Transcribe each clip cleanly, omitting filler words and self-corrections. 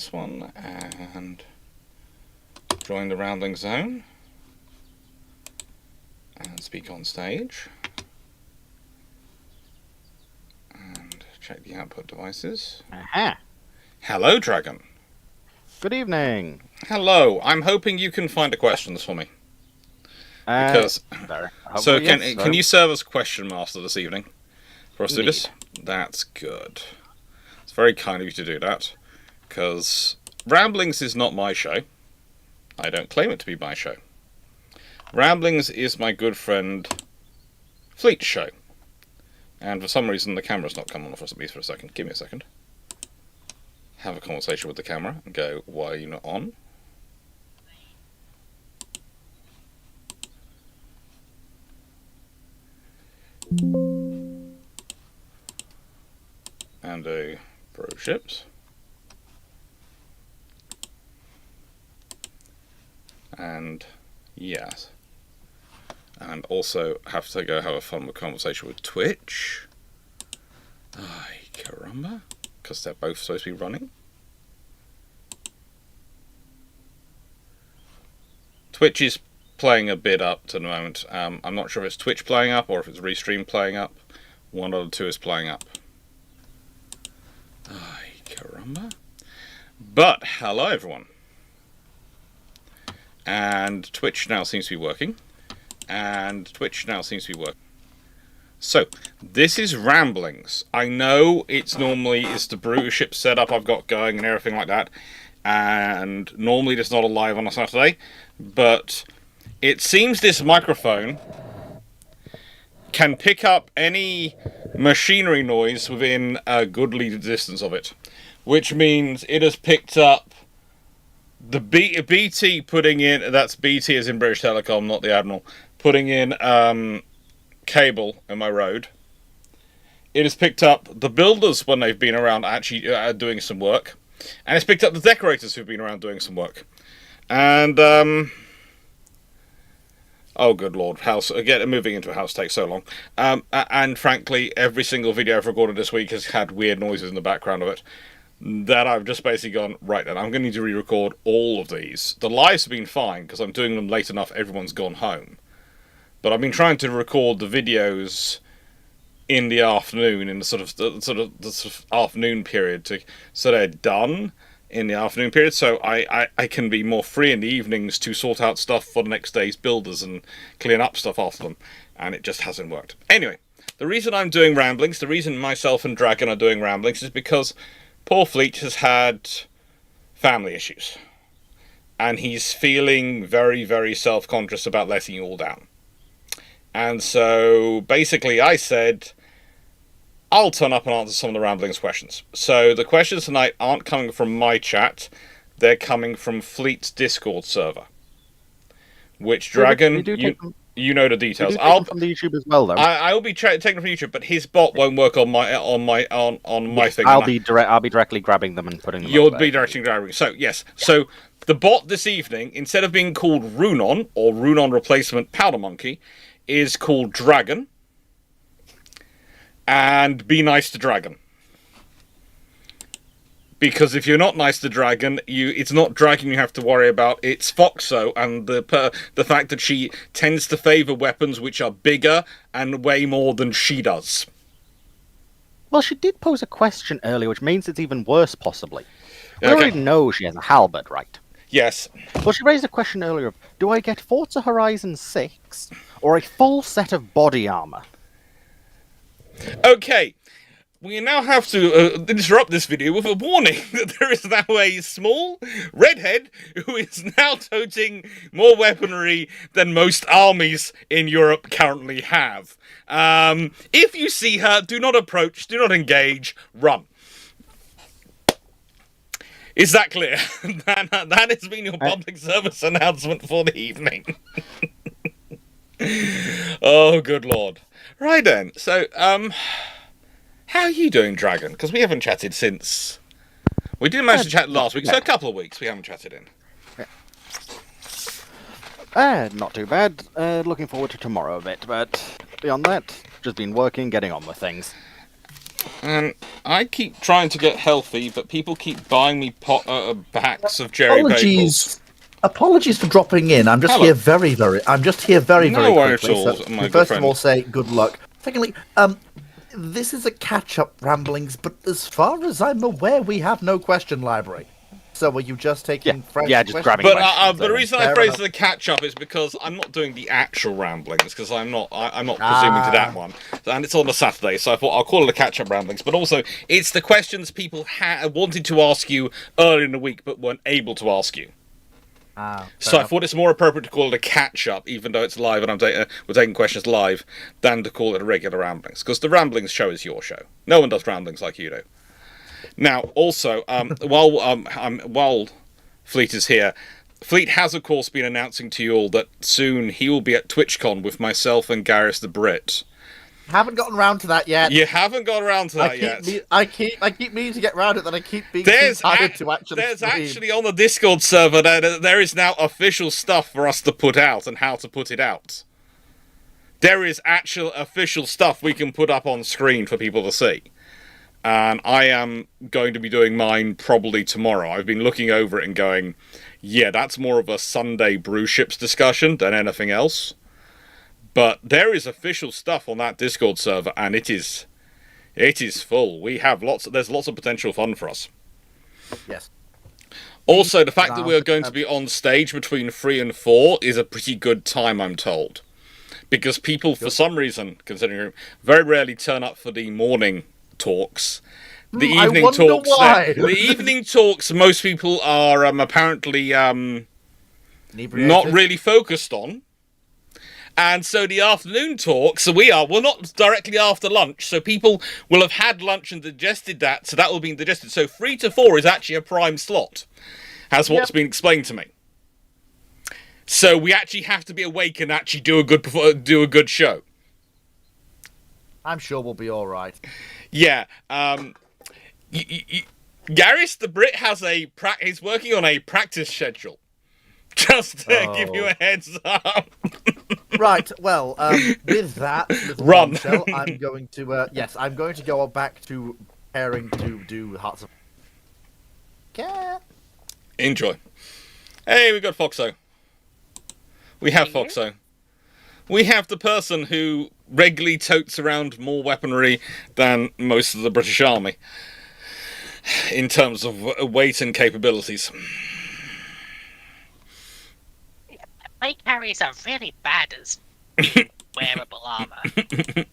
this one and join the Rambling Zone and speak on stage and check the output devices. Aha. Hello, Dragon. Good evening. Hello. I'm hoping you can find the questions for me. Because so can you serve as question master this evening for us to do this? That's good. It's very kind of you to do that, because Ramblings is not my show. I don't claim it to be my show. Ramblings is my good friend Fleet's show, and for some reason the camera's not coming on for me for a second. Give me a second. Have a conversation with the camera and go, why are you not on? And a bro ships. And yes. And also have to go have a fun conversation with Twitch. Ay, caramba. Because they're both supposed to be running. Twitch is playing a bit up to the moment. I'm not sure if it's Twitch playing up or if it's Restream playing up. One of the two is playing up. Ay, caramba. But, hello everyone. And Twitch now seems to be working. So, this is Ramblings. I know it's the brew ship setup I've got going and everything like that. And normally it's not a live on a Saturday. But it seems this microphone can pick up any machinery noise within a goodly distance of it. Which means it has picked up the BT putting in, that's BT as in British Telecom, not the Admiral, putting in cable in my road. It has picked up the builders when they've been around actually doing some work. And it's picked up the decorators who've been around doing some work. And, oh, good lord, moving into a house takes so long. And frankly, every single video I've recorded this week has had weird noises in the background of it. That I've just basically gone, right then, I'm going to need to re-record all of these. The lives have been fine, because I'm doing them late enough, everyone's gone home. But I've been trying to record the videos in the afternoon, in the sort of afternoon period, so they're done in the afternoon period, so I can be more free in the evenings to sort out stuff for the next day's builders and clean up stuff after them, and it just hasn't worked. Anyway, the reason I'm doing Ramblings, the reason myself and Dragon are doing Ramblings is because poor Fleet has had family issues, and he's feeling very, very self-conscious about letting you all down. And so, basically, I said, I'll turn up and answer some of the Ramblings questions. So, the questions tonight aren't coming from my chat, they're coming from Fleet's Discord server. Which, Dragon, you know the details. I'll from the YouTube as well, though. I'll be taking them from YouTube, but his bot won't work on my thing. I'll be directly grabbing them and putting them. You'll be directly grabbing. So yes, so the bot this evening, instead of being called Runon or Runon replacement Powder Monkey, is called Dragon. And be nice to Dragon. Because if you're not nice to Dragon, it's not Dragon you have to worry about, it's Foxo and the fact that she tends to favour weapons which are bigger and way more than she does. Well, she did pose a question earlier, which means it's even worse, possibly. We already know she has a halberd, right? Yes. Well, she raised a question earlier of, do I get Forza Horizon 6 or a full set of body armour? Okay. We now have to interrupt this video with a warning that there is now a small redhead who is now toting more weaponry than most armies in Europe currently have. If you see her, do not approach, do not engage, run. Is that clear? That has been your public service announcement for the evening. Oh, good lord. Right then, so, how are you doing, Dragon? Because we haven't chatted since... We didn't manage to chat last week, so a couple of weeks we haven't chatted in. Not too bad. Looking forward to tomorrow a bit, but beyond that, just been working, getting on with things. And I keep trying to get healthy, but people keep buying me packs of Jerry Bagels. Apologies for dropping in. I'm just Hello. here very, very No worry at quickly. all, So, my good first friend. of all, say good luck. Secondly, this is a catch-up ramblings, but as far as I'm aware, we have no question library. So are you just taking fresh just questions? grabbing But questions. the reason I Fair phrase it enough. as a catch-up is because I'm not doing the actual ramblings, because I'm not presuming to that one. And it's on a Saturday, so I thought I'll call it a catch-up ramblings. But also, it's the questions people wanted to ask you earlier in the week, but weren't able to ask you. So I thought it's more appropriate to call it a catch-up, even though it's live and we're taking questions live, than to call it a regular ramblings. Because the ramblings show is your show. No one does ramblings like you do. Now, also, while Fleet is here, Fleet has, of course, been announcing to you all that soon he will be at TwitchCon with myself and Gareth the Brit. Haven't gotten around to that yet. You haven't got around to that yet. I keep meaning to get round it, that I keep being too tired to actually There's stream. actually on the Discord server there is now official stuff for us to put out and how to put it out. There is actual official stuff we can put up on screen for people to see. And I am going to be doing mine probably tomorrow. I've been looking over it and going, yeah, that's more of a Sunday brew ships discussion than anything else. But there is official stuff on that Discord server, and it is full. We have there's lots of potential fun for us. Yes. Also, the fact that we are going to be on stage between 3 and 4 is a pretty good time, I'm told. Because people, for some reason, considering very rarely turn up for the morning talks. The evening talks. Why. The evening talks. Most people are apparently not really focused on, and so the afternoon talks. We're not directly after lunch, so people will have had lunch and digested that. So that will be digested. So 3 to 4 is actually a prime slot, as what's been explained to me. So we actually have to be awake and actually do a good show. I'm sure we'll be all right. Yeah, Gareth the Brit has he's working on a practice schedule. Just to give you a heads up. Right, well, with that Run. bombshell, I'm going to I'm going to go back to preparing to do Hearts of Enjoy. Hey, we got Foxo. We have Foxo. We have the person who regularly totes around more weaponry than most of the British Army in terms of weight and capabilities. My carries are really bad as wearable armor. They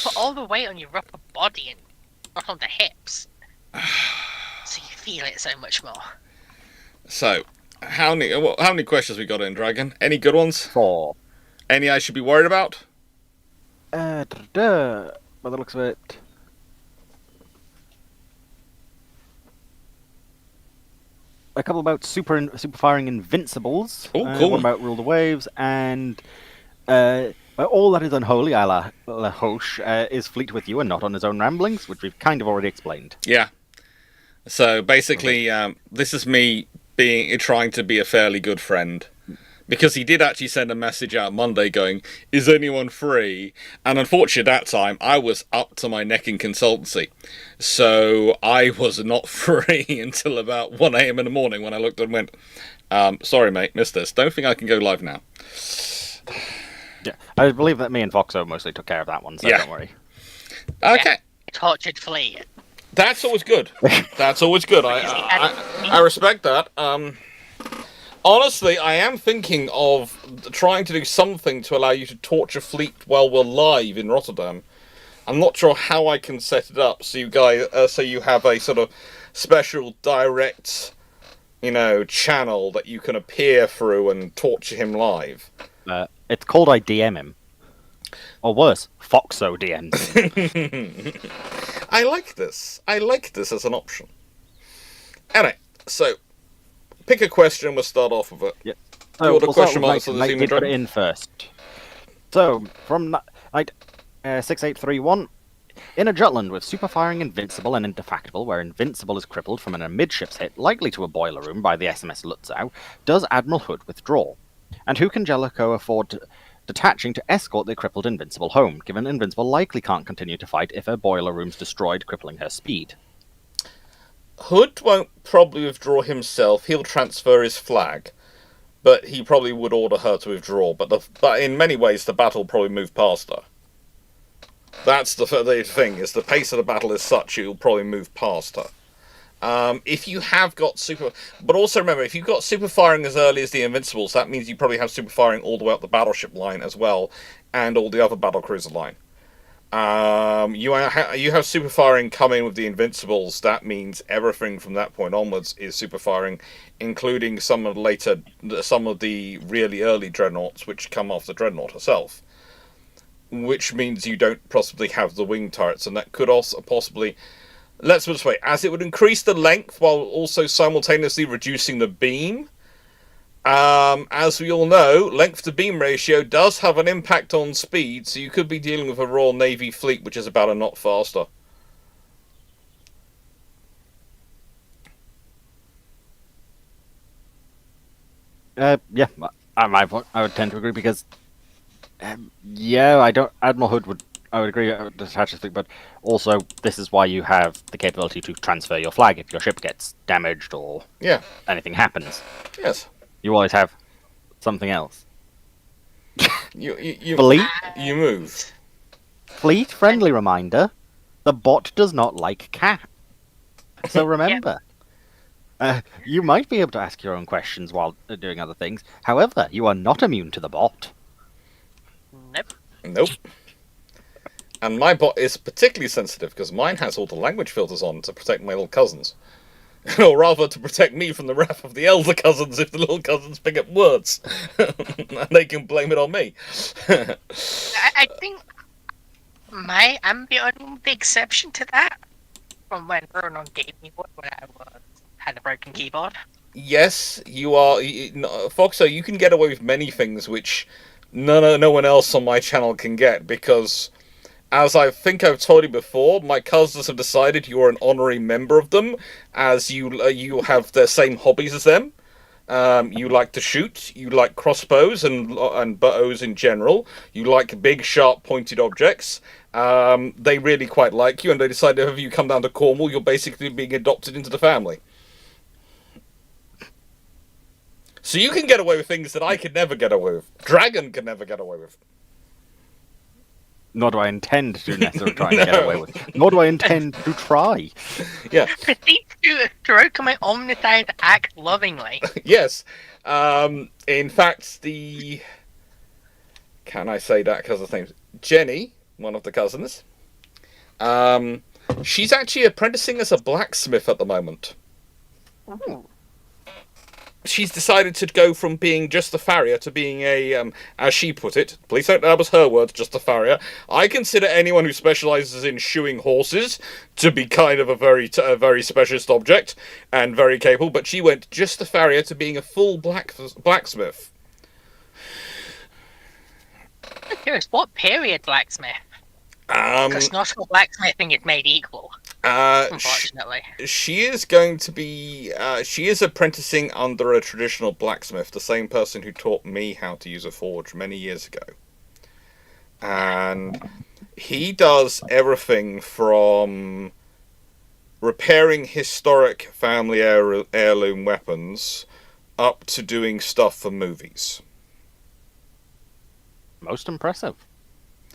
put all the weight on your upper body and not on the hips, so you feel it so much more. So, how many questions we got in, Dragon? Any good ones? 4. Any I should be worried about? By the looks of it. A couple about super firing invincibles. Oh, cool. One about rule the waves, and all that is unholy, a la Hoche, is Fleet with you and not on his own ramblings, which we've kind of already explained. Yeah. So basically, this is me trying to be a fairly good friend. Because he did actually send a message out Monday going, is anyone free? And unfortunately at that time, I was up to my neck in consultancy. So I was not free until about 1 a.m. in the morning when I looked and went, sorry mate, missed this. Don't think I can go live now. Yeah, I believe that me and Foxo mostly took care of that one, so don't worry. Okay. Yeah, tortured Fleet. That's always good. That's always good. I respect that. Honestly, I am thinking of trying to do something to allow you to torture Fleet while we're live in Rotterdam. I'm not sure how I can set it up so you guys, so you have a sort of special direct, channel that you can appear through and torture him live. It's called I DM him. Or worse, Foxo DMs. I like this. I like this as an option. Anyway, so pick a question. We'll start off with it. Yep. So the question marks Mike did put it in first. So from night 6831, in a Jutland with super firing invincible and indefactible, where invincible is crippled from an amidships hit likely to a boiler room by the SMS Lutzow, does Admiral Hood withdraw? And who can Jellicoe afford detaching to escort the crippled Invincible home, given Invincible likely can't continue to fight if her boiler room's destroyed, crippling her speed. Hood won't probably withdraw himself. He'll transfer his flag, but he probably would order her to withdraw. But in many ways, the battle will probably move past her. That's the thing, is the pace of the battle is such it will probably move past her. If you have got super... But also remember, if you've got super firing as early as the Invincibles, that means you probably have super firing all the way up the battleship line as well, and all the other battlecruiser line. You have super firing coming with the Invincibles. That means everything from that point onwards is super firing, including some of the really early dreadnoughts, which come off the dreadnought herself. Which means you don't possibly have the wing turrets, and that could also possibly... Let's put it this way, as it would increase the length while also simultaneously reducing the beam. As we all know, length to beam ratio does have an impact on speed, so you could be dealing with a Royal Navy fleet which is about a knot faster. Yeah, I would tend to agree because, Admiral Hood I would agree, I would detach his fleet, but also this is why you have the capability to transfer your flag if your ship gets damaged or anything happens. Yes. You always have something else. You Fleet? You move. Fleet, friendly reminder, the bot does not like cat. So remember, you might be able to ask your own questions while doing other things. However, you are not immune to the bot. Nope. And my bot is particularly sensitive because mine has all the language filters on to protect my little cousins. Or rather, to protect me from the wrath of the elder cousins if the little cousins pick up words. And they can blame it on me. I think I'm the exception to that. From when Ronan gave me one when I had a broken keyboard. Yes, you are... Foxo, you can get away with many things which no one else on my channel can get, because... As I think I've told you before, my cousins have decided you're an honorary member of them, as you have the same hobbies as them. You like to shoot, you like crossbows and bows in general, you like big, sharp, pointed objects. They really quite like you, and they decided if you come down to Cornwall, you're basically being adopted into the family. So you can get away with things that I could never get away with. Dragon can never get away with. Nor do I intend to necessarily try and get away with it. Nor do I intend to try. Yeah. Proceed to stroke my omniscient act lovingly. Yes. In fact, Can I say that because of the names? Jenny, one of the cousins, she's actually apprenticing as a blacksmith at the moment. Ooh. She's decided to go from being just a farrier to being a, as she put it, please don't know that was her words, just a farrier. I consider anyone who specialises in shoeing horses to be kind of a very specialist object and very capable, but she went just a farrier to being a full blacksmith. I'm curious, what period blacksmith? Because not all blacksmithing is made equal. Unfortunately. She is going to be... she is apprenticing under a traditional blacksmith, the same person who taught me how to use a forge many years ago. And he does everything from repairing historic family heirloom weapons up to doing stuff for movies. Most impressive.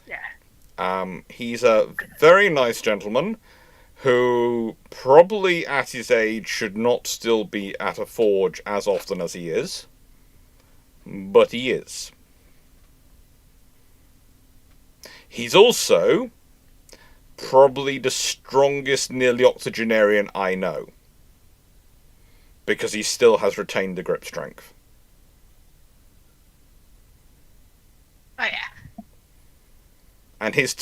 Yeah. He's a very nice gentleman who probably at his age should not still be at a forge as often as he is, but he is. He's also probably the strongest nearly octogenarian I know, because he still has retained the grip strength. Oh yeah. And his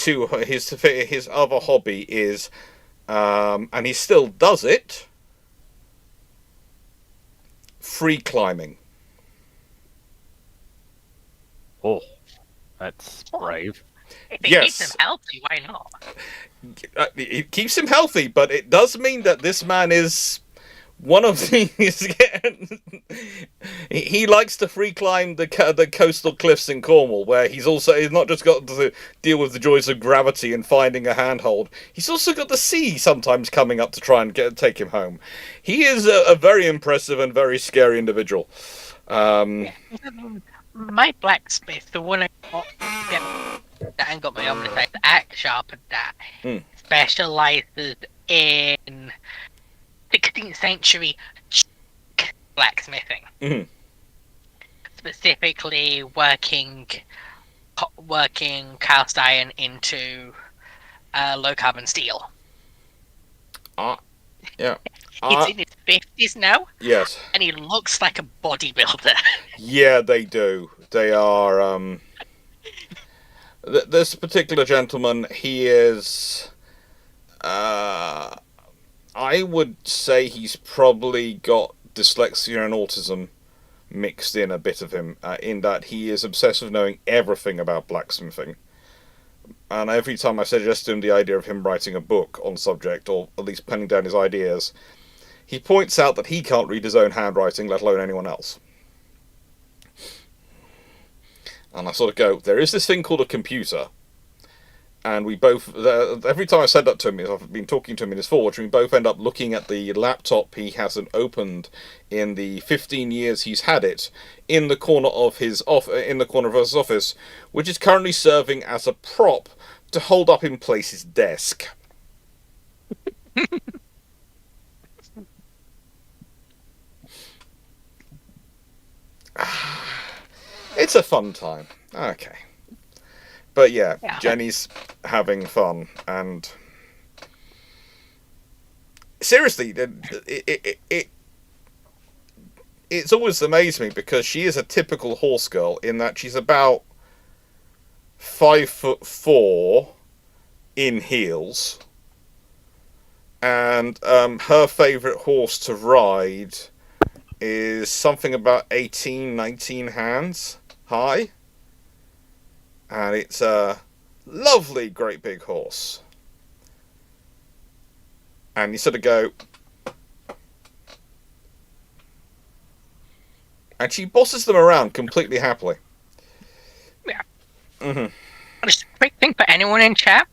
other hobby is, and he still does it, free climbing. Oh, that's brave. If it Yes. keeps him healthy, why not? It keeps him healthy, but it does mean that this man is One of these, he likes to free climb the coastal cliffs in Cornwall, where he's not just got to deal with the joys of gravity and finding a handhold. He's also got the sea sometimes coming up to try and take him home. He is a very impressive and very scary individual. My blacksmith, the one I got, that I got my own the axe sharpened at, specializes in 16th century blacksmithing. Mm-hmm. Specifically working cast iron into low carbon steel. Yeah. He's in his 50s now. Yes. And he looks like a bodybuilder. Yeah, they do. They are. This particular gentleman, he is. I would say he's probably got dyslexia and autism mixed in a bit of him, in that he is obsessed with knowing everything about blacksmithing. And every time I suggest to him the idea of him writing a book on the subject, or at least penning down his ideas, he points out that he can't read his own handwriting, let alone anyone else. And I sort of go, there is this thing called a computer. And we both, every time I said that to him, I've been talking to him in his forge, and we both end up looking at the laptop he hasn't opened in the 15 years he's had it, in the corner of his office, which is currently serving as a prop to hold up in place his desk. It's a fun time. Okay. But yeah, Jenny's having fun, and seriously, it's always amazed me, because she is a typical horse girl in that she's about 5'4" in heels, and her favourite horse to ride is something about 18, 19 hands high. And it's a lovely, great big horse. And you sort of go... And she bosses them around completely happily. Yeah. Mm-hmm. Just a quick thing for anyone in chat.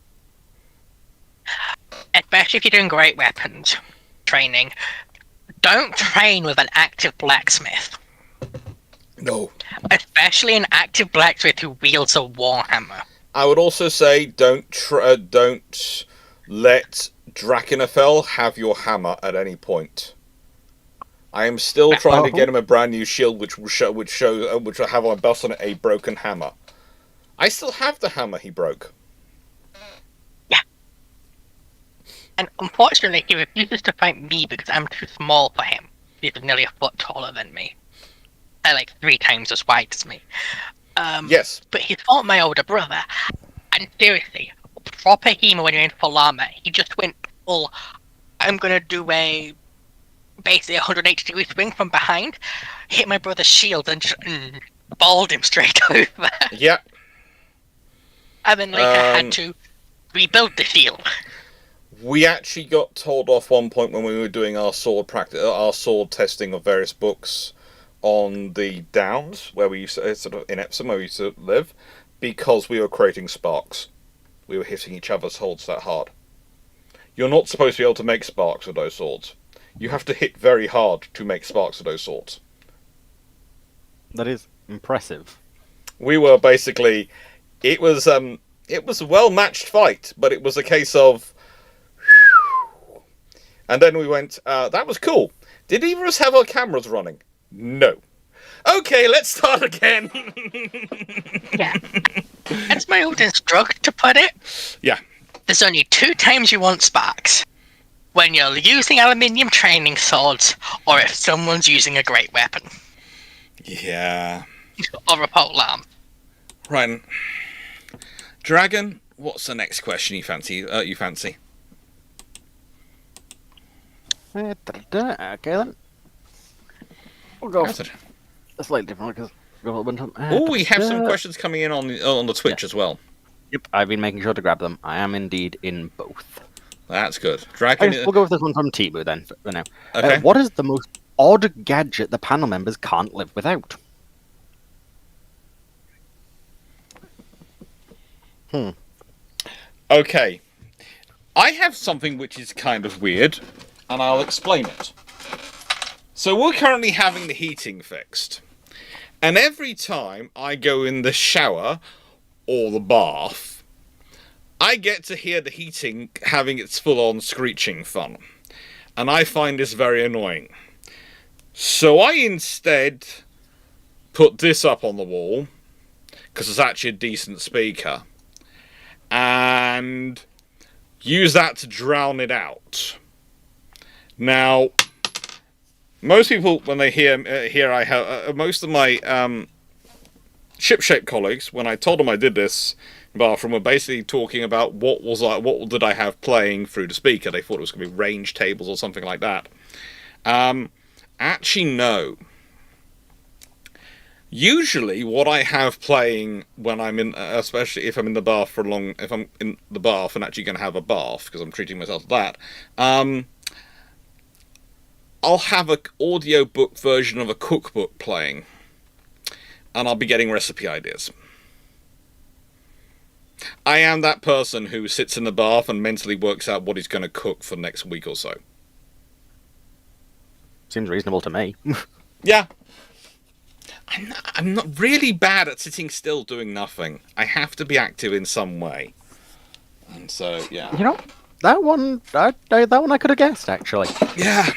Especially if you're doing great weapons training, don't train with an active blacksmith. No. Especially an active blacksmith who wields a warhammer. I would also say don't let Drakenfell have your hammer at any point. I am still trying to get him a brand new shield, which will have on bust on it a broken hammer. I still have the hammer he broke. Yeah. And unfortunately, he refuses to fight me because I'm too small for him. He's nearly a foot taller than me. Like 3 times as wide as me. Yes. But he fought my older brother, and seriously, proper Hema when you're in full armor, he just went full, I'm gonna do a basically 180-degree swing from behind, hit my brother's shield, and just balled him straight over. Yeah. And then later had to rebuild the shield. We actually got told off one point when we were doing our sword testing of various books on the Downs, where we sort of in Epsom, where we used to live, because we were creating sparks. We were hitting each other's swords that hard. You're not supposed to be able to make sparks with those swords. You have to hit very hard to make sparks with those swords. That is impressive. We were basically... It was a well-matched fight, but it was a case of... And then we went, that was cool. Did either of us have our cameras running? No. Okay, let's start again. Yeah. As my old instructor put it, yeah. There's only 2 times you want sparks. When you're using aluminium training swords, or if someone's using a great weapon. Yeah. Or a polearm. Right. Dragon, what's the next question you fancy? Okay then. We'll go a slightly different one because oh, we have some questions coming in on the Twitch as well. Yep, I've been making sure to grab them. I am indeed in both. That's good. I Dragon. guess we'll go with this one from Tibu then for now. Okay. What is the most odd gadget the panel members can't live without? Okay. I have something which is kind of weird, and I'll explain it. So we're currently having the heating fixed. And every time I go in the shower or the bath, I get to hear the heating having its full-on screeching fun. And I find this very annoying. So I instead put this up on the wall, because it's actually a decent speaker, and use that to drown it out. Now, most people, when they hear I have most of my ship-shape colleagues, when I told them I did this bathroom, were basically talking about what did I have playing through the speaker. They thought it was going to be range tables or something like that. Actually, no. Usually, what I have playing when I'm in, especially if I'm in the bath if I'm in the bath and actually going to have a bath because I'm treating myself to that, I'll have an audiobook version of a cookbook playing, and I'll be getting recipe ideas. I am that person who sits in the bath and mentally works out what he's going to cook for the next week or so. Seems reasonable to me. Yeah. I'm not really bad at sitting still doing nothing. I have to be active in some way. And so, yeah. You know, that one I could have guessed, actually. Yeah.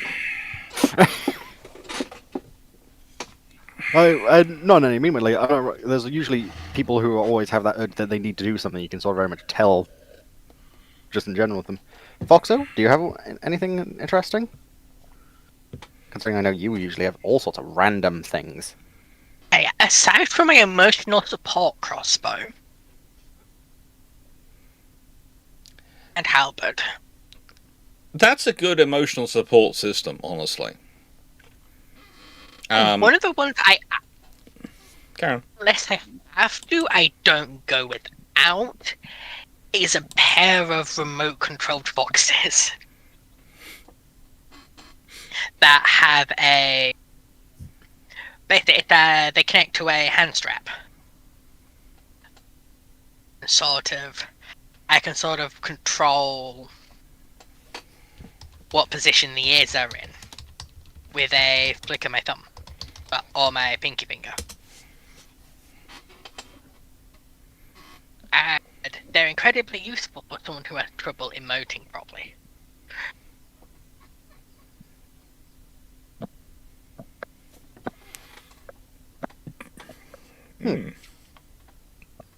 Not in any mean way. There's usually people who always have that urge that they need to do something. You can sort of very much tell, just in general with them. Foxo, do you have anything interesting? Considering I know you usually have all sorts of random things. Hey, aside from my emotional support crossbow and halberd, That's a good emotional support system, honestly. one of the ones Karen. unless I have to, I don't go without, is a pair of remote-controlled boxes that have basically they connect to a hand strap. I can sort of control what position the ears are in with a flick of my thumb or my pinky finger. And they're incredibly useful for someone who has trouble emoting properly.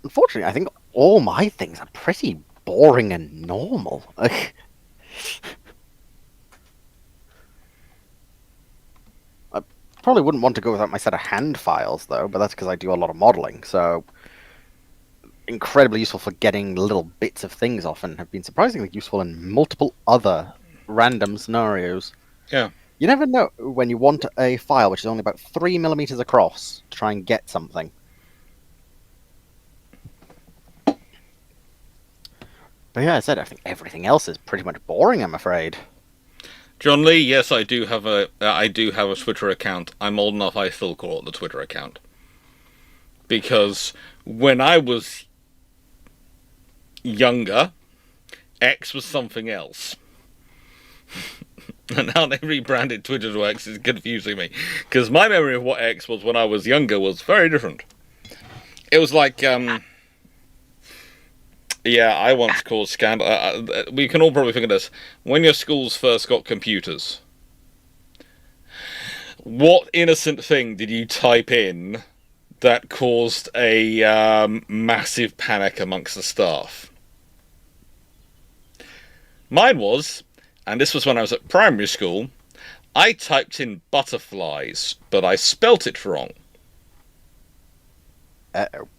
Unfortunately, I think all my things are pretty boring and normal. I probably wouldn't want to go without my set of hand files, though, but that's because I do a lot of modeling, so incredibly useful for getting little bits of things off and have been surprisingly useful in multiple other random scenarios. Yeah. You never know when you want a file which is only about 3 millimeters across to try and get something. But yeah, I said I think everything else is pretty much boring, I'm afraid. John Lee, yes, I do have a Twitter account. I'm old enough I still call it the Twitter account. Because when I was younger, X was something else. And now they rebranded Twitter to X is confusing me. Because my memory of what X was when I was younger was very different. It was like, yeah, I once caused scandal. We can all probably think of this. When your schools first got computers, what innocent thing did you type in that caused a massive panic amongst the staff? Mine was, and this was when I was at primary school, I typed in butterflies, but I spelt it wrong. Uh-oh.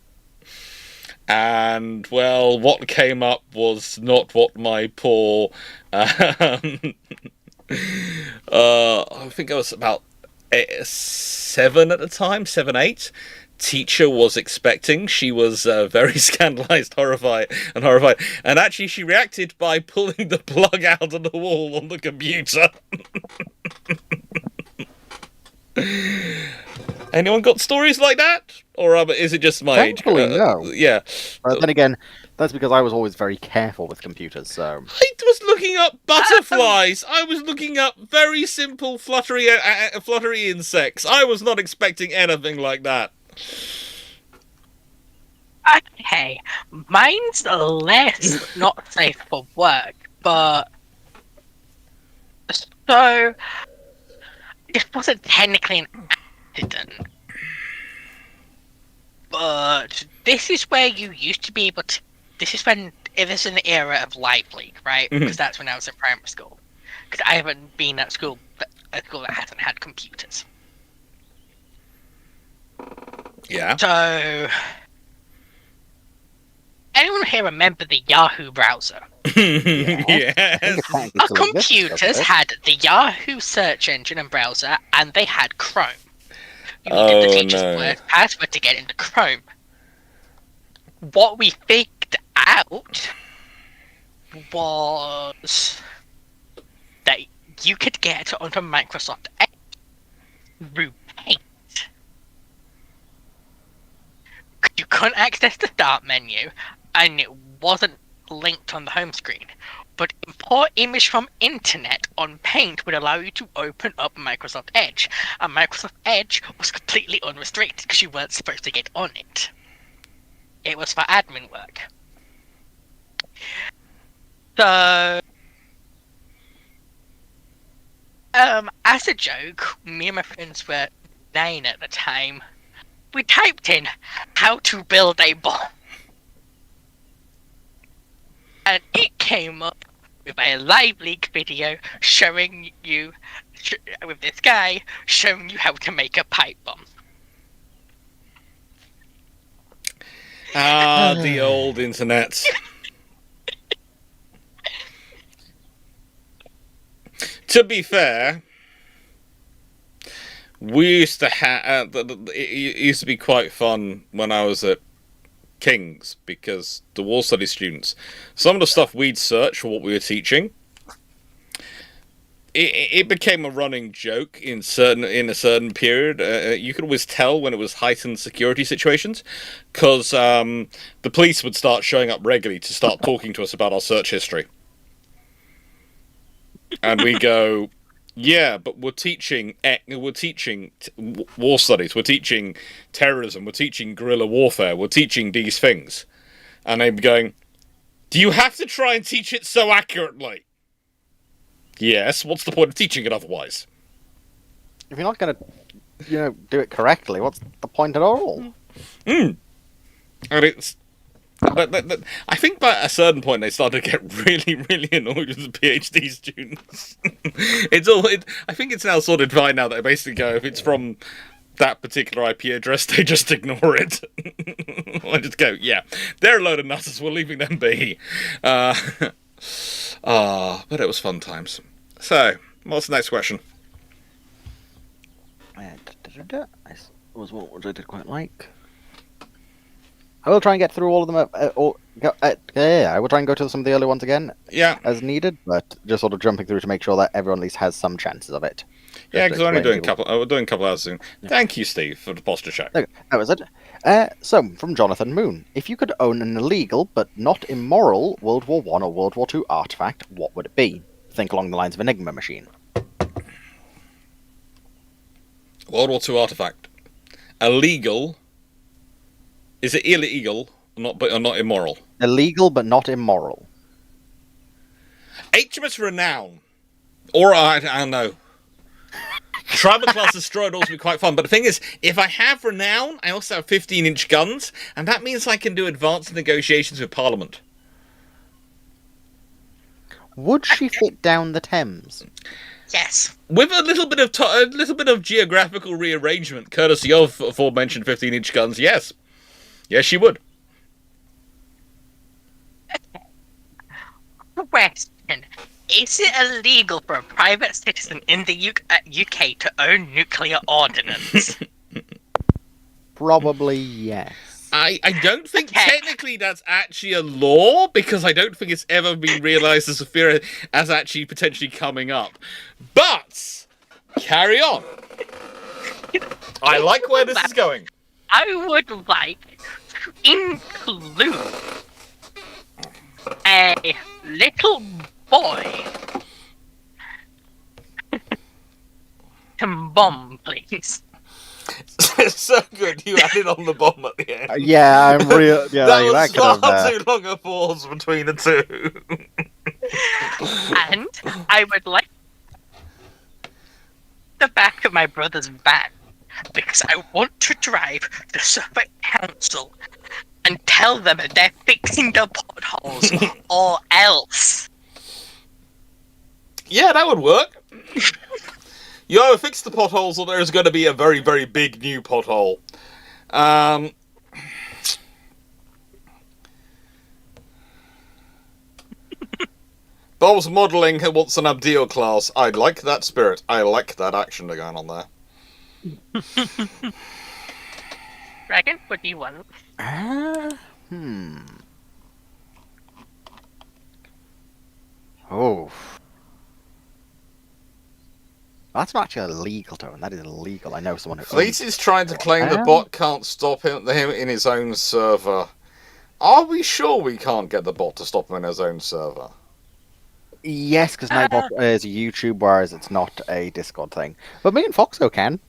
And, well, what came up was not what my poor... I think I was about 7 at the time, 7, 8. teacher was expecting. She was very scandalized, horrified. And actually, she reacted by pulling the plug out of the wall on the computer. Anyone got stories like that? Or is it just my age? Thankfully, no. Yeah. But then again, that's because I was always very careful with computers, so... I was looking up butterflies. I was looking up very simple fluttery insects. I was not expecting anything like that. Okay, mine's less not safe for work, but so it wasn't technically an accident. But this is where you used to be able to. This is when it was in the era of Live League, right? Because that's when I was in primary school. Because I haven't been at a school that hasn't had computers. Yeah. So, anyone here remember the Yahoo browser? Yes. Our computers had the Yahoo search engine and browser, and they had Chrome. You needed the teacher's word password to get into Chrome. What we figured out was that you could get onto Microsoft Edge through Paint. You couldn't access the start menu, and it wasn't linked on the home screen. But import image from internet on Paint would allow you to open up Microsoft Edge. And Microsoft Edge was completely unrestricted because you weren't supposed to get on it. It was for admin work. So, as a joke, me and my friends were 9 at the time. We typed in how to build a bomb. And it came up with a Live Leak video showing you, with this guy, showing you how to make a pipe bomb. Ah, the old internet. To be fair, we used to have. It used to be quite fun when I was at King's, because the War Studies students, some of the stuff we'd search for what we were teaching, it became a running joke in a certain period. You could always tell when it was heightened security situations, because the police would start showing up regularly to start talking to us about our search history, and we go, yeah, but we're teaching war studies, we're teaching terrorism, we're teaching guerrilla warfare, we're teaching these things. And they'd be going, do you have to try and teach it so accurately? Yes, what's the point of teaching it otherwise? If you're not going to, do it correctly, what's the point at all? And it's... But I think by a certain point they started to get really, really annoyed with the PhD students. I think it's now sort of fine now that they basically go, if it's from that particular IP address, they just ignore it. I just go, yeah, they're a load of nutters, we're leaving them be. But it was fun times. So, what's the next question? Was one which I did quite like. I will try and get through all of them. I will try and go to some of the early ones again. Yeah. As needed, but just sort of jumping through to make sure that everyone at least has some chances of it. Yeah, because we're doing a couple hours soon. Yeah. Thank you, Steve, for the posture check. Okay, that was it. So, from Jonathan Moon. If you could own an illegal but not immoral World War I or World War II artifact, what would it be? Think along the lines of Enigma machine. World War II artifact. Illegal. Is it illegal or not immoral? Illegal but not immoral. HMS Renown. Or I don't know. Tribal class destroyed also be quite fun, but the thing is, if I have Renown, I also have 15-inch guns, and that means I can do advanced negotiations with Parliament. Would she fit down the Thames? Yes. With a little bit of geographical rearrangement, courtesy of aforementioned 15-inch guns, yes. Yes, she would. Question. Is it illegal for a private citizen in the UK to own nuclear ordnance? probably yes. I don't think Okay. technically that's actually a law, because I don't think it's ever been realised as a fear as actually potentially coming up. But, carry on. I like where this is going. I would like to include a little boy. Some bomb, please. It's so good you added on the bomb at the end. Yeah, I'm real. Yeah, that was that could far have. too long a pause between the two. And I would like the back of my brother's van because I want to drive the Suffolk Council and tell them that they're fixing the potholes or else. Yeah, that would work. You either fix the potholes or there's going to be a very, very big new pothole. Bob's modelling wants an Abdiel class. I like that spirit. I like that action going on there. Dragon, what do you want? Oh. That's not actually illegal, Tone. That is illegal. I know someone who. Fleet is trying to claim the bot can't stop him in his own server. Are we sure we can't get the bot to stop him in his own server? Yes, because Nightbot is a YouTube, whereas it's not a Discord thing. But me and Foxo can.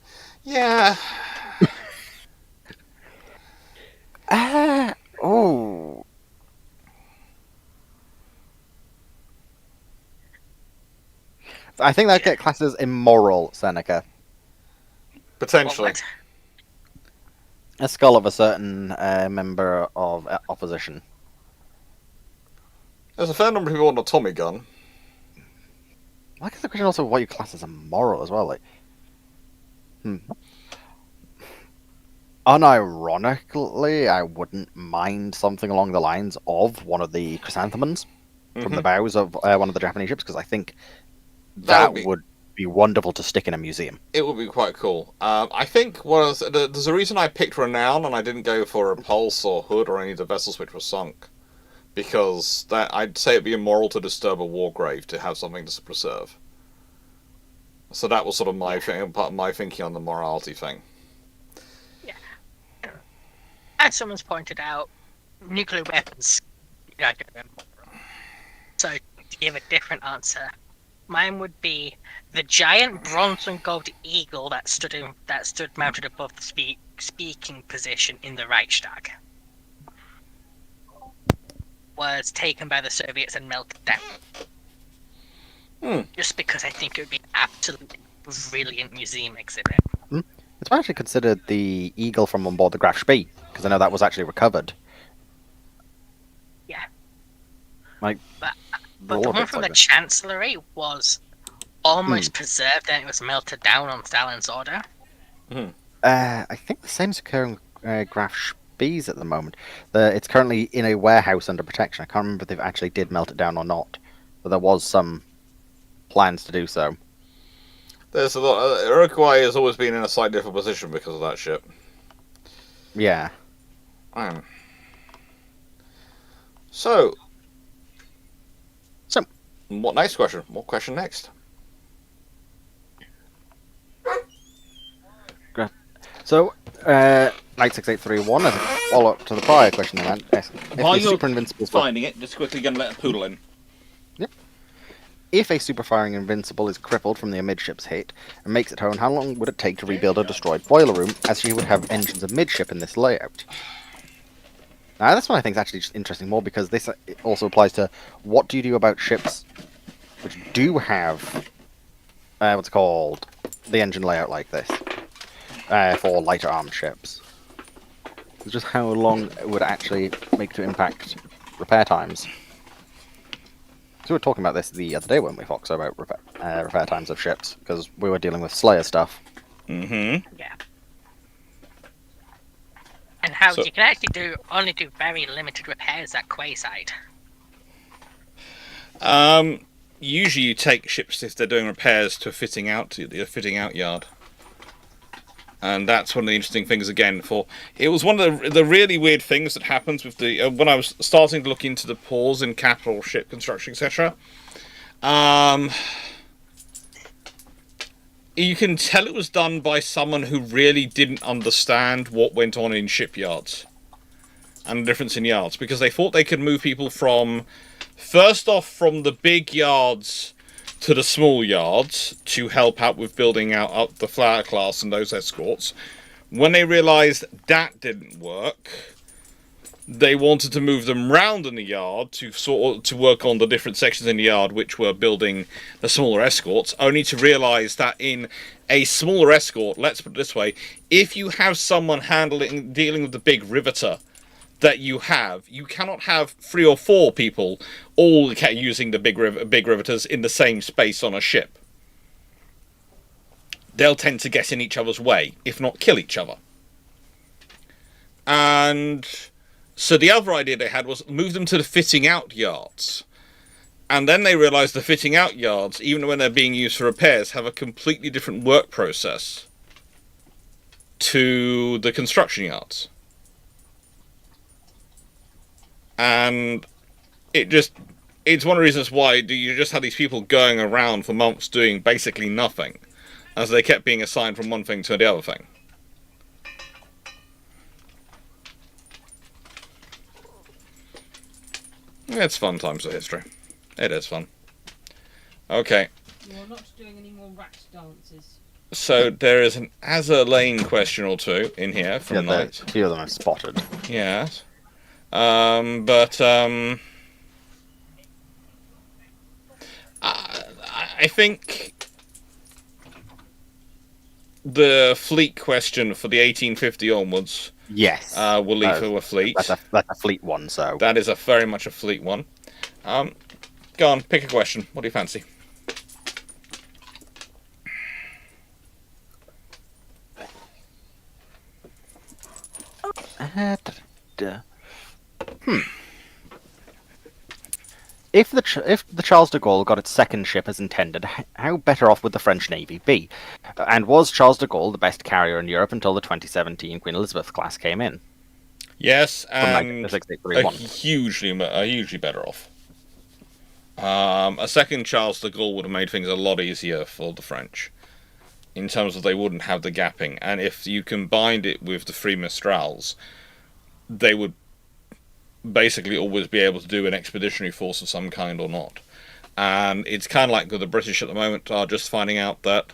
Yeah. Oh. I think that get classed as immoral, Seneca. Potentially. What? A skull of a certain member of opposition. There's a fair number of people want a Tommy gun. I guess the question also what you class as immoral as well. Like, Unironically, I wouldn't mind something along the lines of one of the chrysanthemums from the bows of one of the Japanese ships, because I think that would be wonderful to stick in a museum. It would be quite cool. I think there's a reason I picked Renown and I didn't go for a Pulse or Hood or any of the vessels which were sunk. Because I'd say it'd be immoral to disturb a war grave to have something to preserve. So that was sort of my part of my thinking on the morality thing. Yeah. As someone's pointed out, nuclear weapons. So, to give a different answer, mine would be the giant bronze and gold eagle that stood mounted above the speaking position in the Reichstag. Was taken by the Soviets and melted down. Just because I think it would be an absolutely brilliant museum exhibit. It's actually considered the eagle from on board the Graf Spee, because I know that was actually recovered. Yeah. Like, But the one from the Chancellery was almost preserved and it was melted down on Stalin's order. I think the same is occurring with Graf Spees at the moment. It's currently in a warehouse under protection. I can't remember if they actually did melt it down or not, but there was some plans to do so. There's a lot. Uruguay has always been in a slightly different position because of that ship. Yeah. So, what next question? What question next? So, Knight 6831, as a follow-up to the prior question, then, While you're finding it, just quickly going to let a poodle in. Yep. If a super-firing invincible is crippled from the amidship's hit and makes it home, how long would it take to rebuild a destroyed boiler room, as she would have engines amidship in this layout? Now, that's one I think is actually just interesting more, because this also applies to what do you do about ships which do have, what's it called, the engine layout like this, for lighter armed ships. It's just how long it would actually make to impact repair times. So we were talking about this the other day, weren't we, Fox, about repair times of ships, because we were dealing with Slayer stuff. Yeah. And how you can actually only do very limited repairs at Quayside. Usually you take ships if they're doing repairs to a fitting out yard. And that's one of the interesting things again. It was one of the really weird things that happens with the when I was starting to look into the pause in capital ship construction, etc. You can tell it was done by someone who really didn't understand what went on in shipyards and the difference in yards, because they thought they could move people from the big yards to the small yards to help out with building out up the flower class and those escorts. When they realised that didn't work, they wanted to move them round in the yard to work on the different sections in the yard which were building the smaller escorts, only to realise that in a smaller escort, let's put it this way, if you have someone dealing with the big riveter that you cannot have 3 or 4 people all using the big riveters in the same space on a ship. They'll tend to get in each other's way, if not kill each other. And so the other idea they had was move them to the fitting out yards. And then they realised the fitting out yards, even when they're being used for repairs, have a completely different work process to the construction yards. And it's one of the reasons why you just had these people going around for months doing basically nothing, as they kept being assigned from one thing to the other thing. It's fun times of history. It is fun. Okay. You're not doing any more rat dances. So there is an Azur Lane question or two in here from Knight. A few of them I've spotted. Yes. I think the fleet question for the 1850 onwards. Yes. We'll leave for a fleet. That's a fleet one, so. That is very much a fleet one. Go on, pick a question. What do you fancy? If the Charles de Gaulle got its second ship as intended, how better off would the French Navy be? And was Charles de Gaulle the best carrier in Europe until the 2017 Queen Elizabeth class came in? Yes, and hugely better off. A second Charles de Gaulle would have made things a lot easier for the French, in terms of they wouldn't have the gapping. And if you combined it with the 3 Mistrals, they would basically always be able to do an expeditionary force of some kind or not. And it's kind of like the British at the moment are just finding out that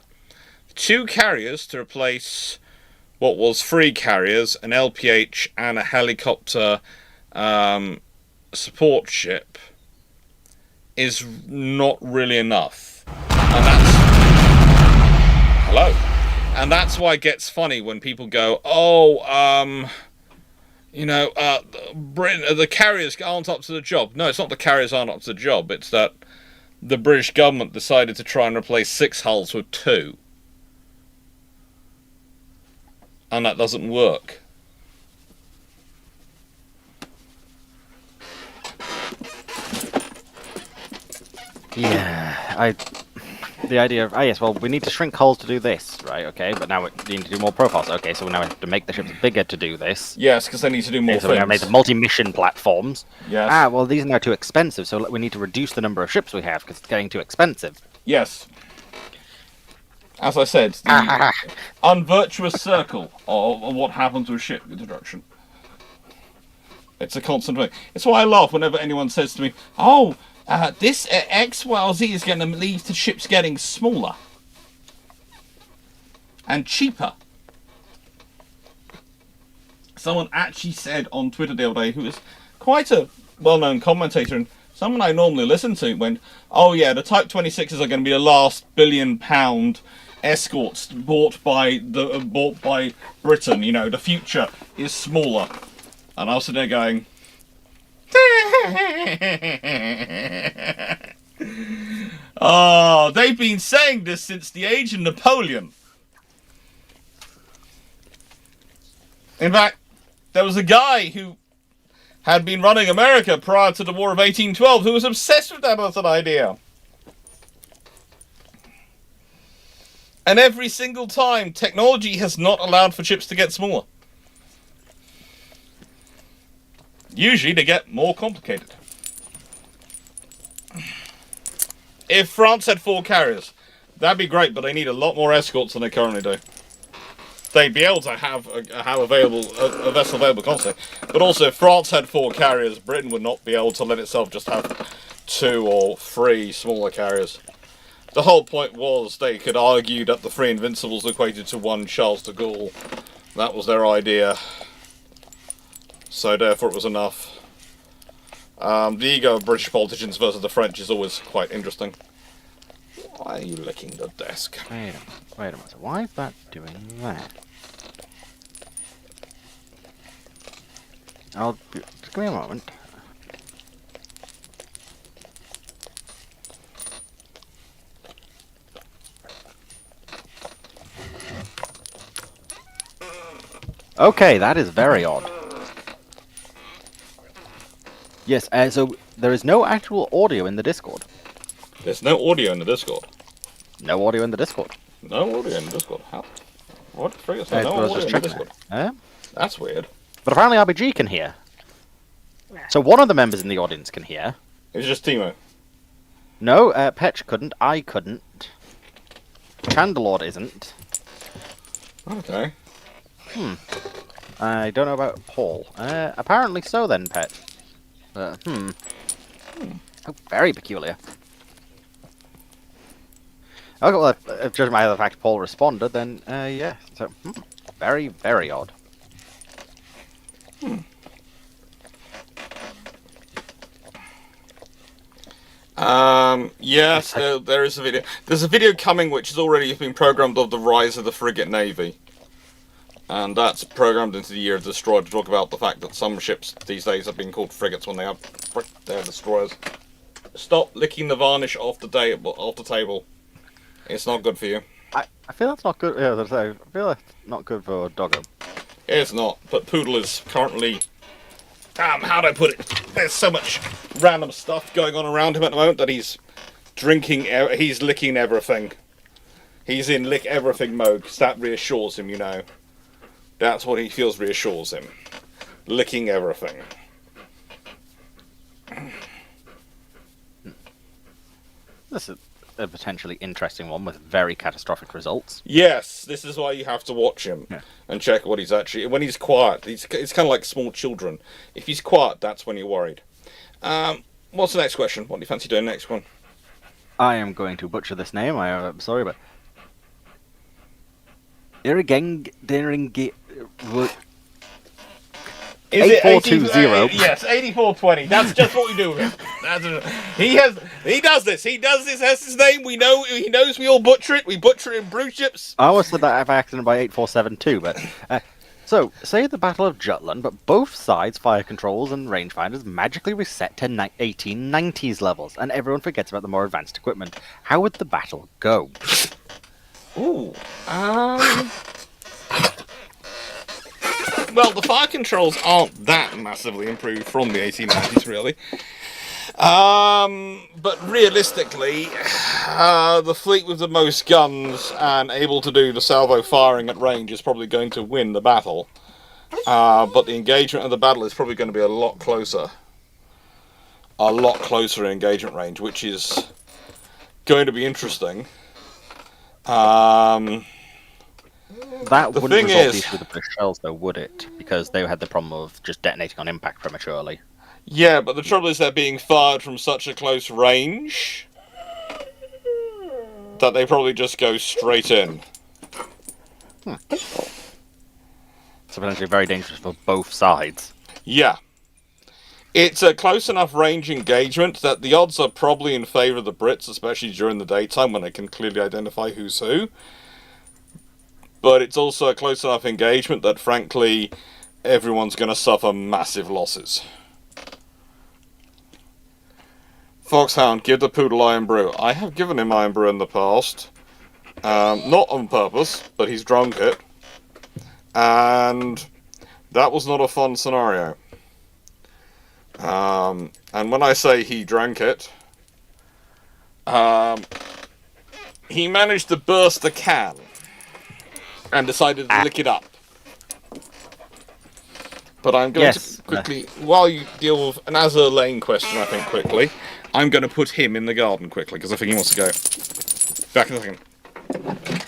2 carriers to replace what was 3 carriers, an LPH and a helicopter support ship is not really enough. And that's... Hello. And that's why it gets funny when people go, the carriers aren't up to the job. No, it's not the carriers aren't up to the job. It's that the British government decided to try and replace 6 hulls with 2. And that doesn't work. Yeah, the idea of, yes, well, we need to shrink hulls to do this, right, okay, but now we need to do more profiles, okay, so now we have to make the ships bigger to do this. Yes, because they need to do more so we now made the multi-mission platforms. Yes. Well, these are now too expensive, so we need to reduce the number of ships we have, because it's getting too expensive. Yes. As I said, the unvirtuous circle of what happens with ship construction. It's a constant thing. It's why I laugh whenever anyone says to me, this XYZ is going to lead to ships getting smaller and cheaper. Someone actually said on Twitter the other day, who is quite a well-known commentator and someone I normally listen to, went, the Type 26s are going to be the last £1 billion escorts bought by Britain. You know, the future is smaller. And I was sitting there going, they've been saying this since the age of Napoleon. In fact, there was a guy who had been running America prior to the War of 1812 who was obsessed with that as an idea. And every single time, technology has not allowed for ships to get smaller. Usually they get more complicated. If France had 4 carriers, that'd be great, but they need a lot more escorts than they currently do. They'd be able to have a vessel available constantly. But also, if France had 4 carriers, Britain would not be able to let itself just have 2 or 3 smaller carriers. The whole point was they could argue that the 3 Invincibles equated to 1 Charles de Gaulle. That was their idea. So therefore it was enough. The ego of British politicians versus the French is always quite interesting. Why are you licking the desk? Wait a minute. Why is that doing that? Just give me a moment. Okay, that is very odd. Yes, so there is no actual audio in the Discord. There's no audio in the Discord. No audio in the Discord. No audio in the Discord. How? What? Friggin' I no was audio just in the checking Discord. that. That's weird. But apparently RBG can hear. So one of the members in the audience can hear. It's just Timo. No, Petch couldn't. I couldn't. Chandelord isn't. Okay. I don't know about Paul. Apparently so then, Petch. Oh, very peculiar. Okay, well, if judging by the fact Paul responded, then, yeah. So, very, very odd. Yes, there is a video. There's a video coming which has already been programmed of the rise of the frigate navy. And that's programmed into the Year of the Destroyer to talk about the fact that some ships these days have been called frigates when they have they're destroyers. Stop licking the varnish off the table. It's not good for you. I feel that's not good. Yeah, I feel that's not good for Doggo. It's not, but Poodle is currently... how do I put it? There's so much random stuff going on around him at the moment that he's he's licking everything. He's in lick everything mode, because that reassures him, you know. That's what he feels reassures him. Licking everything. This is a potentially interesting one with very catastrophic results. Yes, this is why you have to watch him and check what he's actually... When he's quiet, it's kind of like small children. If he's quiet, that's when you're worried. What's the next question? What do you fancy doing next one? I am going to butcher this name. I'm sorry, but... Irigeng... 8420. Yes, 8420. That's just what we do with him. He does this. That's his name. We know. He knows we all butcher it. We butcher it in brew ships. I almost said that by accident by 8472, but... so, say the Battle of Jutland, but both sides' fire controls and rangefinders magically reset to 1890s levels, and everyone forgets about the more advanced equipment. How would the battle go? Ooh. Well, the fire controls aren't that massively improved from the 1890s, really. But realistically, the fleet with the most guns and able to do the salvo firing at range is probably going to win the battle. But the engagement of the battle is probably going to be a lot closer. A lot closer engagement range, which is going to be interesting. That wouldn't resolve the issue with the British shells, though, would it? Because they had the problem of just detonating on impact prematurely. Yeah, but the trouble is they're being fired from such a close range that they probably just go straight in. So potentially very dangerous for both sides. Yeah. It's a close enough range engagement that the odds are probably in favour of the Brits, especially during the daytime when they can clearly identify who's who. But it's also a close enough engagement that, frankly, everyone's going to suffer massive losses. Foxhound, give the Poodle Iron Brew. I have given him Iron Brew in the past. Not on purpose, but he's drunk it. And that was not a fun scenario. And when I say he drank it, he managed to burst a can and decided to lick it up. But I'm going to quickly, while you deal with an Azure Lane question, I think, quickly, I'm going to put him in the garden quickly, because I think he wants to go. Back in a second.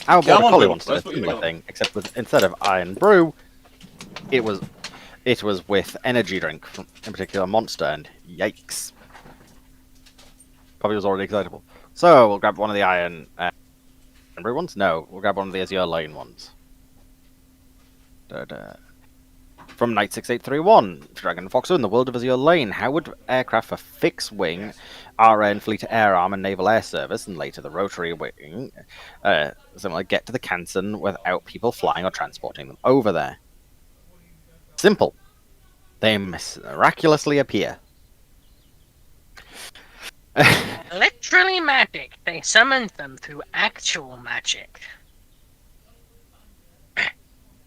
Our Come border on, collie Bill, wants to do a let's put you in the similar thing, except with, instead of iron brew, it was with energy drink, in particular Monster, and yikes. Probably was already excitable. So, we'll grab one of the iron brew ones? No, we'll grab one of the Azure Lane ones. From Knight 6831, Dragon Foxer, in the world of Azure Lane, how would aircraft for fixed wing, RN Fleet Air Arm, and Naval Air Service, and later the Rotary Wing, similar, get to the Canson without people flying or transporting them over there? Simple. They miraculously appear. Literally magic. They summoned them through actual magic.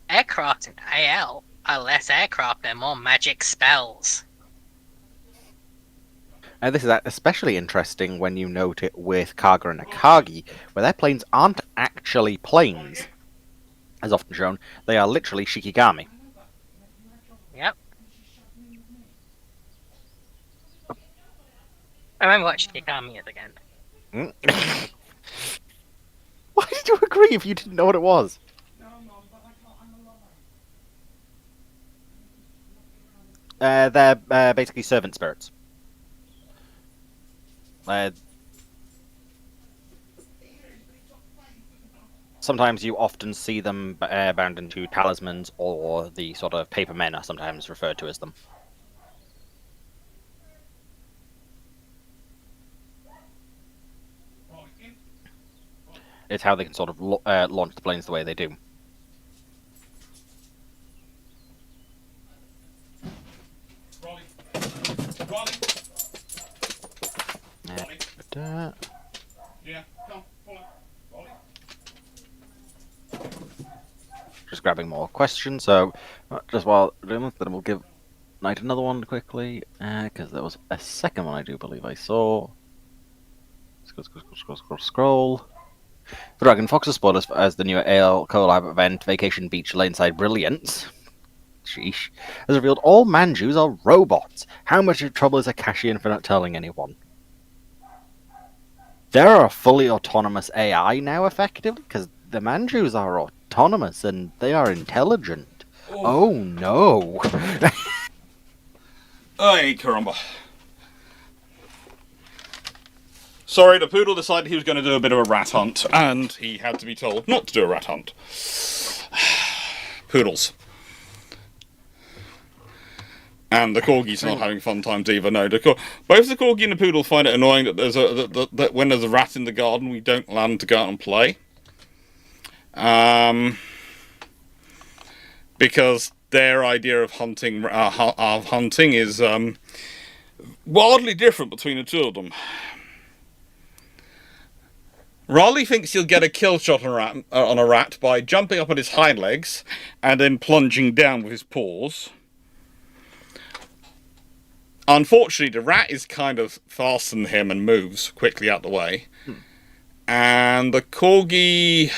Aircraft in AL are less aircraft and more magic spells. This is especially interesting when you note it with Kaga and Akagi, where their planes aren't actually planes. As often shown, they are literally Shikigami. Yep. I remember what Shikigami is again. Why did you agree if you didn't know what it was? They're basically servant spirits. Sometimes you often see them bound into talismans, or the sort of paper men are sometimes referred to as them. It's how they can sort of launch the planes the way they do. Yeah, come, follow. Just grabbing more questions, so just while doing this, then we'll give Knight another one quickly, because there was a second one I do believe I saw. Scroll. Dragon Fox's spoilers as the new AL collab event, Vacation Beach Laneside Brilliance. Sheesh. Has revealed all Manjus are robots. How much trouble is Akashi in for not telling anyone? They're a fully autonomous AI now, effectively, because the Manjus are autonomous and they are intelligent. Oh no. Ay, caramba. Sorry, the poodle decided he was going to do a bit of a rat hunt, and he had to be told not to do a rat hunt. Poodles. And the corgi's not having fun times either. No, both the corgi and the poodle find it annoying that there's that when there's a rat in the garden, we don't land to go out and play. Because their idea of hunting is wildly different between the two of them. Raleigh thinks he'll get a kill shot on a rat by jumping up on his hind legs and then plunging down with his paws. Unfortunately, the rat is kind of faster than him and moves quickly out the way. And the corgi,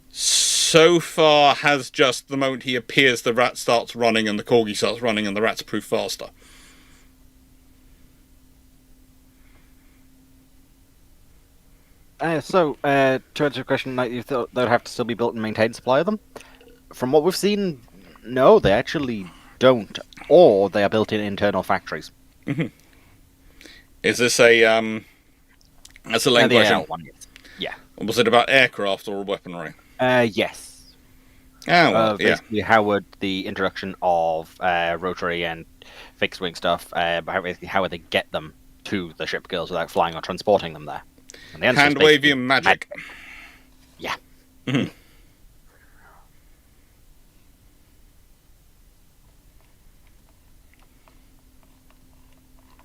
so far, has just the moment he appears, the rat starts running and the corgi starts running and the rat's proof faster. To answer your question, you thought they'd have to still be built and maintained supply of them? From what we've seen, no, they actually don't. Or they are built in internal factories. Mm-hmm. Is this a that's a lane question? One, yes. Yeah. Was it about aircraft or weaponry? Yes. Oh, well, basically, how would the introduction of rotary and fixed wing stuff, how would they get them to the ship girls without flying or transporting them there? Hand wavy and magic. Yeah. Mm-hmm.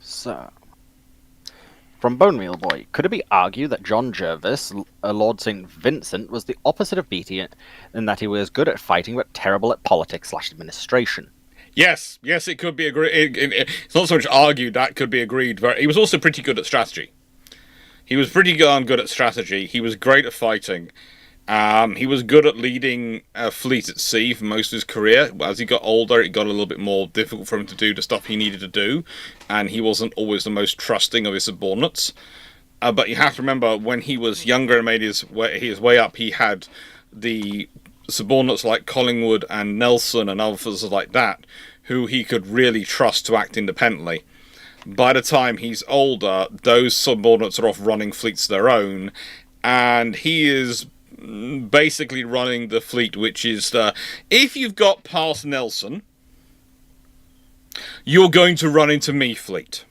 So, from Bone Meal Boy, could it be argued that John Jervis, Lord St. Vincent, was the opposite of Beatty in that he was good at fighting but terrible at politics/administration? Yes, it could be agreed. It's not so much argued, that could be agreed. But he was also pretty good at strategy. He was pretty darn good at strategy. He was great at fighting. He was good at leading a fleet at sea for most of his career. As he got older, it got a little bit more difficult for him to do the stuff he needed to do, and he wasn't always the most trusting of his subordinates. But you have to remember, when he was younger and made his way up, he had the subordinates like Collingwood and Nelson and others like that, who he could really trust to act independently. By the time he's older, those subordinates are off running fleets of their own, and he is basically running the fleet, which is if you've got past Nelson, you're going to run into me fleet.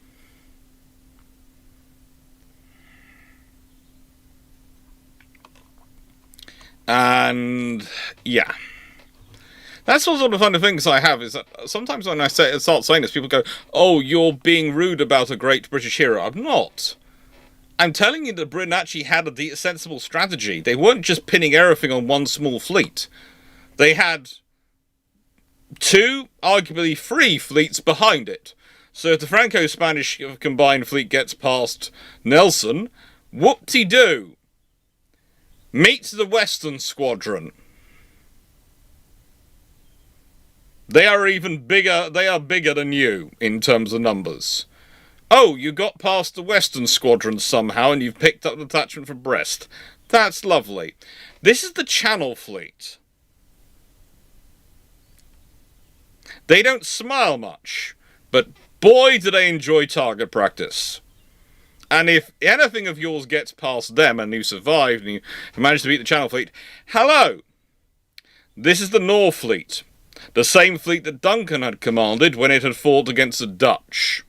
And yeah, that's one of the funny things I have, is that sometimes when I start saying this, people go, "Oh, you're being rude about a great British hero." I'm not. I'm telling you that Britain actually had a sensible strategy. They weren't just pinning everything on one small fleet. They had 2, arguably 3 fleets behind it. So if the Franco-Spanish combined fleet gets past Nelson, whoop-de-doo. Meet the Western Squadron. They are even bigger. They are bigger than you in terms of numbers. Oh, you got past the Western Squadron somehow, and you've picked up the detachment from Brest. That's lovely. This is the Channel Fleet. They don't smile much, but boy do they enjoy target practice. And if anything of yours gets past them and you survive and you manage to beat the Channel Fleet, hello! This is the Nor Fleet. The same fleet that Duncan had commanded when it had fought against the Dutch.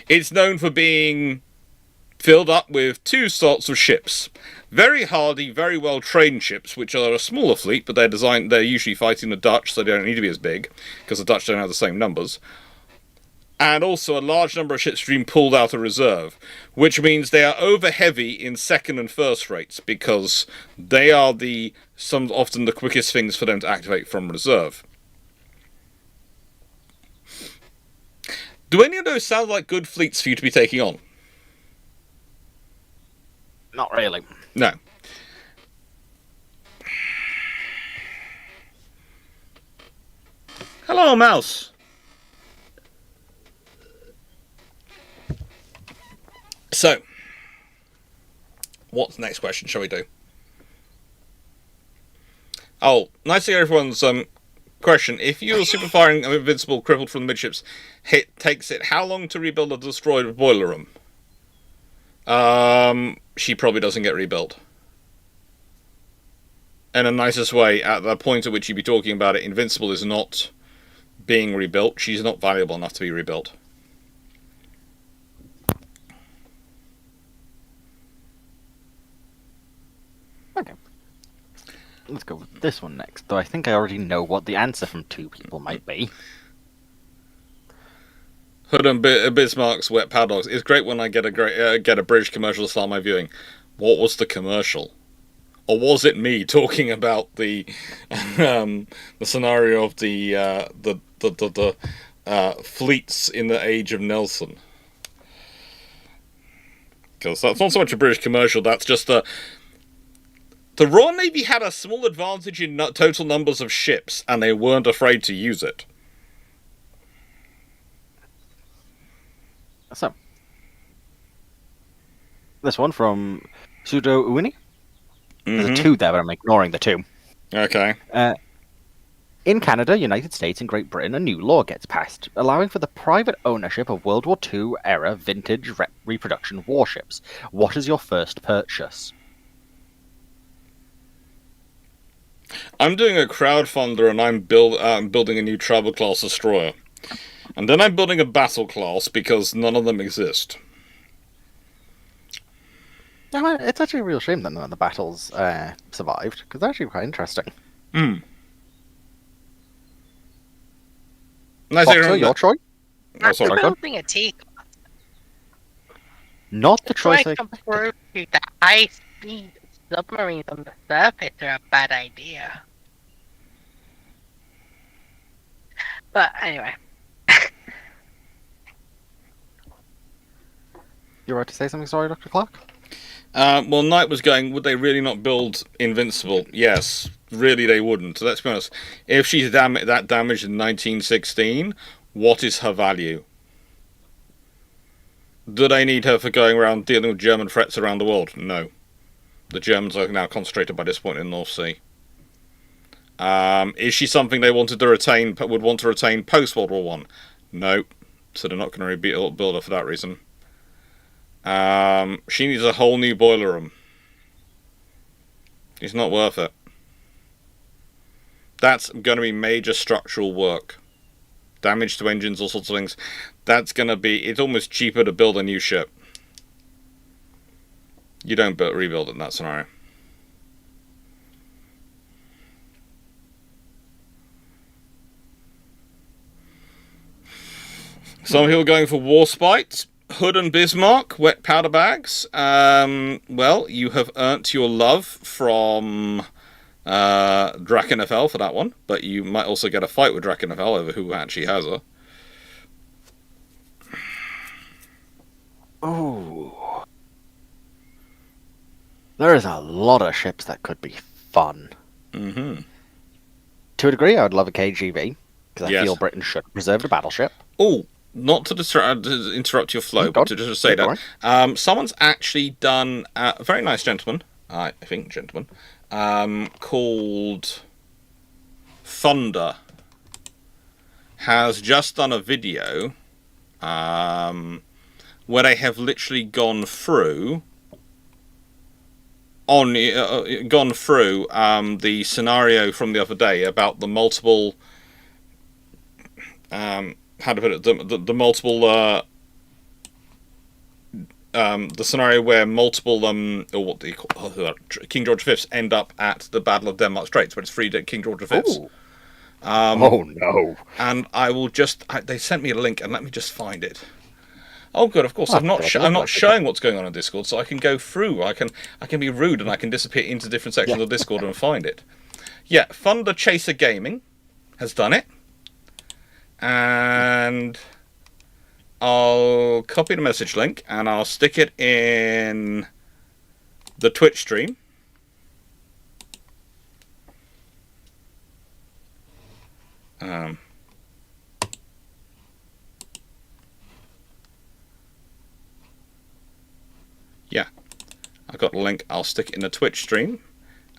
It's known for being filled up with 2 sorts of ships. Very hardy, very well trained ships, which are a smaller fleet, but they're usually fighting the Dutch, so they don't need to be as big, because the Dutch don't have the same numbers. And also a large number of ships being pulled out of reserve, which means they are over heavy in second and first rates, because they are often the quickest things for them to activate from reserve. Do any of those sound like good fleets for you to be taking on? Not really. No. Hello, mouse. So, what's the next question shall we do? Oh, nice to hear everyone's question. If your super firing of Invincible crippled from the midships takes it how long to rebuild a destroyed boiler room? She probably doesn't get rebuilt. In the nicest way, at the point at which you'd be talking about it, Invincible is not being rebuilt. She's not valuable enough to be rebuilt. Okay. Let's go with this one next, though I think I already know what the answer from 2 people might be. Hood and Bismarck's Wet Paddocks. It's great when I get a British commercial to start my viewing. What was the commercial? Or was it me talking about the scenario of the fleets in the age of Nelson? Because that's not so much a British commercial. That's just the Royal Navy had a small advantage in total numbers of ships, and they weren't afraid to use it. So, this one from Pseudo Uini. There's a 2 there, but I'm ignoring the 2. Okay. In Canada, United States, and Great Britain, a new law gets passed, allowing for the private ownership of World War II era vintage reproduction warships. What is your first purchase? I'm doing a crowdfunder, and I'm building a new Travel class destroyer. And then I'm building a battle class, because none of them exist. No, it's actually a real shame that none of the battles survived, because they're actually quite interesting. Foxer, your choice? Oh, sorry. I'm building a teacup. Not the choice. I can prove to you that high-speed submarines on the surface are a bad idea. But anyway. You're right to say something, sorry, Dr. Clarke? Well, Knight was going, would they really not build Invincible? Yes, really they wouldn't. So let's be honest. If she's that damaged in 1916, what is her value? Do they need her for going around dealing with German threats around the world? No. The Germans are now concentrated by this point in the North Sea. Is she something they would want to retain post-World War One? No. So they're not going to rebuild her for that reason. She needs a whole new boiler room. It's not worth it. That's going to be major structural work. Damage to engines, all sorts of things. That's going to be... It's almost cheaper to build a new ship. You don't rebuild it in that scenario. Some people going for Warspite, Hood and Bismarck, wet powder bags. Well, you have earned your love from Drakenfell for that one, but you might also get a fight with Drakenfell over who actually has her. Oh. There is a lot of ships that could be fun. Mm-hmm. To a degree, I would love a KGB, because I Yes. feel Britain should preserve the battleship. Oh, not to interrupt your flow, but to just say that someone's actually done a very nice gentleman, I think gentleman, called Thunder, has just done a video where they have literally gone through the scenario from the other day about the multiple how to put it, the multiple the scenario where multiple or what do you call King George V's end up at the Battle of Denmark Straits, where it's freed at King George V's. Oh no! And I will just they sent me a link, and let me just find it. Oh, good. Of course, I'm not showing what's going on in Discord, so I can go through. I can be rude, and I can disappear into different sections of Discord and find it. Yeah, Thunder Chaser Gaming has done it, and I'll copy the message link and I'll stick it in the Twitch stream. Yeah, I've got the link. I'll stick it in the Twitch stream,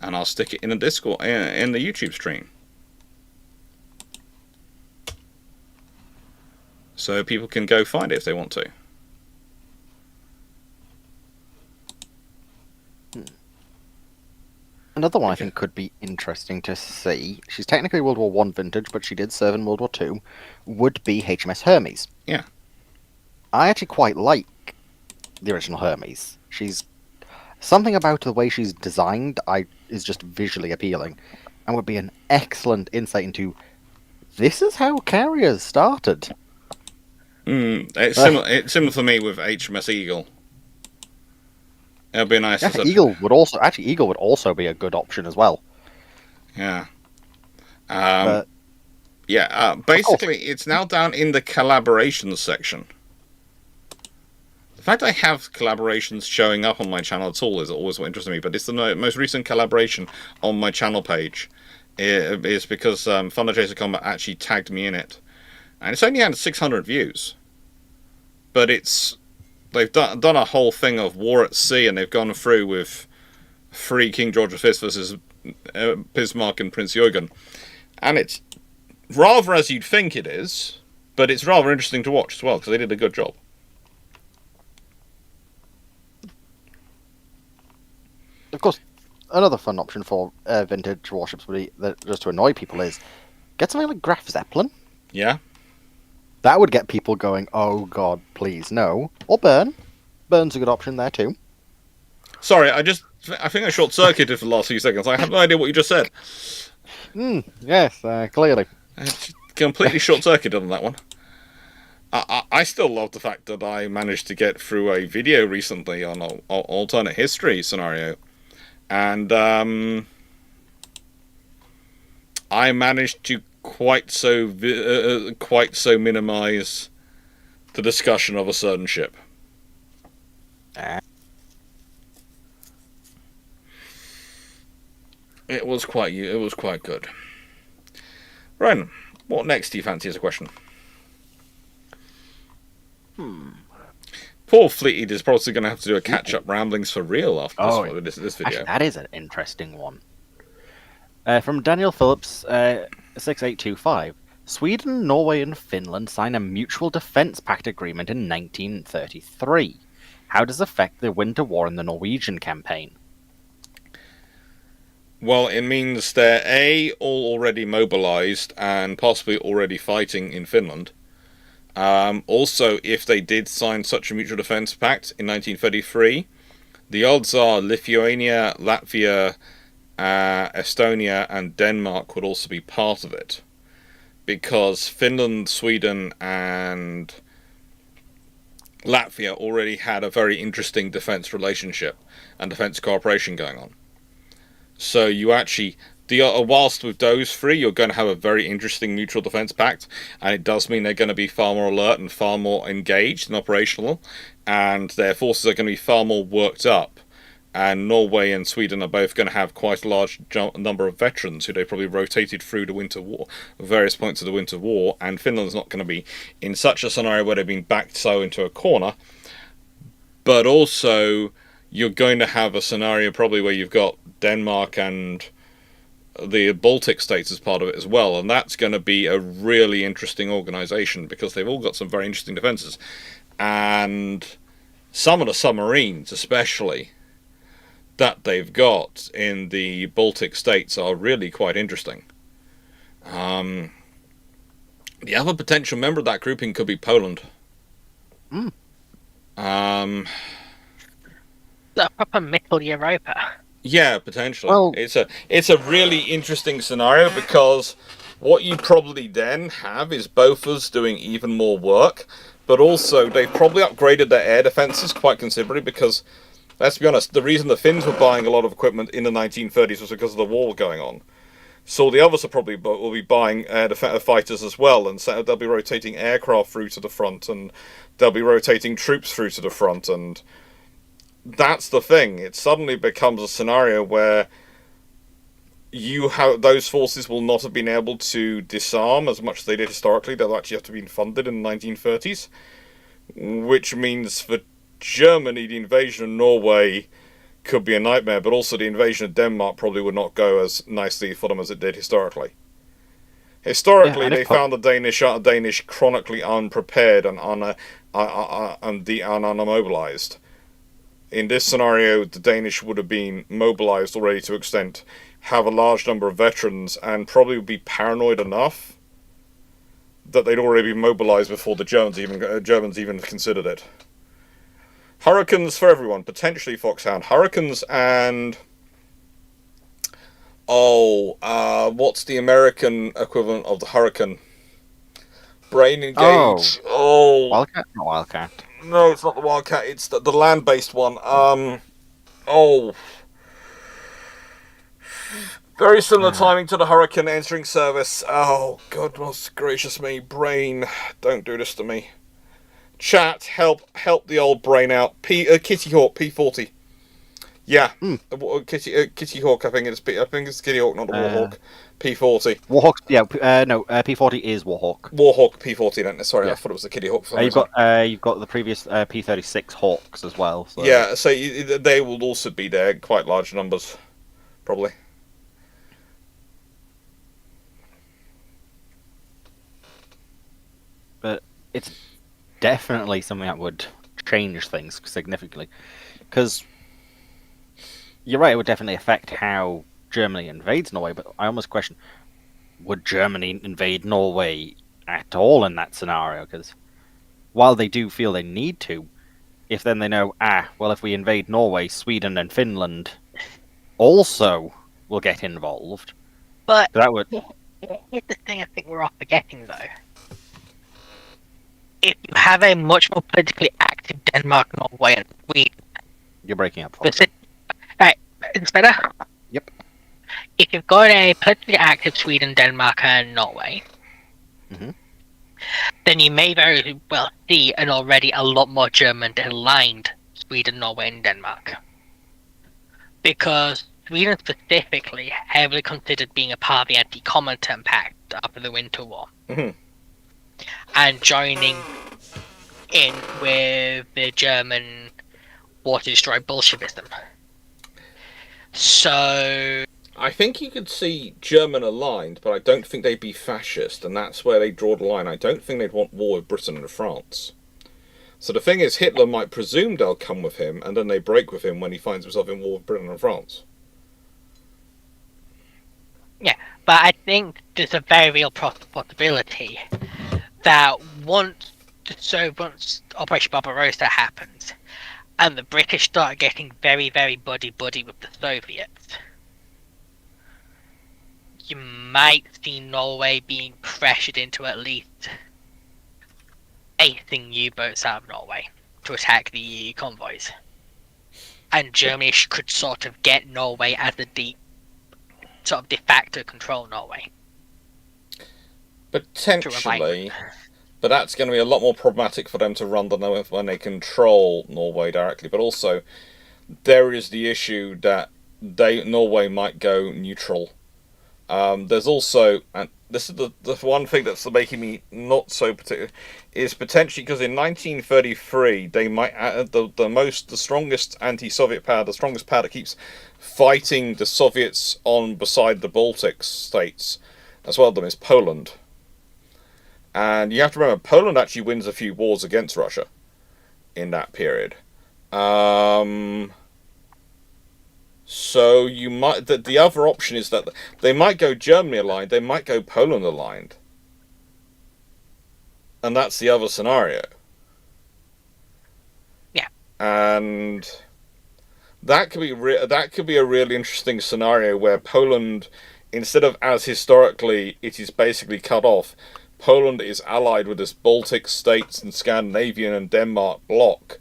and I'll stick it in the Discord, in the YouTube stream, so people can go find it if they want to. Another one I think could be interesting to see. She's technically World War One vintage, but she did serve in World War Two. Would be HMS Hermes. Yeah. I actually quite like the original Hermes. She's something about the way she's designed is just visually appealing, and would be an excellent insight into this is how carriers started. It's similar. It's similar for me with HMS Eagle. It'll be nice. Yeah, Eagle would also be a good option as well. Yeah. But basically, it's now down in the collaborations section. The fact I have collaborations showing up on my channel at all is always what interests me, but it's the most recent collaboration on my channel page. It is because Thunder Chaser Combat actually tagged me in it. And it's only had 600 views. But they've done a whole thing of war at sea, and they've gone through with 3 King George V versus Bismarck and Prince Eugen. And it's rather as you'd think it is, but it's rather interesting to watch as well, because they did a good job. of course, another fun option for vintage warships would be just to annoy people is get something like Graf Zeppelin. Yeah. That would get people going, oh god, please, no. Or Burn. Burn's a good option there too. Sorry, I think I short-circuited for the last few seconds. I have no idea what you just said. Yes, clearly. I completely short-circuited on that one. I still love the fact that I managed to get through a video recently on an alternate history scenario. And I managed to quite so minimize the discussion of a certain ship. It was quite good. Ryan, what next do you fancy as a question? Poor Fleet is probably going to have to do a catch-up ramblings for real after this video. Actually, that is an interesting one. From Daniel Phillips, 6825. Sweden, Norway, and Finland sign a mutual defence pact agreement in 1933. How does it affect the winter war in the Norwegian campaign? Well, it means they're all already mobilised and possibly already fighting in Finland. Also, if they did sign such a mutual defence pact in 1933, the odds are Lithuania, Latvia, Estonia, and Denmark would also be part of it, because Finland, Sweden, and Latvia already had a very interesting defence relationship and defence cooperation going on. So you actually, whilst with those three, you're going to have a very interesting mutual defence pact, and it does mean they're going to be far more alert and far more engaged and operational, and their forces are going to be far more worked up. And Norway and Sweden are both going to have quite a large number of veterans who they probably rotated through the Winter War, various points of the Winter War, and Finland's not going to be in such a scenario where they've been backed so into a corner. But also, you're going to have a scenario probably where you've got Denmark and the Baltic states as part of it as well, and that's going to be a really interesting organisation because they've all got some very interesting defences, and some of the submarines especially that they've got in the Baltic states are really quite interesting. The other potential member of that grouping could be Poland. The proper Middle Europa. Yeah, potentially. Well, it's a really interesting scenario because what you probably then have is both of us doing even more work, but also they've probably upgraded their air defences quite considerably because, let's be honest, the reason the Finns were buying a lot of equipment in the 1930s was because of the war going on. So the others will be buying fighters as well, and so they'll be rotating aircraft through to the front, and they'll be rotating troops through to the front, and that's the thing. It suddenly becomes a scenario where those forces will not have been able to disarm as much as they did historically. They'll actually have to be funded in the 1930s, which means for Germany, the invasion of Norway could be a nightmare, but also the invasion of Denmark probably would not go as nicely for them as it did historically. Historically, they found the Danish chronically unprepared and unmobilized. In this scenario, the Danish would have been mobilized already to an extent, have a large number of veterans, and probably would be paranoid enough that they'd already been mobilized before the Germans even considered it. Hurricanes for everyone, potentially Foxhound. Hurricanes and what's the American equivalent of the Hurricane? Brain Engage. Wildcat? Not Wildcat. No, it's not the Wildcat. It's the land-based one. Very similar timing to the Hurricane entering service. Oh, goodness gracious me, Brain! Don't do this to me. Chat, help the old Brain out. Kitty Hawk P40. Yeah, Kitty Hawk. I think it's Kitty Hawk, not the Warhawk. P40. Warhawk. Yeah, P40 is Warhawk. Warhawk P40. Then sorry, Yeah. I thought it was the Kitty Hawk. You've got the previous P36 Hawks as well. So. Yeah, so they will also be there in quite large numbers, probably. But it's definitely something that would change things significantly, because you're right, it would definitely affect how Germany invades Norway, but I almost question, would Germany invade Norway at all in that scenario? Because while they do feel they need to, if then they know, well, if we invade Norway, Sweden and Finland also will get involved. But that would... here's the thing I think we're all forgetting, though. If you have a much more politically active Denmark, Norway, and Sweden... You're breaking up. Alright, it's better? Yep. If you've got a politically active Sweden, Denmark, and Norway, then you may very well see an already a lot more German-aligned Sweden, Norway, and Denmark. Because Sweden specifically heavily considered being a part of the Anti-Comintern Pact after the Winter War. Mhm. And joining in with the German war to destroy Bolshevism. So... I think you could see German aligned, but I don't think they'd be fascist, and that's where they draw the line. I don't think they'd want war with Britain and France. So the thing is, Hitler might presume they'll come with him, and then they break with him when he finds himself in war with Britain and France. Yeah, but I think there's a very real possibility that once Operation Barbarossa happens, and the British start getting very, very buddy-buddy with the Soviets, you might see Norway being pressured into at least acing U-boats out of Norway to attack the EU convoys. And Germany could sort of get Norway as a de facto control Norway. Potentially, but that's going to be a lot more problematic for them to run than when they control Norway directly. But also, there is the issue that Norway might go neutral. There's also, and this is the one thing that's making me not so particular, is potentially because in 1933 they might the strongest anti-Soviet power, the strongest power that keeps fighting the Soviets on beside the Baltic states as well as them, is Poland. And you have to remember, Poland actually wins a few wars against Russia in that period. So you might the other option is that they might go Germany aligned, they might go Poland aligned, and that's the other scenario. Yeah, and that could be a really interesting scenario where Poland, instead of as historically it is basically cut off, Poland is allied with this Baltic states and Scandinavian and Denmark bloc.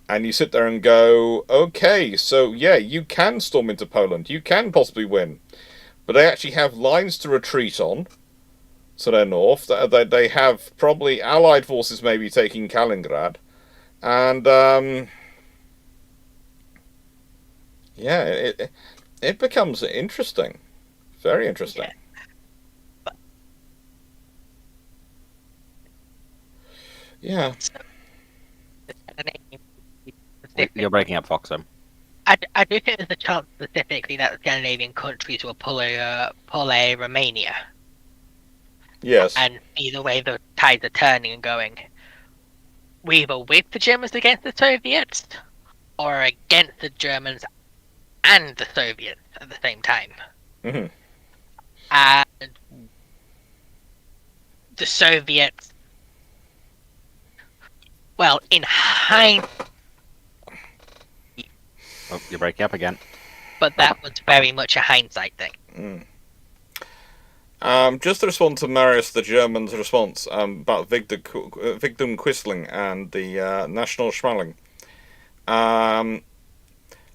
And you sit there and go, okay, so yeah, you can storm into Poland, you can possibly win. But they actually have lines to retreat on, to their north. They have probably Allied forces maybe taking Kaliningrad. And, yeah, it becomes interesting. Very interesting. Yeah. You're breaking up, Foxo. I do think there's a chance specifically that the Scandinavian countries will pull a Romania. Yes. And either way the tides are turning and going, we're either with the Germans against the Soviets, or against the Germans and the Soviets at the same time. Mm-hmm. And the Soviets, well, in hindsight, Oh, you're breaking up again. but that was very much a hindsight thing. Just to respond to Marius, the German's response about Victor Quisling and the National Schmaling.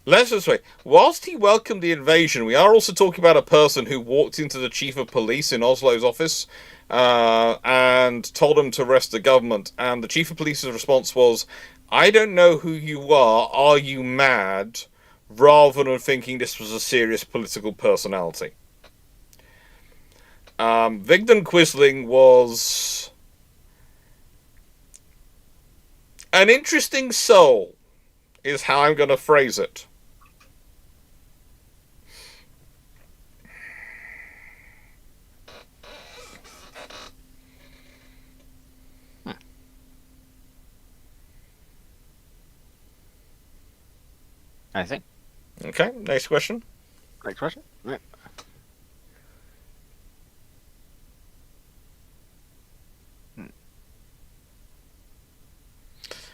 Let's just say, whilst he welcomed the invasion, we are also talking about a person who walked into the chief of police in Oslo's office and told him to arrest the government. And the chief of police's response was, I don't know who you are you mad? Rather than thinking this was a serious political personality. Vigdon Quisling was an interesting soul, is how I'm going to phrase it. I think. Okay, next question. Next question. Right.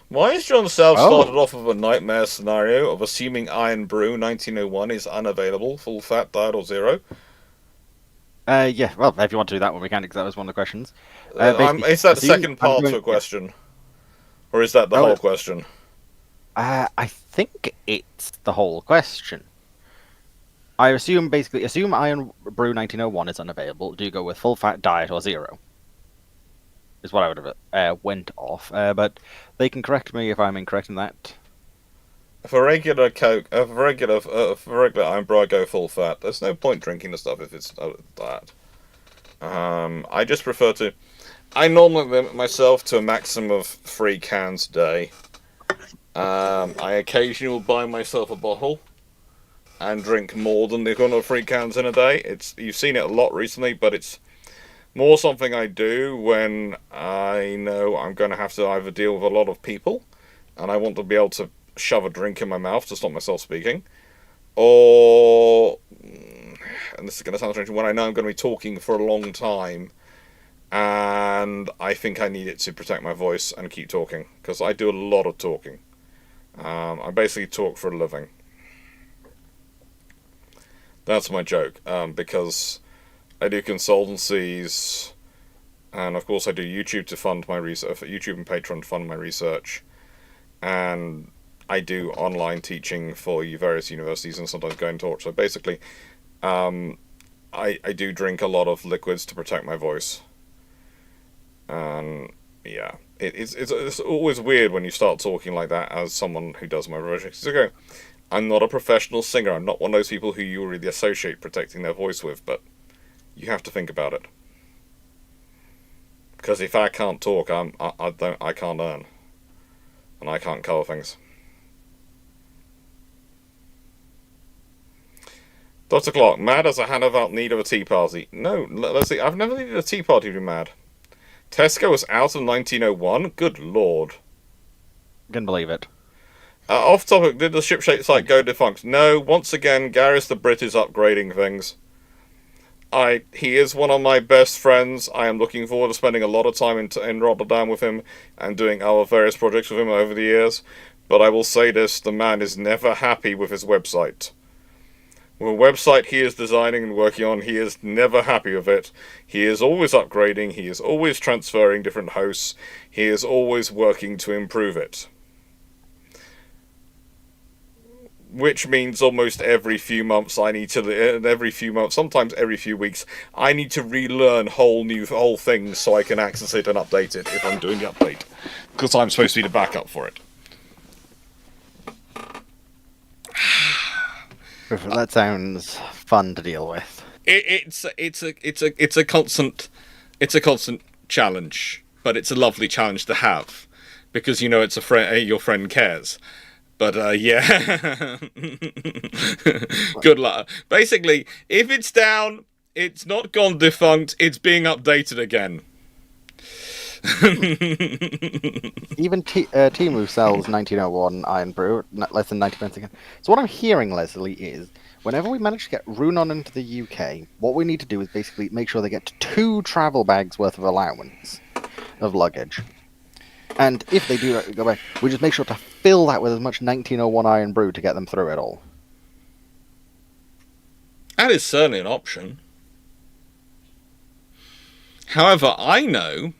Why is John South started off with a nightmare scenario of assuming Iron Brew 1901 is unavailable, full fat, diet, or zero? Yeah, well, if you want to do that one, we can, because that was one of the questions. Is that the second part to a question? Yeah. Or is that the whole question? I think it's the whole question. I assume Iron Brew 1901 is unavailable. Do you go with full fat, diet, or zero? Is what I would have went off. But they can correct me if I'm incorrect in that. For regular Coke, for regular Iron Brew, I go full fat. There's no point drinking the stuff if it's that. I just prefer to. I normally limit myself to a maximum of 3 cans a day. I occasionally will buy myself a bottle and drink more than the equivalent of 3 cans in a day. You've seen it a lot recently, but it's more something I do when I know I'm going to have to either deal with a lot of people, and I want to be able to shove a drink in my mouth to stop myself speaking, or, and this is going to sound strange, when I know I'm going to be talking for a long time, and I think I need it to protect my voice and keep talking, because I do a lot of talking. I basically talk for a living. That's my joke, because I do consultancies, and of course I do YouTube to fund my research, YouTube and Patreon to fund my research, and I do online teaching for various universities and sometimes go and talk. So basically, I do drink a lot of liquids to protect my voice. And yeah, it's always weird when you start talking like that as someone who does my projects. Okay, I'm not a professional singer. I'm not one of those people who you really associate protecting their voice with, but you have to think about it. Because if I can't talk, I can't earn, and I can't cover things. Dr. Clarke, mad as a Hannibal need of a tea party. No, let's see, I've never needed a tea party to be mad. Tesco was out of 1901? Good lord. Can believe it. Off topic, did the ship-shaped site go defunct? No, once again, Gareth the Brit is upgrading things. He is one of my best friends. I am looking forward to spending a lot of time in Rotterdam with him and doing our various projects with him over the years. But I will say this, the man is never happy with his website. With a website he is designing and working on, he is never happy with it. He is always upgrading, he is always transferring different hosts, he is always working to improve it. Which means almost every few months sometimes every few weeks, I need to relearn whole things so I can access it and update it if I'm doing the update. Because I'm supposed to be the backup for it. That sounds fun to deal with. It's a constant challenge, but it's a lovely challenge to have, because you know it's your friend cares. But yeah, good luck. Basically, if it's down, it's not gone defunct. It's being updated again. Even Temu sells 1901 Iron Brew, less than 90 pence again. So what I'm hearing, Leslie, is whenever we manage to get Runon into the UK, what we need to do is basically make sure they get 2 travel bags worth of allowance of luggage. And if they do go back, we just make sure to fill that with as much 1901 Iron Brew to get them through it all. That is certainly an option. However, I know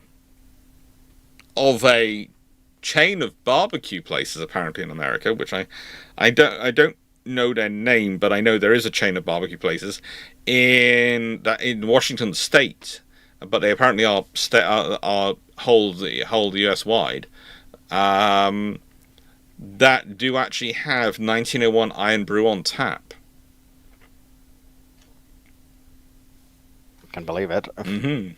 of a chain of barbecue places apparently in America, which I don't know their name, but I know there is a chain of barbecue places in Washington State, but they apparently hold the US wide, that do actually have 1901 Iron Brew on tap. Can believe it. Mm-hmm.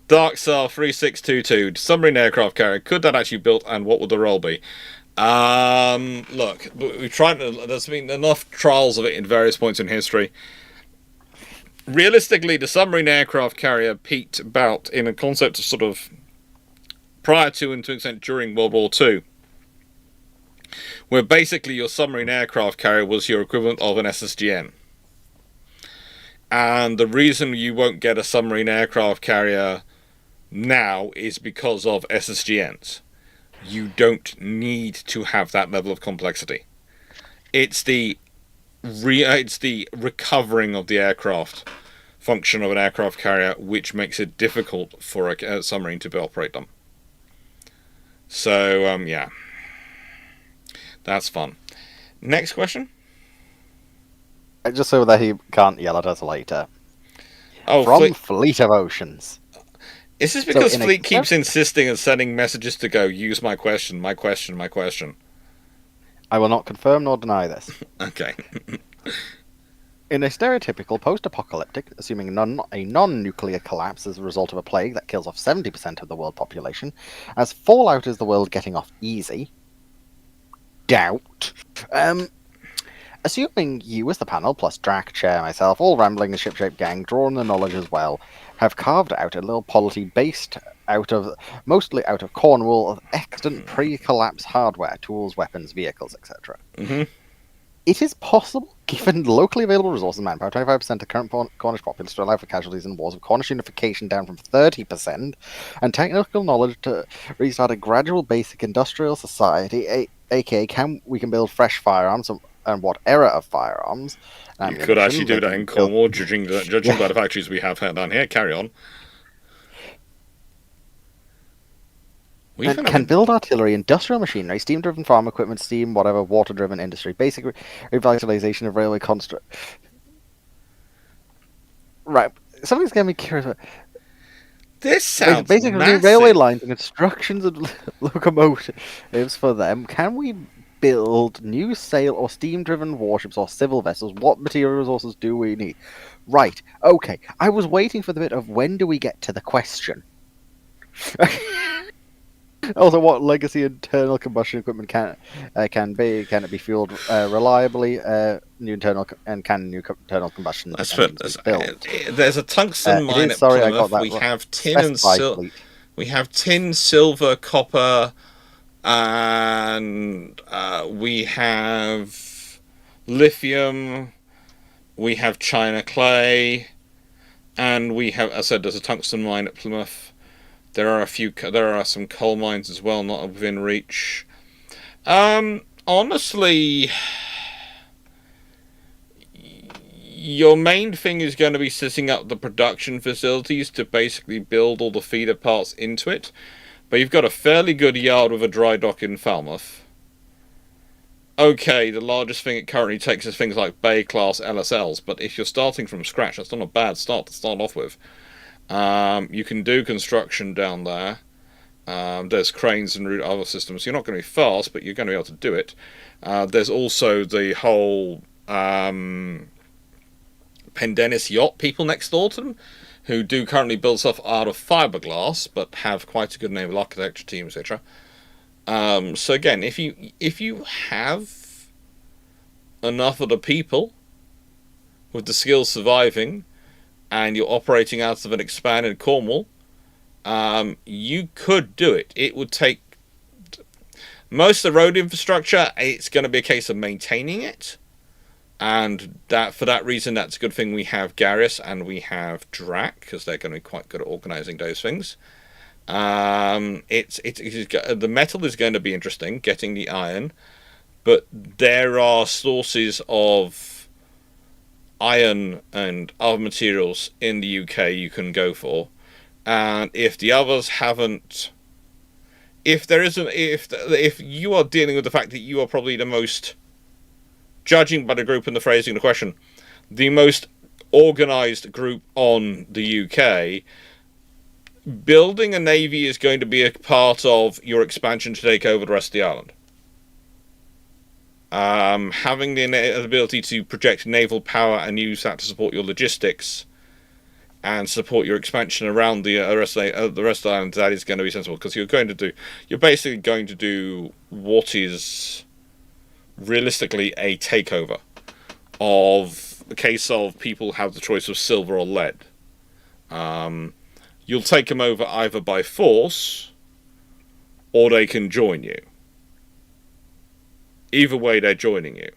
Darkstar 3622 submarine aircraft carrier. Could that actually built, and what would the role be? Look, we've tried. There's been enough trials of it in various points in history. Realistically, the submarine aircraft carrier peaked about in a concept of sort of prior to and to an extent during World War II, where basically your submarine aircraft carrier was your equivalent of an SSGN. And the reason you won't get a submarine aircraft carrier now is because of SSGNs. You don't need to have that level of complexity. It's the recovering of the aircraft function of an aircraft carrier which makes it difficult for a submarine to operate them. So, yeah. That's fun. Next question? Just so that he can't yell at us later. Oh, From Fleet of Oceans. Is this because in a Fleet keeps insisting and sending messages to go, use my question, my question, my question? I will not confirm nor deny this. Okay. In a stereotypical post-apocalyptic, assuming a non-nuclear collapse as a result of a plague that kills off 70% of the world population, as fallout is the world getting off easy, doubt. Assuming you as the panel, plus Drac, Chair, myself, all rambling the ship-shaped gang, drawing the knowledge as well, have carved out a little polity based mostly out of Cornwall of extant pre-collapse hardware, tools, weapons, vehicles, etc. Mm-hmm. It is possible, given locally available resources and manpower, 25% of current Cornish populace to allow for casualties in wars of Cornish unification down from 30%, and technical knowledge to restart a gradual basic industrial society, aka we can build fresh firearms and what era of firearms. You could actually do that in Cornwall, judging by the factories we have down here. Carry on. And can build artillery, industrial machinery, steam-driven farm equipment, steam, whatever, water-driven industry, basic revitalization of railway construct. Right, something's getting me curious about. This sounds basically massive. Railway lines and constructions of locomotives for them. Can we build new sail or steam-driven warships or civil vessels? What material resources do we need? Right, okay. I was waiting for the bit of when do we get to the question. Also, what legacy internal combustion equipment can be? Can it be fueled reliably? New internal combustion. Let's put this. There's a tungsten mine at sorry, Plymouth. I got that We wrong. have tin and silver. We have tin, silver, copper, and we have lithium. We have China clay, and we have. As I said, there's a tungsten mine at Plymouth. There are some coal mines as well, not within reach. Honestly, your main thing is going to be setting up the production facilities to basically build all the feeder parts into it. But you've got a fairly good yard with a dry dock in Falmouth. Okay, the largest thing it currently takes is things like Bay-class LSLs, but if you're starting from scratch, that's not a bad start to start off with. You can do construction down there. There's cranes and other systems. You're not going to be fast, but you're going to be able to do it. There's also the whole Pendennis yacht people next door to them, who do currently build stuff out of fiberglass, but have quite a good naval architecture team, etc. So again, if you have enough of the people with the skills surviving, and you're operating out of an expanded Cornwall, you could do it. It would take most of the road infrastructure. It's going to be a case of maintaining it, and for that reason, that's a good thing. We have Garrus and we have Drac, because they're going to be quite good at organising those things. The metal is going to be interesting, getting the iron, but there are sources of iron and other materials in the UK you can go for, and if the others haven't, if you are dealing with the fact that you are probably the most, judging by the group and the phrasing of the question, the most organised group on the UK, building a navy is going to be a part of your expansion to take over the rest of the island. Having the ability to project naval power and use that to support your logistics and support your expansion around the rest of the island, that is going to be sensible, because you're basically going to do what is realistically a takeover of the case of people have the choice of silver or lead. You'll take them over either by force or they can join you. Either way, they're joining you.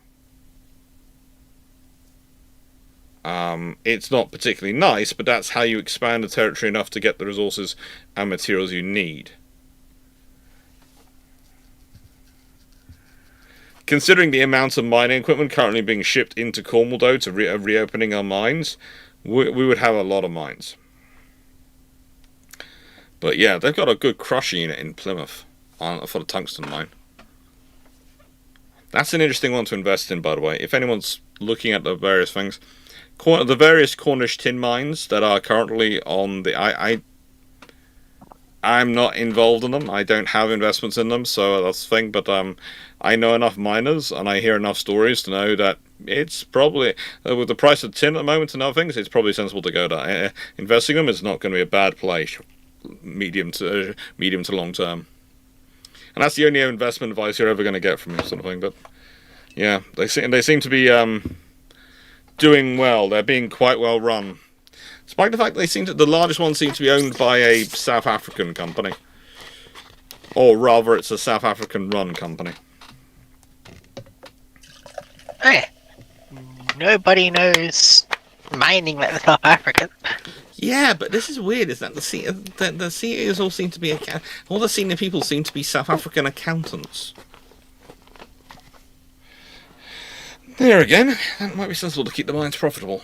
It's not particularly nice, but that's how you expand the territory enough to get the resources and materials you need. Considering the amount of mining equipment currently being shipped into Cornwall, though, to reopening our mines, we would have a lot of mines. But yeah, they've got a good crushing unit in Plymouth for the tungsten mine. That's an interesting one to invest in, by the way. If anyone's looking at the various things, the various Cornish tin mines that are currently on the... I'm not involved in them. I don't have investments in them, so that's the thing. But I know enough miners, and I hear enough stories to know that it's probably, with the price of tin at the moment and other things, it's probably sensible to go to. Investing in them is not going to be a bad play, medium to long term. And that's the only investment advice you're ever going to get from me, sort of thing. But yeah, they seem to be doing well. They're being quite well run. Despite the fact the largest one seems to be owned by a South African company. Or rather, it's a South African-run company. Eh, nobody knows mining like the South Africans. Yeah, but this is weird, is that the CEOs all seem to be... all the senior people seem to be South African accountants. There again, that might be sensible to keep the mines profitable.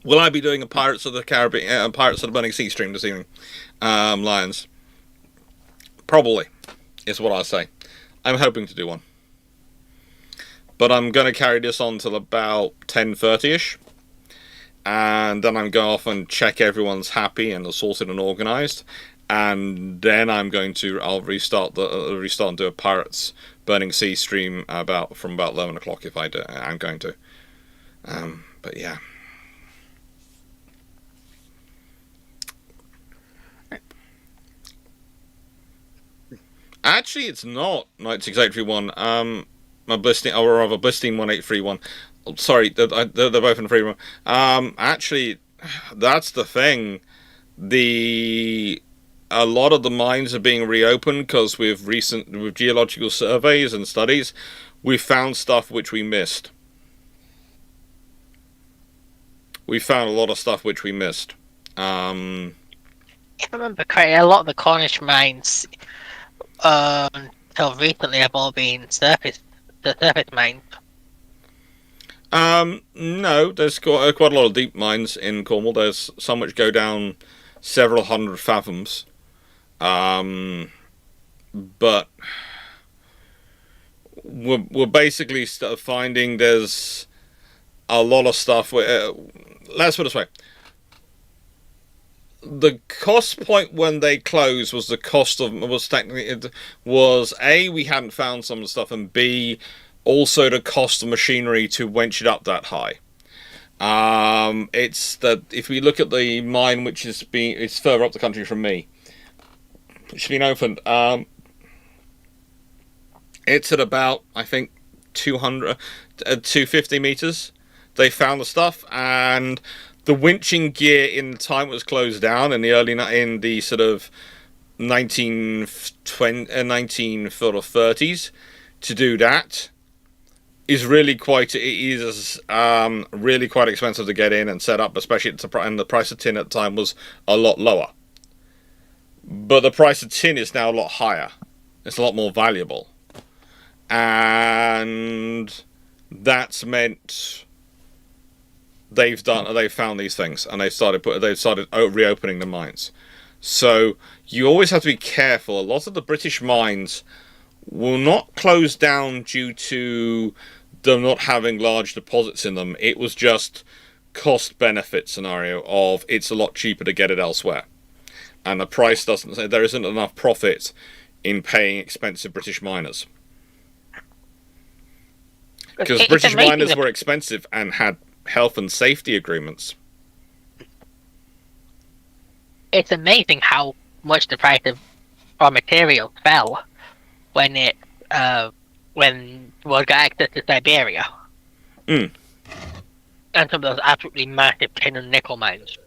Will I be doing a Pirates of the Caribbean, Pirates of the Burning Sea stream this evening? Lions. Probably, is what I say. I'm hoping to do one. But I'm going to carry this on till about 10:30ish. And then I'm going off and check everyone's happy and sorted and organised. And then I'll restart and do a Pirates Burning Sea stream from about 11 o'clock if I do. I'm going to. But yeah. Actually, it's not 96831. My Blistine, or rather Blistine 1831. Sorry, they're both in the free room. Actually, that's the thing. A lot of the mines are being reopened because with geological surveys and studies, we've found stuff which we missed. We found a lot of stuff which we missed. If I remember correctly, a lot of the Cornish mines until recently have all been surface mines. No, there's quite a lot of deep mines in Cornwall. There's some which go down several hundred fathoms. But we're basically finding there's a lot of stuff. Let's put it this way. The cost point when they closed was A, we hadn't found some of the stuff, and B, also the cost of machinery to wench it up that high. It's that if we look at the mine it's further up the country from me, which has been opened, it's at about, I think, 250 meters. They found the stuff, and the winching gear in the time it was closed down in the sort of 1930s to do that is really quite expensive to get in and set up, especially and the price of tin at the time was a lot lower. But the price of tin is now a lot higher. It's a lot more valuable, and that's meant they've found these things, and they've started reopening the mines. So you always have to be careful. A lot of the British mines will not close down due to them not having large deposits in them. It was just cost benefit scenario of it's a lot cheaper to get it elsewhere, and the price doesn't say there isn't enough profit in paying expensive British miners, because British miners were expensive and had health and safety agreements. It's amazing how much the price of raw material fell when world got access to Siberia. And some of those absolutely massive tin and nickel mines.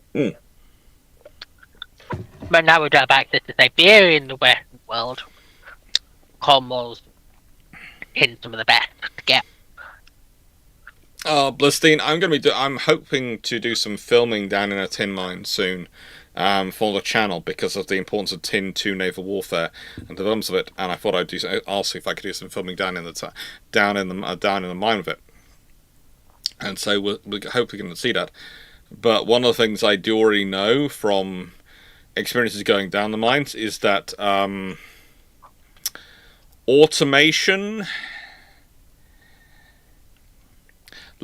But now we don't have access to Siberia in the Western world. Cornwall's tin some of the best to get. Blistine, I'm hoping to do some filming down in a tin mine soon, for the channel, because of the importance of tin to naval warfare and developments of it. And I thought I'll see if I could do some filming down in the mine with it. And so we're hopefully going to see that. But one of the things I do already know from experiences going down the mines is that automation.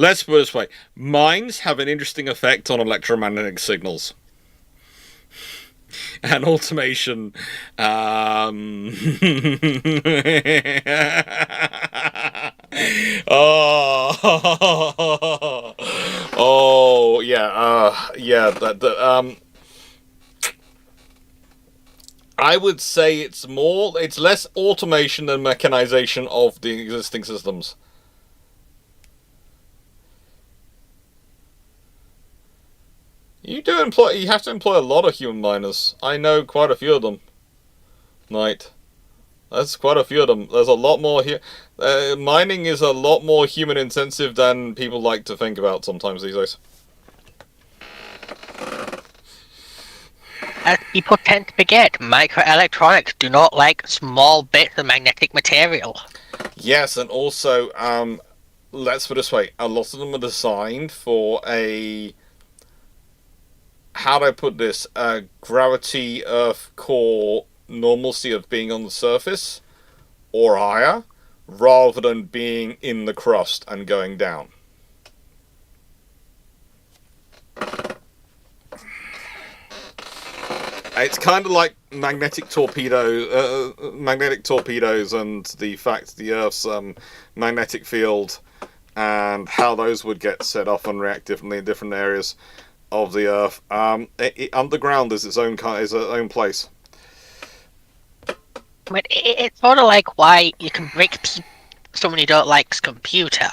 Let's put it this way. Mines have an interesting effect on electromagnetic signals. And automation... oh, yeah, I would say it's less automation than mechanization of the existing systems. You have to employ a lot of human miners. I know quite a few of them. Right. That's quite a few of them. There's a lot more here. Mining is a lot more human intensive than people like to think about sometimes these days. As people tend to forget, microelectronics do not like small bits of magnetic material. Yes, and also, let's put it this way, a lot of them are designed for a... How do I put this? A gravity, earth, core normalcy of being on the surface, or higher, rather than being in the crust and going down. It's kind of like magnetic torpedoes and the fact the Earth's magnetic field and how those would get set off and react differently in different areas of the Earth. Underground is its own place. But it's sort of like why you can break someone you don't like's computer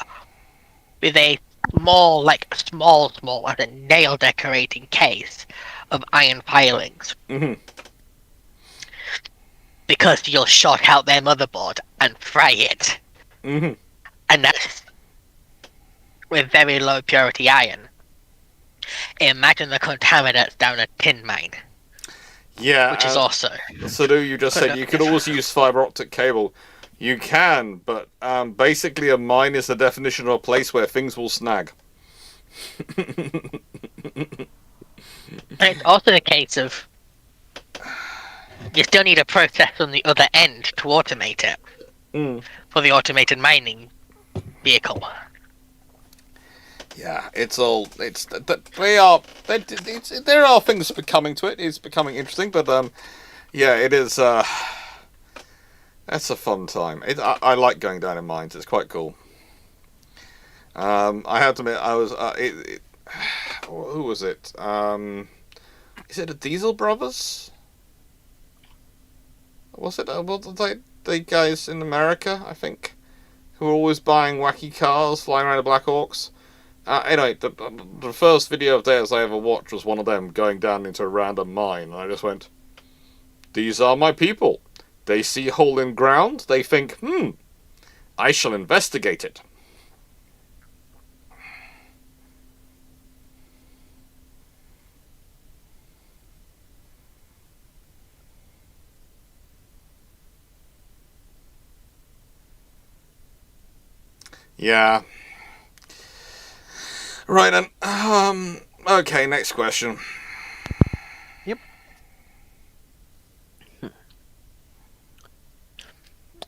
with a small, as a nail decorating case of iron filings. Mm-hmm. Because you'll short out their motherboard and fry it. Mm-hmm. And that's with very low purity iron. Imagine the contaminants down a tin mine. Yeah. Which is also... So you just said you could always use fiber optic cable. You can, but basically a mine is the definition of a place where things will snag. And it's also a case of you still need a process on the other end to automate it for the automated mining vehicle. Yeah, there are things coming to it. It's becoming interesting, but yeah, it is. That's a fun time. I like going down in mines. It's quite cool. I have to admit, I was. Who was it? Is it the Diesel Brothers? Was it? The guys in America, I think, who were always buying wacky cars, flying around the Black Hawks. Anyway, the first video of theirs I ever watched was one of them going down into a random mine, and I just went, "These are my people. They see a hole in ground. They think, I shall investigate it." Yeah. Right then. Okay, next question. Yep.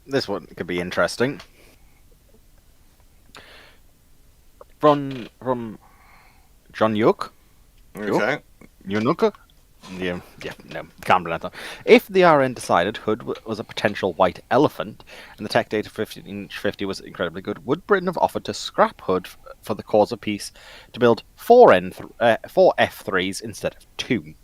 This one could be interesting. From John Yook. Okay. Yunuka? No, can't pronounce that. If the RN decided Hood was a potential white elephant, and the tech data for 1550 was incredibly good, would Britain have offered to scrap Hood for the cause of peace to build four F3s instead of 2?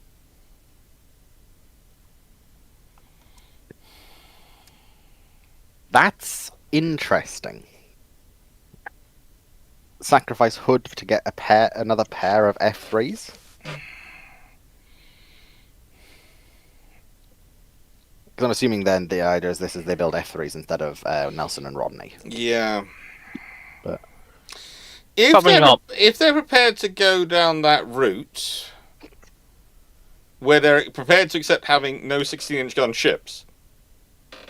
That's interesting. Sacrifice Hood to get another pair of F3s? Because I'm assuming then the idea is they build F3s instead of Nelson and Rodney. Yeah. But if they're prepared to go down that route, where they're prepared to accept having no 16-inch gun ships,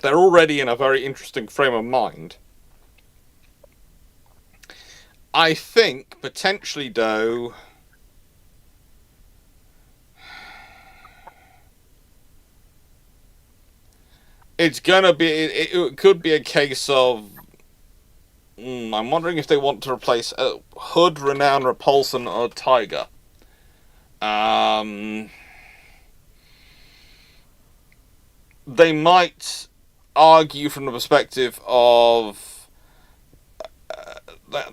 they're already in a very interesting frame of mind. I think, potentially, though... It's gonna be... It could be a case of I'm wondering if they want to replace Hood, Renown, Repulsion, or Tiger. They might argue from the perspective of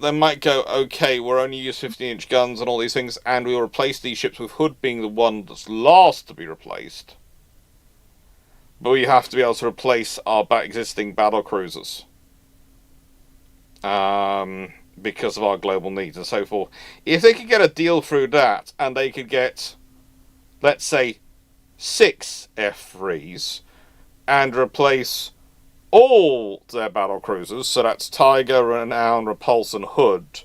they might go, okay, we're only use 15-inch guns and all these things, and we'll replace these ships with Hood being the one that's last to be replaced. But we have to be able to replace our existing battle cruisers. Because of our global needs and so forth. If they could get a deal through that, and they could get, let's say, 6 F3s, and replace all their battle cruisers, so that's Tiger, Renown, Repulse, and Hood,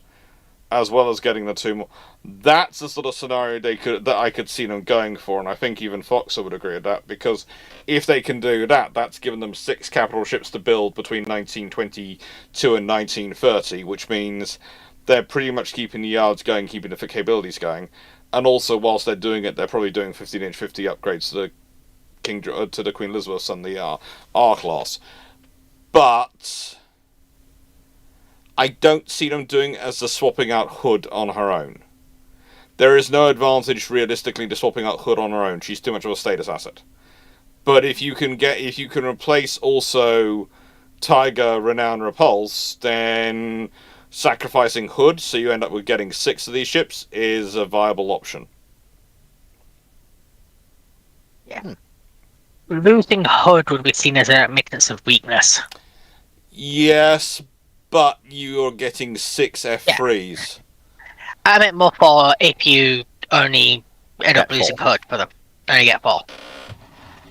as well as getting the 2 more. That's the sort of scenario that I could see them going for, and I think even Foxer would agree with that, because if they can do that, that's given them 6 capital ships to build between 1922 and 1930, which means they're pretty much keeping the yards going, keeping the capabilities going, and also whilst they're doing it, they're probably doing 15-inch 50 upgrades to the Queen Elizabeth and the R-class. But I don't see them doing it as the swapping out Hood on her own. There is no advantage realistically to swapping out Hood on her own. She's too much of a status asset. But if you can replace also Tiger, Renown, Repulse, then sacrificing Hood, so you end up with getting 6 of these ships, is a viable option. Yeah. Losing Hood would be seen as a admittance of weakness. Yes, but you're getting 6 F3s. I meant more for if you only end up Get losing 4. Hood for them. Only get 4.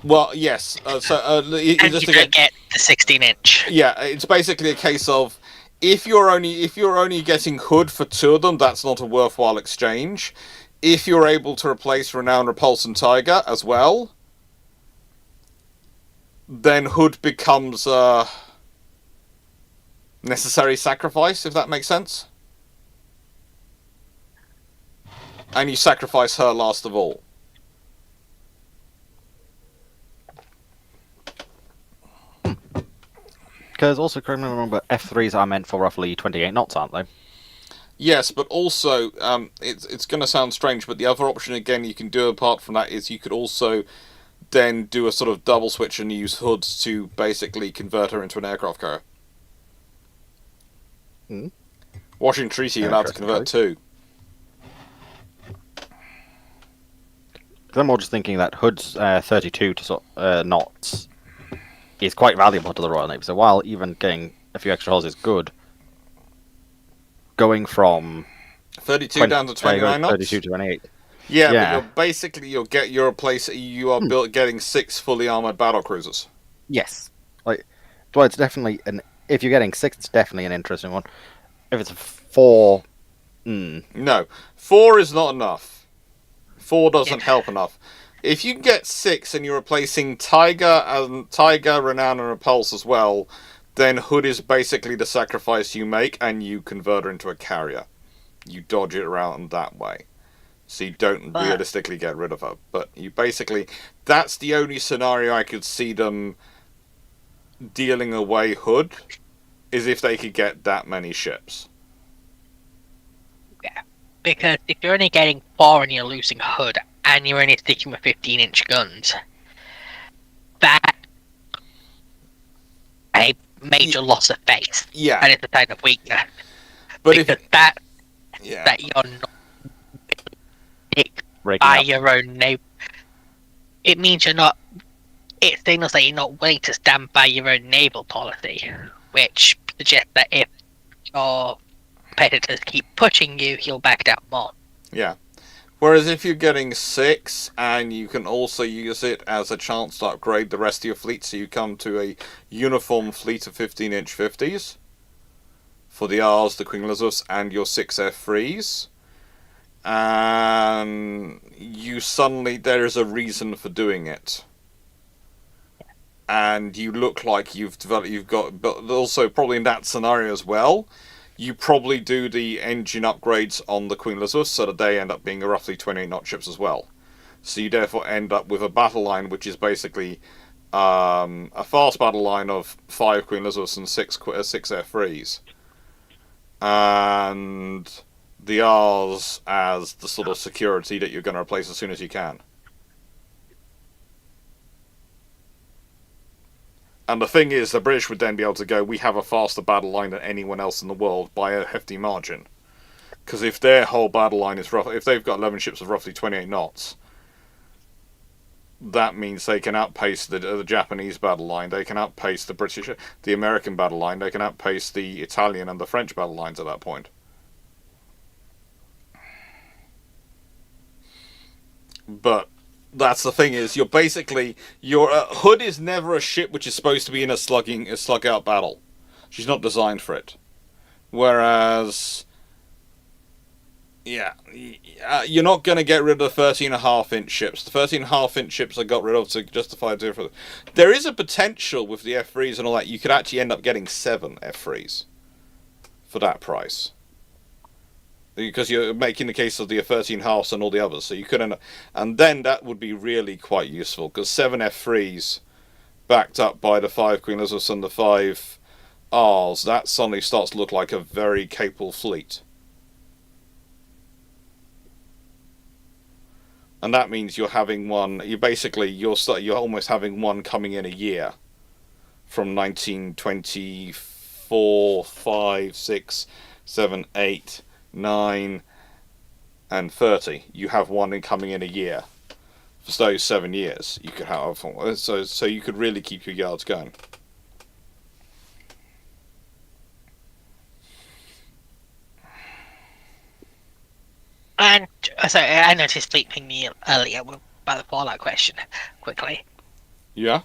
Well, yes. And you don't get the 16-inch. Yeah, it's basically a case of if you're only getting Hood for 2 of them, that's not a worthwhile exchange. If you're able to replace Renown, Repulse, and Tiger as well, then Hood becomes a necessary sacrifice, if that makes sense. And you sacrifice her last of all. Because also, correct me if I'm wrong, but F3s are meant for roughly 28 knots, aren't they? Yes, but also, it's going to sound strange, but the other option, again, you can do apart from that is you could also then do a sort of double switch and use Hoods to basically convert her into an aircraft carrier. Hmm. Washington Treaty, you're allowed to convert too. I'm more just thinking that Hood's 32 knots is quite valuable to the Royal Navy. So while even getting a few extra hulls is good, going from 32 down to 29 knots? 32 to 28. Yeah, Yeah. but you are getting 6 fully armored battle cruisers. Yes. Well, it's definitely if you're getting 6, it's definitely an interesting one. If it's 4, No, 4 is not enough. 4 doesn't help enough. If you can get 6 and you're replacing Tiger, Renown, and Repulse as well, then Hood is basically the sacrifice you make, and you convert her into a carrier. You dodge it around that way. So you don't realistically get rid of her. But you basically... That's the only scenario I could see them dealing away Hood, is if they could get that many ships. Yeah. Because if you're only getting 4 and you're losing Hood, and you're only sticking with 15-inch guns, that a major loss of faith. Yeah. And it's a sign of weakness. But because that you're not by your own name, it means you're not. It signals that you're not willing to stand by your own naval policy, which suggests that if your competitors keep pushing you, you'll back down more. Yeah. Whereas if you're getting 6, and you can also use it as a chance to upgrade the rest of your fleet, so you come to a uniform fleet of 15-inch 50s for the R's, the Queen Elizabeths, and your 6 F3s, and you suddenly, there is a reason for doing it. And you look like but also probably in that scenario as well, you probably do the engine upgrades on the Queen Elizabeth so that they end up being roughly 28 knot ships as well. So you therefore end up with a battle line which is basically a fast battle line of 5 Queen Elizabeths and 6 F3s. and the R's as the sort of security that you're going to replace as soon as you can. And the thing is, the British would then be able to go, we have a faster battle line than anyone else in the world by a hefty margin. Because if their whole battle line is if they've got 11 ships of roughly 28 knots, that means they can outpace the Japanese battle line, they can outpace the American battle line, they can outpace the Italian and the French battle lines at that point. But that's the thing is, your Hood is never a ship which is supposed to be in a slug out battle. She's not designed for it. Whereas, yeah, you're not going to get rid of the 13.5-inch ships. The 13.5-inch ships I got rid of to justify the difference. There is a potential with the F3s and all that. You could actually end up getting 7 F3s for that price. Because you're making the case of the 13.5s and all the others, so you could end up, and then that would be really quite useful, because 7 F3s backed up by the 5 Queen Elizabeths and the 5 R's, that suddenly starts to look like a very capable fleet. And that means you're having one. You're almost having one coming in a year, from 1924, 5, 6, 7, 8. 9 and 30. You have one coming in a year. For those 7 years, you could have so you could really keep your yards going. And so I noticed Fleet pinged me earlier about the Fallout question. Quickly, Yeah.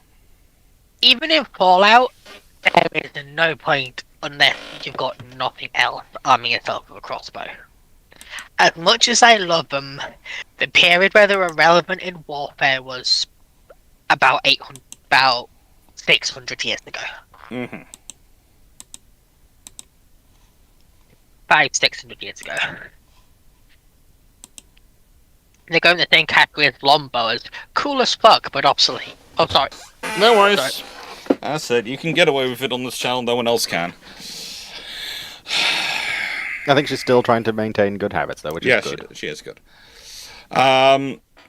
even in Fallout, there is no point unless you've got nothing else arming yourself with a crossbow. As much as I love them, the period where they were relevant in warfare was about 600 years ago. Mm-hmm. 600 years ago. They're going the same category as longbows. Cool as fuck, but obsolete. Oh, sorry. No worries. Sorry. I said you can get away with it on this channel. No one else can. I think she's still trying to maintain good habits, though, which is good. She is good.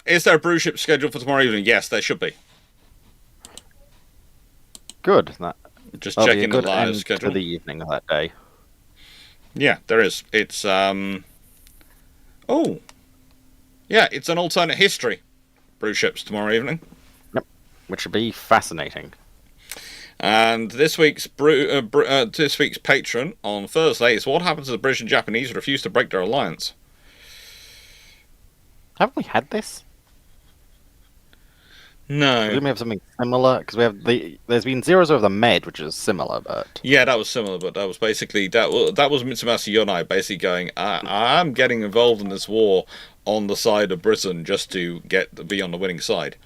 Is there a brew ship scheduled for tomorrow evening? Yes, there should be. Good. Just That'll be a checking the good live end schedule. to the evening of that day. Yeah, there is. It's oh, yeah, it's an alternate history. Brew ships tomorrow evening. Yep, which should be fascinating. And this week's patron on Thursday is what happens if the British and Japanese refuse to break their alliance. Haven't we had this? No. Didn't we have something similar? Because we have there's been Zeros over the Med, which is similar, but Yeah, that was similar, but that was basically that was Mitsumasu Yonai basically going, I'm getting involved in this war on the side of Britain just to be on the winning side.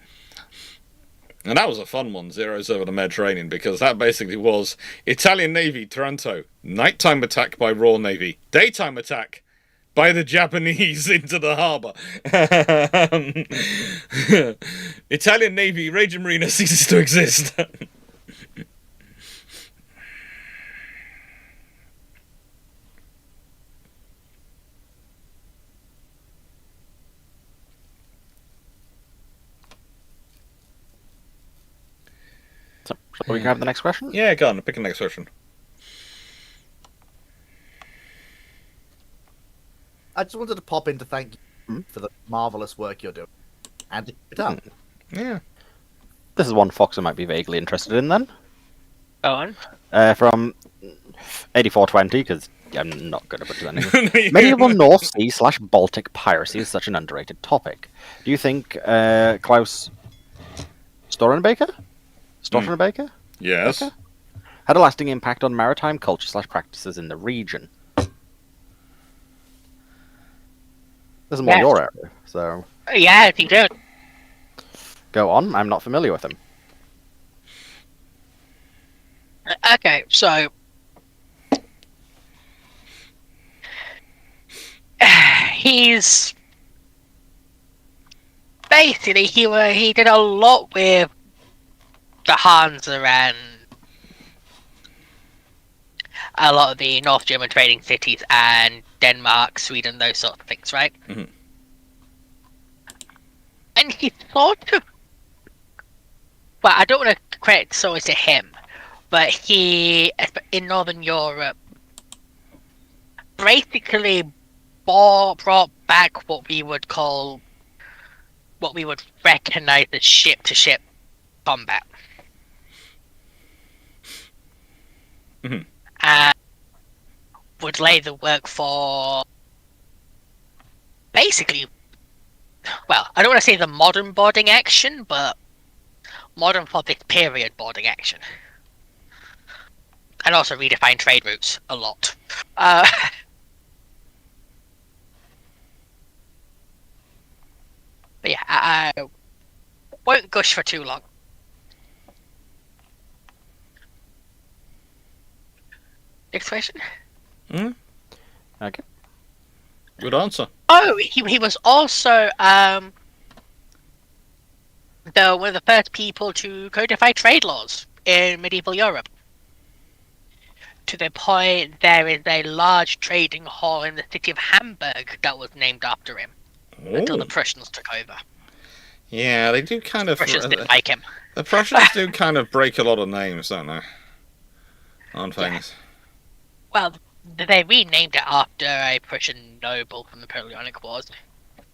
And that was a fun one, Zeros over the Mediterranean, because that basically was Italian Navy, Taranto, nighttime attack by Royal Navy, daytime attack by the Japanese into the harbour. Italian Navy, Regia Marina ceases to exist. so, shall we grab the next question? Yeah, go on, pick the next question. I just wanted to pop in to thank you for the marvelous work you're doing. And keep it up. Yeah. This is one Fox I might be vaguely interested in then. Go on. From 8420, because I'm not good at pretending. Medieval North Sea / Baltic piracy is such an underrated topic. Do you think Klaus Storenbaker? Yes. Had a lasting impact on maritime culture / practices in the region? This is more Yes. your area, so Yeah, he did. go on. I'm not familiar with him. Okay, so he's basically he did a lot with the Hansa and a lot of the North German trading cities and Denmark, Sweden, those sort of things, right? Mhm. And he sort of, well, I don't want to credit so to him, but he, in Northern Europe, basically brought back what we would recognize as ship-to-ship combat. Mhm. And would lay the work for basically, well, I don't want to say the modern boarding action, but modern for this period boarding action. And also redefine trade routes a lot. But yeah, I won't gush for too long. Next question. Okay. Good answer. Oh, he was also one of the first people to codify trade laws in medieval Europe. To the point there is a large trading hall in the city of Hamburg that was named after him until the Prussians took over. Yeah, they do kind of. Prussians didn't like him. The Prussians do kind of break a lot of names, don't they? On things. Well, they renamed it after a Prussian noble from the Napoleonic Wars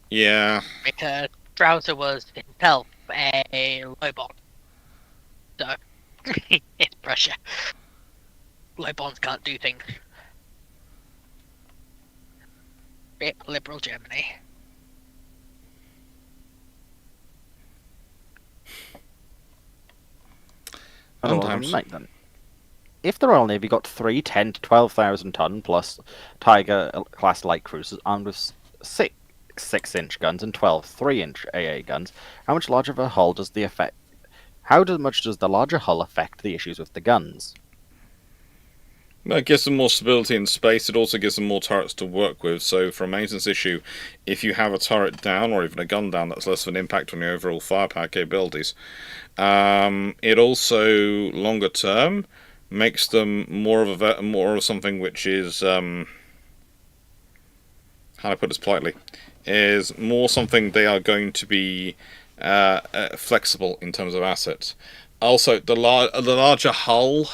Yeah. because Strauser was himself a Lobon. So, it's Prussia. Lobons can't do things. Rip liberal Germany. Sometimes. Right, then. If the Royal Navy got 3 10 to 12,000 ton plus Tiger class light cruisers armed with 6-inch guns and 12 3-inch AA guns, how much larger of a hull does the effect? Much does the larger hull affect the issues with the guns? Well, it gives them more stability in space. It also gives them more turrets to work with. So, for a maintenance issue, if you have a turret down or even a gun down, that's less of an impact on your overall firepower capabilities. It also, longer term, makes them more of something which is, how do I put this politely, is more something they are going to be flexible in terms of assets. Also, the larger hull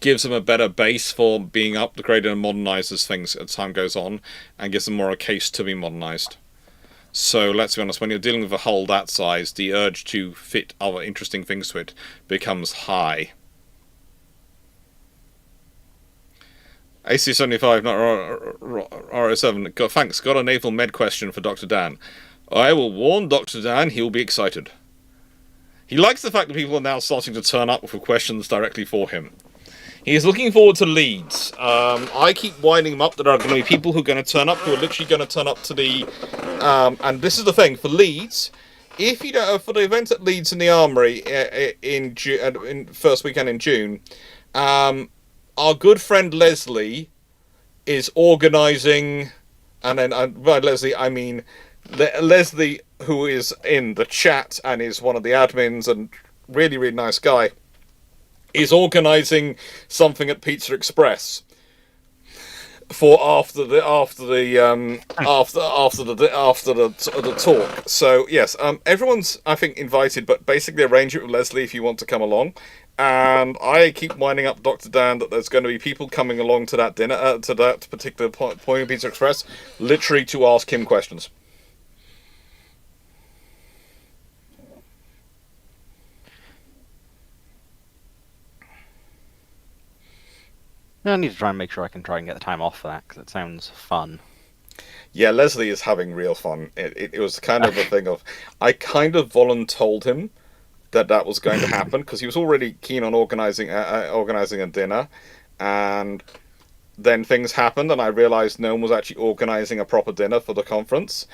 gives them a better base for being upgraded and modernized as things as time goes on, and gives them more a case to be modernized. So let's be honest, when you're dealing with a hull that size, the urge to fit other interesting things to it becomes high. AC-75, not RO7. Thanks. Got a naval med question for Dr. Dan. I will warn Dr. Dan, he will be excited. He likes the fact that people are now starting to turn up with questions directly for him. He is looking forward to Leeds. I keep winding him up that there are going to be people who are going to turn up, who are literally going to turn up to the... and this is the thing, for Leeds, if you don't... For the event at Leeds in the Armoury in first weekend in June, our good friend Leslie is organising... And then, by Leslie, I mean Leslie, who is in the chat and is one of the admins and really, really nice guy, is organising something at Pizza Express for after the talk. So yes, everyone's I think invited, but basically arrange it with Leslie if you want to come along. And I keep winding up Dr. Dan that there's going to be people coming along to that dinner, to that particular point of Pizza Express, literally to ask him questions. I need to try and make sure I can try and get the time off for that, because it sounds fun. Yeah, Leslie is having real fun. It was kind of a thing of... I kind of voluntold him that was going to happen, because he was already keen on organising a dinner, and then things happened, and I realised no one was actually organising a proper dinner for the conference,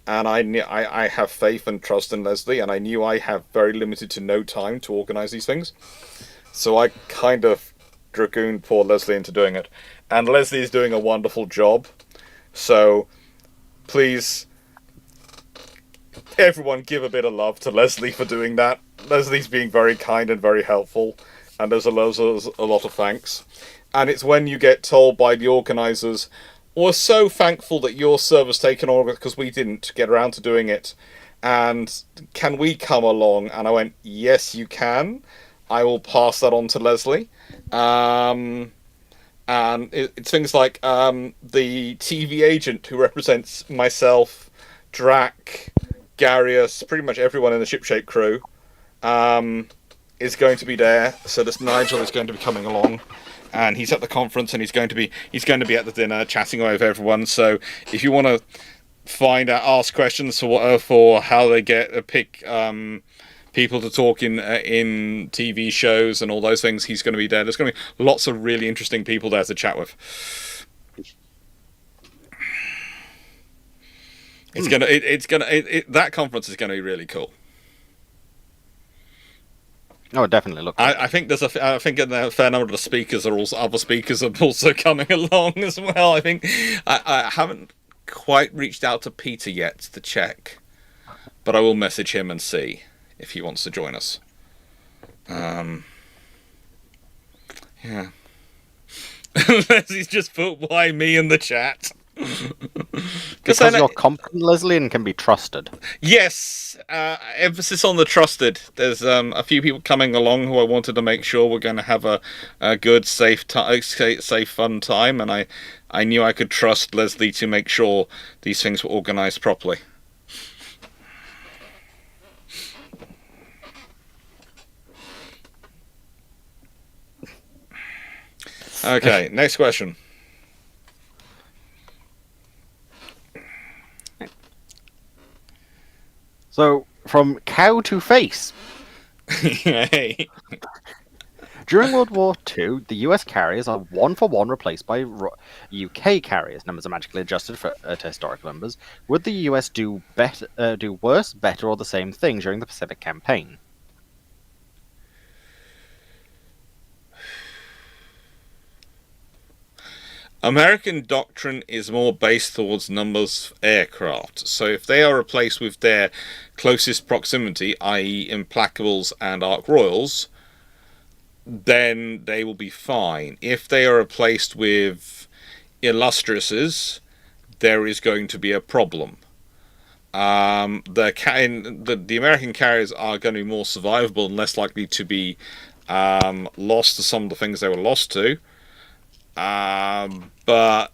and I have faith and trust in Leslie, and I knew I have very limited to no time to organise these things, so I kind of dragooned poor Leslie into doing it, and Leslie is doing a wonderful job, so please everyone give a bit of love to Leslie for doing that. Leslie's being very kind and very helpful, and there's a lot of thanks. And it's when you get told by the organisers, "We're so thankful that your server's taken over because we didn't get around to doing it. And can we come along?" And I went, "Yes, you can. I will pass that on to Leslie." And it's things like the TV agent who represents myself, Drac, Garius, pretty much everyone in the Shipshape crew, is going to be there. So this Nigel is going to be coming along, and he's at the conference, and he's going to be at the dinner, chatting away with everyone. So if you want to find out, ask questions for how they pick people to talk in TV shows and all those things, he's going to be there. There's going to be lots of really interesting people there to chat with. That conference is going to be really cool. Oh, definitely look. I think a fair number of the speakers other speakers are also coming along as well. I think I haven't quite reached out to Peter yet to check, but I will message him and see if he wants to join us. Yeah. Leslie's just put "why me" in the chat. Because you're competent, Leslie, and can be trusted. Yes, emphasis on the trusted. There's a few people coming along who I wanted to make sure we're going to have a good, safe, fun time, and I knew I could trust Leslie to make sure these things were organised properly. Okay, next question. So, from cow to face. Hey. During World War II, the US carriers are one-for-one replaced by UK carriers. Numbers are magically adjusted to historical numbers. Would the US do worse, better, or the same thing during the Pacific Campaign? American doctrine is more based towards numbers of aircraft. So if they are replaced with their closest proximity, i.e. Implacables and Ark Royals, then they will be fine. If they are replaced with Illustriouses, there is going to be a problem. The American carriers are going to be more survivable and less likely to be lost to some of the things they were lost to. But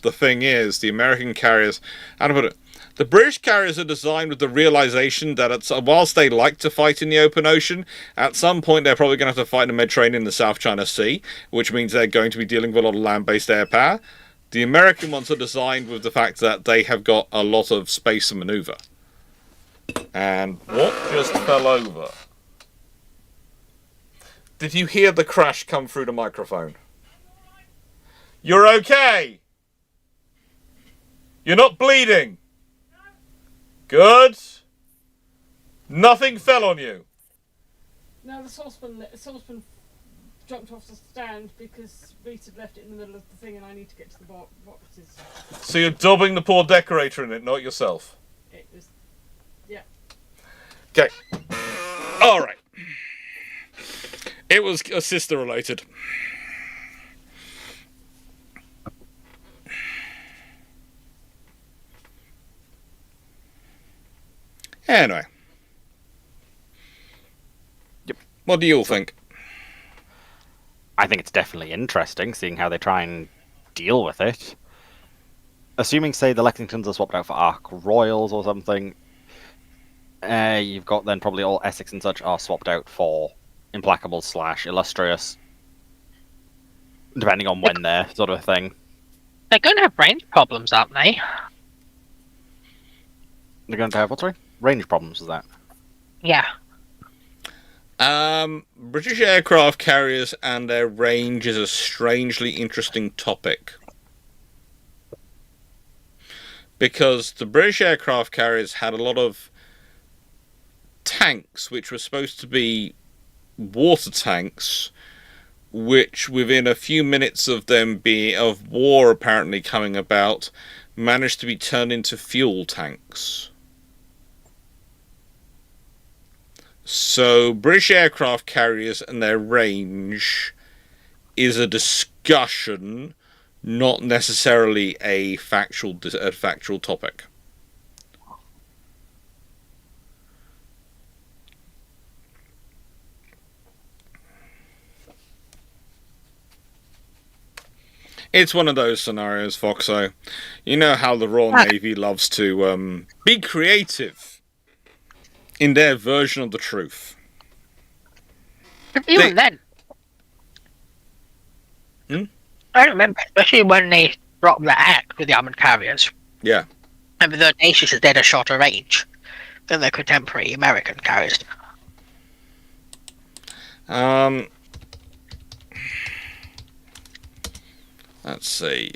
the thing is, the American carriers, how to put it, the British carriers are designed with the realization that whilst they like to fight in the open ocean, at some point they're probably going to have to fight in the Mediterranean and the South China Sea, which means they're going to be dealing with a lot of land-based air power. The American ones are designed with the fact that they have got a lot of space to maneuver. And what just fell over? Did you hear the crash come through the microphone? You're okay? You're not bleeding? Good. Nothing fell on you? No, the saucepan jumped off the stand because Rita left it in the middle of the thing and I need to get to the boxes. So you're dubbing the poor decorator in it, not yourself? It was... yeah. Okay. Alright. It was sister related. Anyway. Yep. What do you all think? I think it's definitely interesting, seeing how they try and deal with it. Assuming, say, the Lexingtons are swapped out for Ark Royals or something, you've got then probably all Essex and such are swapped out for Implacables / Illustrious, depending on when they're sort of thing. They're going to have range problems, aren't they? They're going to have, what, sorry? Range problems, is that? Yeah. British aircraft carriers and their range is a strangely interesting topic. Because the British aircraft carriers had a lot of tanks which were supposed to be water tanks, which within a few minutes of them of war apparently coming about, managed to be turned into fuel tanks. So British aircraft carriers and their range is a discussion, not necessarily a factual topic. It's one of those scenarios, Foxo. You know how the Royal Navy loves to be creative in their version of the truth. But even then, I remember, especially when they dropped the act with the armored carriers. Yeah. And the audacious is at a shorter range than the contemporary American carriers. Let's see.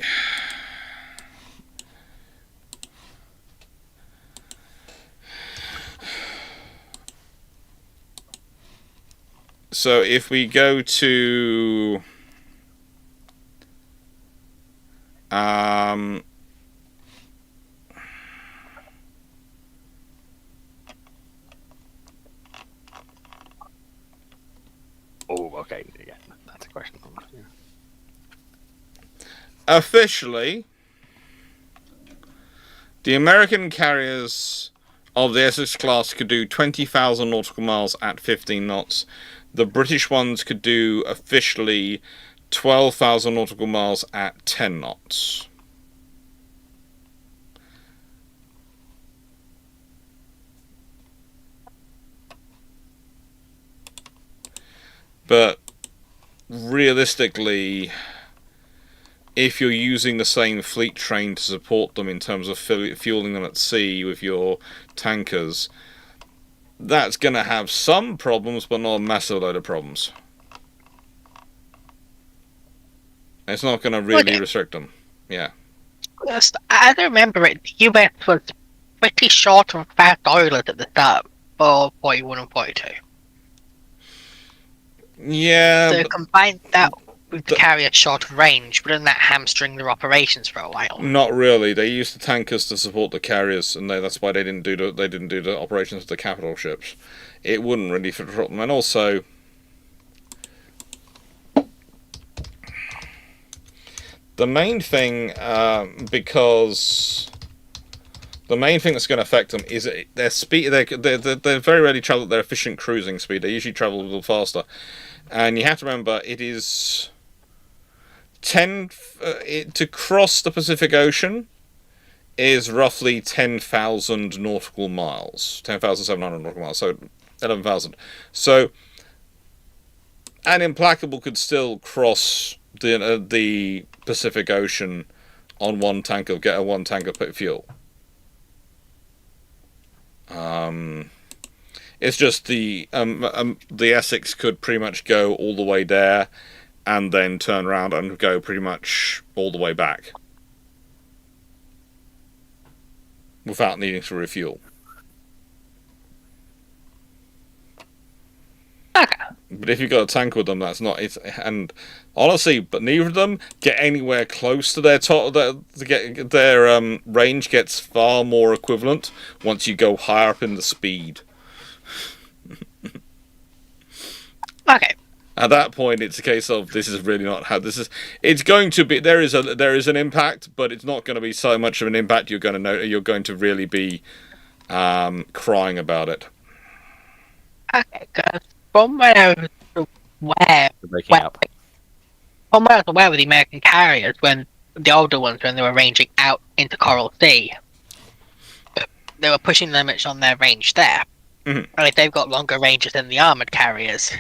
So if we go to Oh, okay. Yeah, that's a question. Yeah. officially, the American carriers of the Essex class could do 20,000 nautical miles at 15 knots. The British ones could do officially 12,000 nautical miles at 10 knots. But realistically, if you're using the same fleet train to support them in terms of fueling them at sea with your tankers, that's going to have some problems, but not a massive load of problems. It's not going to really restrict them. Yeah. Yes, I remember it. The US was pretty short on fast oilers at the start for 41 and 42. Yeah. So combine that with the carrier short range, wouldn't that hamstring their operations for a while? Not really. They used the tankers to support the carriers, and that's why they didn't do the operations of the capital ships. It wouldn't really fit them, and also the main thing, because the main thing that's going to affect them is their speed. They very rarely travel at their efficient cruising speed. They usually travel a little faster, and you have to remember it is to cross the Pacific Ocean is roughly 10,000 nautical miles, 10,700 nautical miles, so 11,000. So, an Implacable could still cross the Pacific Ocean on one tank of fuel. It's just the Essex could pretty much go all the way there, and then turn around and go pretty much all the way back without needing to refuel. Okay. But if you've got a tank with them, that's not it. And honestly, but neither of them get anywhere close to their top. Their range gets far more equivalent once you go higher up in the speed. Okay. At that point, it's a case of this is really not how this is. It's going to be there is an impact, but it's not going to be so much of an impact. You're going to really be crying about it. Okay, because from where I was aware, Breaking up. from where I was aware with the American carriers, when the older ones, when they were ranging out into Coral Sea, they were pushing limits on their range there. Mm-hmm. And if they've got longer ranges than the armoured carriers,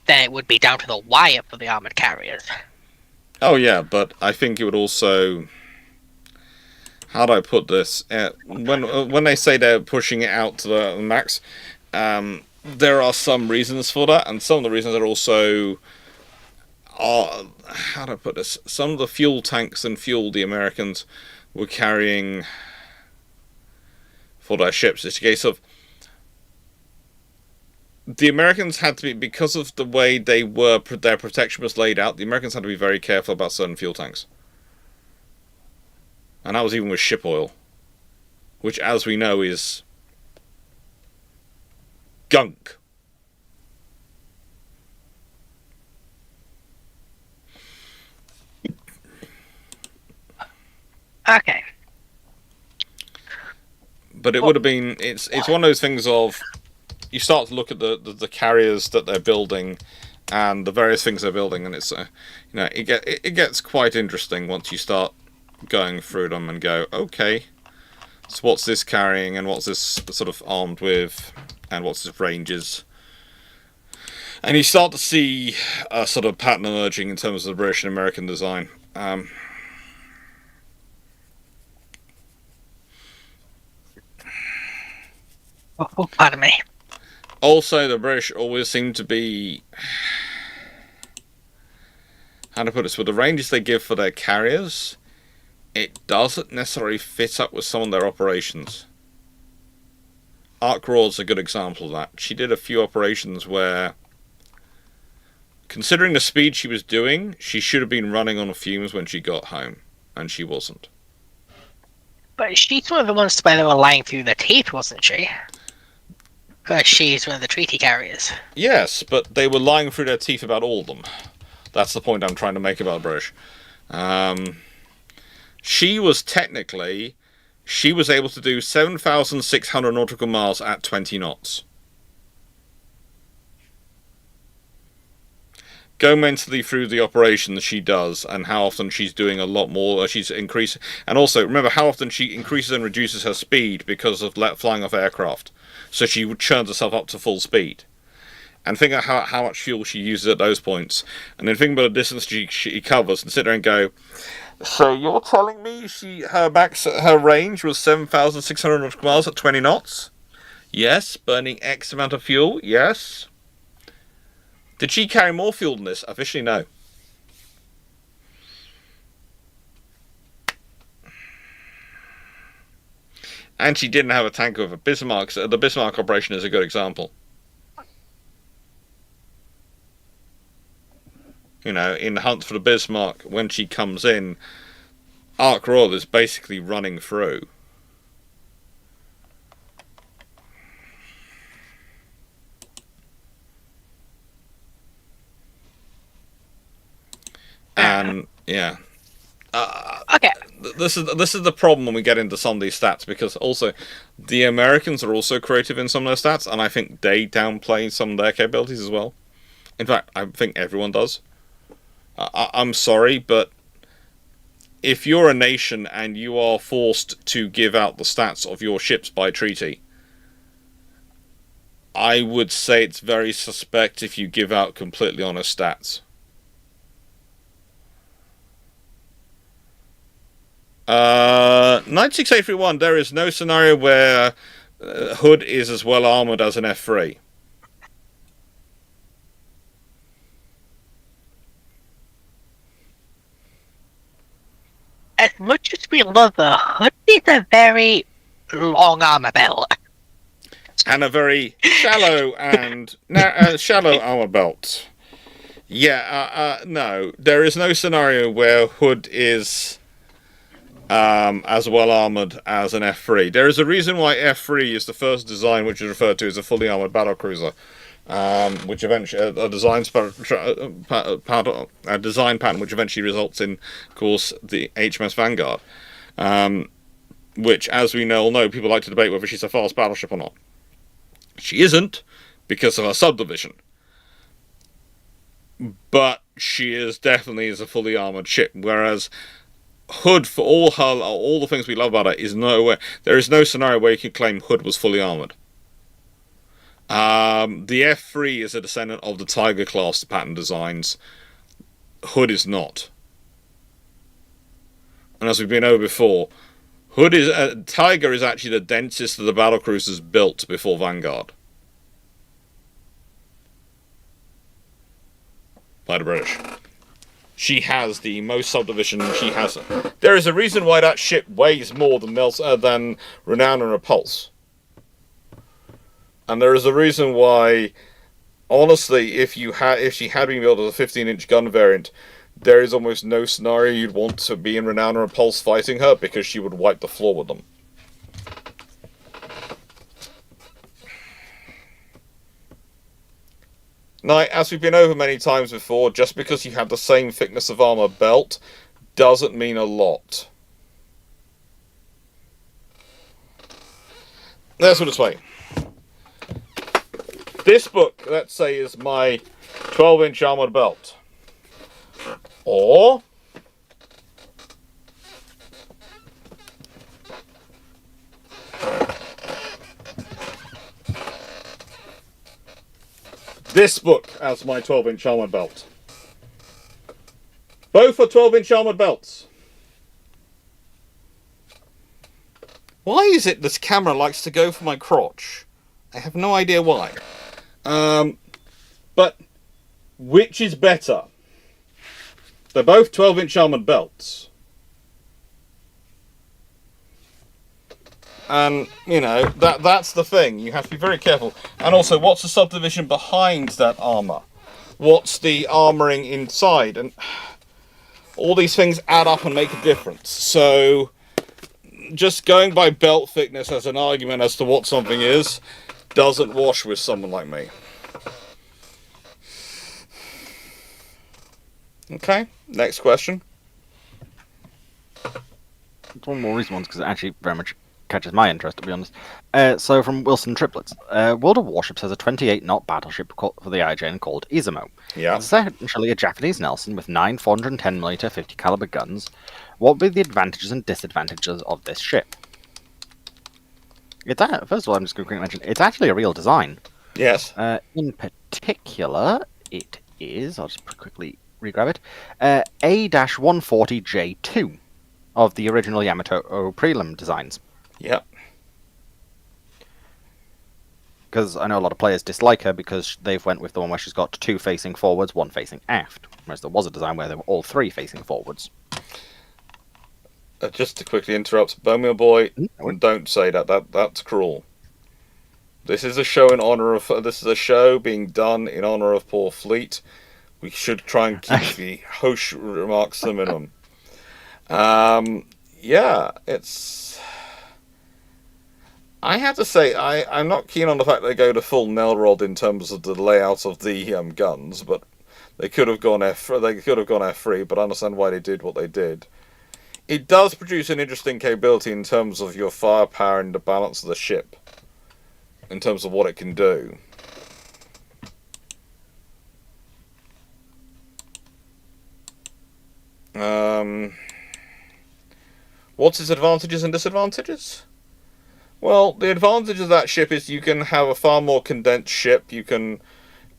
then it would be down to the wire for the armoured carriers. Oh yeah, but I think it would also. How do I put this? When they say they're pushing it out to the max, there are some reasons for that, and some of the reasons are also. How do I put this? Some of the fuel tanks and fuel the Americans were carrying for their ships. It's a case of the Americans had to be, because of the way their protection was laid out, the Americans had to be very careful about certain fuel tanks. And that was even with ship oil, which, as we know, is gunk. Okay. But it would have been. It's one of those things of you start to look at the carriers that they're building and the various things they're building, and it's it gets quite interesting once you start going through them and go, okay, so what's this carrying and what's this sort of armed with and what's its ranges. And you start to see a sort of pattern emerging in terms of the British and American design. Oh, pardon me. Also, the British always seem to be... How to put this? With the ranges they give for their carriers, it doesn't necessarily fit up with some of their operations. Ark Raw's a good example of that. She did a few operations where, considering the speed she was doing, she should have been running on fumes when she got home, and she wasn't. But she's one of the ones where they were lying through their teeth, wasn't she? Because she's one of the treaty carriers. Yes, but they were lying through their teeth about all of them. That's the point I'm trying to make about British. She was able to do 7,600 nautical miles at 20 knots. Go mentally through the operations she does and how often she's doing a lot more. She's increasing, and also remember how often she increases and reduces her speed because of flying off aircraft. So she churns herself up to full speed. And think of how much fuel she uses at those points. And then think about the distance she covers and sit there and go, so you're telling me her range was 7,600 nautical miles at 20 knots? Yes. Burning X amount of fuel? Yes. Did she carry more fuel than this? Officially, no. And she didn't have a tanker with a Bismarck. So the Bismarck operation is a good example. In the hunt for the Bismarck, when she comes in, Ark Royal is basically running through. And yeah, Okay. This is the problem when we get into some of these stats, because also the Americans are also creative in some of their stats, and I think they downplay some of their capabilities as well. In fact, I think everyone does. I'm sorry, but if you're a nation and you are forced to give out the stats of your ships by treaty, I would say it's very suspect if you give out completely honest stats. 96831, there is no scenario where Hood is as well armoured as an F3. As much as we love the Hood, is a very long armor belt. And a very shallow shallow armor belt. Yeah, no, there is no scenario where Hood is as well armoured as an F3. There is a reason why F3 is the first design which is referred to as a fully armoured battlecruiser, which eventually a design pattern which eventually results in, of course, the HMS Vanguard, which, as we all know, people like to debate whether she's a fast battleship or not. She isn't, because of her subdivision. But she is definitely a fully armoured ship, whereas Hood, for all the things we love about her, is nowhere. There is no scenario where you can claim Hood was fully armoured. The F3 is a descendant of the Tiger class pattern designs. Hood is not. And as we've been over before, Tiger is actually the densest of the battlecruisers built before Vanguard by the British. She has the most subdivision. There is a reason why that ship weighs more than Renown and Repulse. And there is a reason why, honestly, if she had been built as a 15-inch gun variant, there is almost no scenario you'd want to be in Renown and Repulse fighting her, because she would wipe the floor with them. Now, as we've been over many times before, just because you have the same thickness of armor belt doesn't mean a lot. Let's put it this way. This book, let's say, is my 12-inch armored belt. Or this book as my 12-inch armored belt. Both are 12-inch armored belts. Why is it this camera likes to go for my crotch? I have no idea why. But which is better? They're both 12-inch armored belts. And, you know, that's the thing. You have to be very careful. And also, what's the subdivision behind that armor? What's the armoring inside? And all these things add up and make a difference. So, just going by belt thickness as an argument as to what something is doesn't wash with someone like me. Okay, next question. It's one more recent one because it actually very much catches my interest, to be honest. So from Wilson Triplets, World of Warships has a 28-knot battleship for the IJN called Izumo. Yeah. It's essentially a Japanese Nelson with 9 410mm 50 caliber guns. What would be the advantages and disadvantages of this ship? First of all, I'm just going to quickly mention it's actually a real design. Yes. In particular, it is. I'll just quickly regrab it. A-140J2 of the original Yamato prelim designs. Yep. Because I know a lot of players dislike her because they've went with the one where she's got 2 facing forwards, 1 facing aft. Whereas there was a design where they were all 3 facing forwards. Just to quickly interrupt, Bomeo Boy, don't say that. That's cruel. This is a show in honor of. This is a show being done in honor of poor Fleet. We should try and keep the host remarks to the minimum. Yeah, it's. I have to say, I'm not keen on the fact they go to full Nelrod in terms of the layout of the guns, but they could have gone F3, but I understand why they did what they did. It does produce an interesting capability in terms of your firepower and the balance of the ship, in terms of what it can do. What's its advantages and disadvantages? Well, the advantage of that ship is you can have a far more condensed ship. You can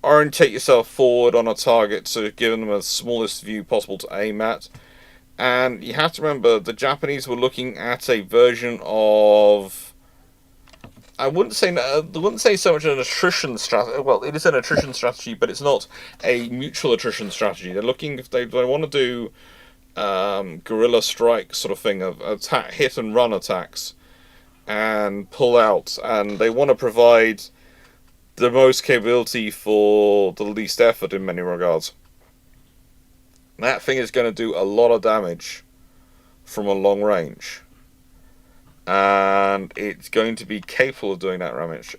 orientate yourself forward on a target to give them the smallest view possible to aim at. And you have to remember, the Japanese were looking at a version of... I wouldn't say so much an attrition strategy. Well, it is an attrition strategy, but it's not a mutual attrition strategy. They're looking, if they want to do guerrilla strike sort of thing, of attack, hit and run attacks, and pull out, and they want to provide the most capability for the least effort in many regards. That thing is going to do a lot of damage from a long range. And it's going to be capable of doing that damage.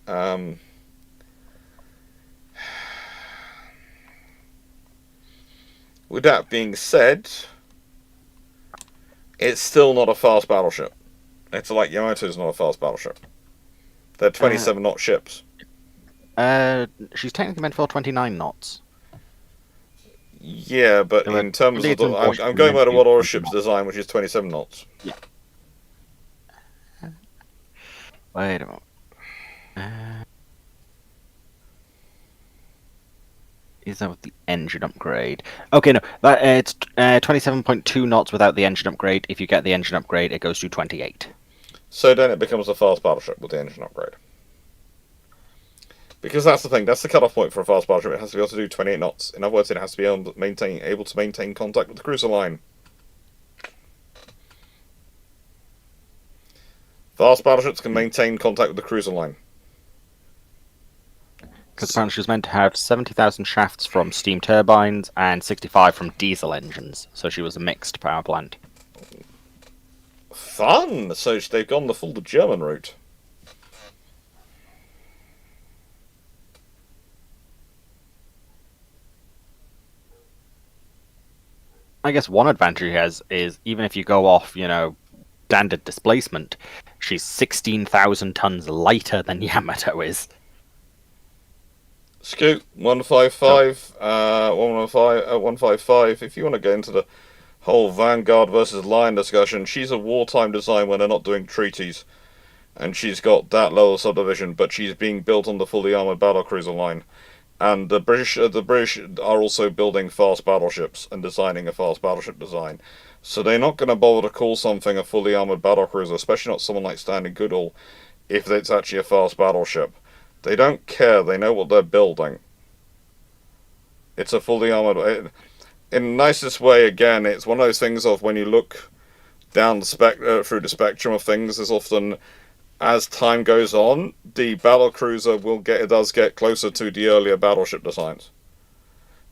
With that being said, it's still not a fast battleship. It's like Yamato's not a fast battleship. They're 27-knot ships. She's technically meant for 29 knots. Yeah, but in terms of I'm going by the World Order ship's design, which is 27 knots. Yeah. Wait a moment. Is that with the engine upgrade? Okay, no. It's 27.2 knots without the engine upgrade. If you get the engine upgrade, it goes to 28. So then it becomes a fast battleship with the engine upgrade. Because that's the thing, that's the cutoff point for a fast battleship. It has to be able to do 28 knots. In other words, it has to be able to maintain contact with the cruiser line. Fast battleships can maintain contact with the cruiser line. Because apparently she was meant to have 70,000 shafts from steam turbines and 65 from diesel engines. So she was a mixed power plant. Fun! So they've gone the full German route. I guess one advantage he has is even if you go off, standard displacement, She's 16,000 tons lighter than Yamato is. Scoot 155, 155. If you want to get into the whole Vanguard versus Lion discussion, she's a wartime design when they're not doing treaties, and she's got that level of subdivision, but she's being built on the fully armored battlecruiser line. And the British are also building fast battleships and designing a fast battleship design. So they're not going to bother to call something a fully armored battlecruiser, especially not someone like Stanley Goodall, if it's actually a fast battleship. They don't care. They know what they're building. It's a fully armored... In the nicest way, again, it's one of those things of when you look down the through the spectrum of things, there's often... As time goes on, the battlecruiser does get closer to the earlier battleship designs.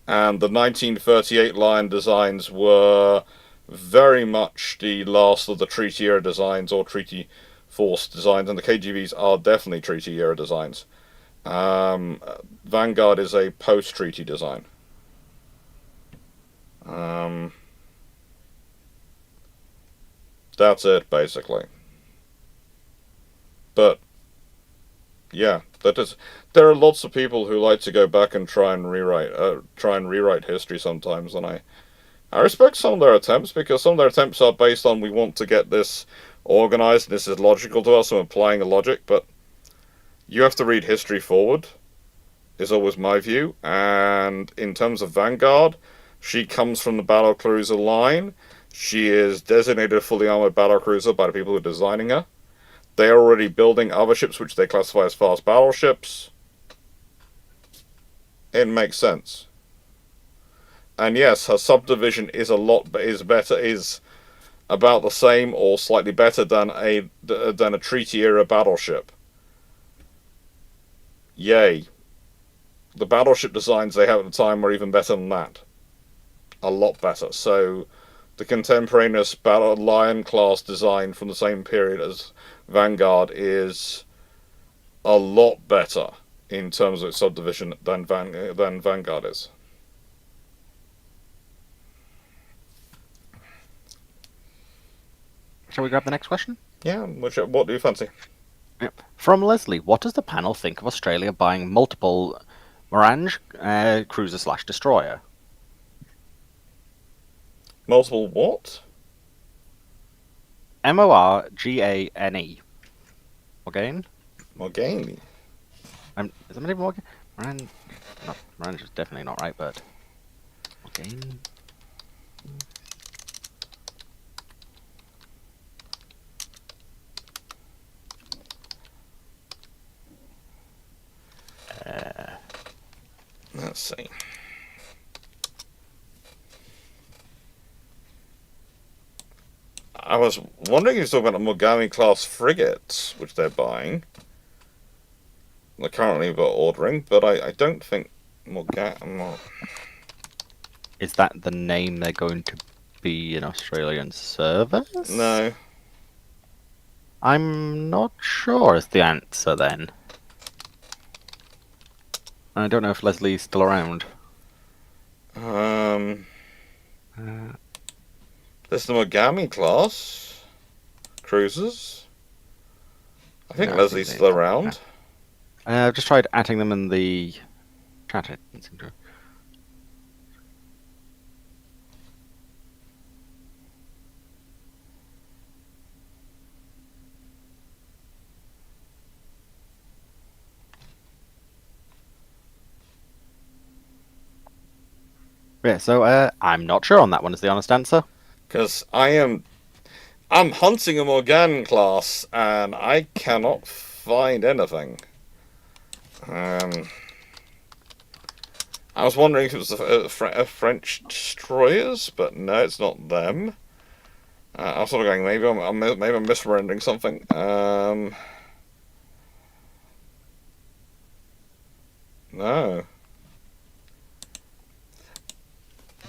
And the 1938 Lion designs were very much the last of the Treaty Era designs or Treaty Force designs, and the KGVs are definitely Treaty Era designs. Vanguard is a post-treaty design. That's it, basically. But yeah, there are lots of people who like to go back and try and rewrite history sometimes, and I respect some of their attempts, because some of their attempts are based on, we want to get this organized, and this is logical to us, and applying a logic, but you have to read history forward, is always my view. And in terms of Vanguard, she comes from the battlecruiser line. She is designated a fully armored battlecruiser by the people who are designing her. They are already building other ships which they classify as fast battleships. It makes sense. And yes, her subdivision is about the same or slightly better than a Treaty Era battleship. Yay. The battleship designs they have at the time were even better than that. A lot better. So the contemporaneous Lion class design from the same period as Vanguard is a lot better in terms of its subdivision than Vanguard is. Shall we grab the next question? Yeah, what do you fancy? Yep. From Leslie, what does the panel think of Australia buying multiple Mirage cruiser/destroyer? Multiple what? Morgane. Morgane? Morgane. Is somebody Morgan? Mirage is definitely not right, but Morgane. Let's see. I was wondering if you're talking about the Morgane class frigates, which they're buying. They're currently ordering, but I don't think Morgane. Is that the name they're going to be in Australian service? No. I'm not sure is the answer then. I don't know if Leslie's still around. There's the Morgane class cruisers. I think Yeah, Leslie's still around. I've just tried adding them in the chat. It didn't seem to. Yeah, so I'm not sure on that one is the honest answer. Because I'm hunting a Morgane class, and I cannot find anything. I was wondering if it was a French destroyers, but no, it's not them. I was sort of going, maybe I'm misrendering something. No.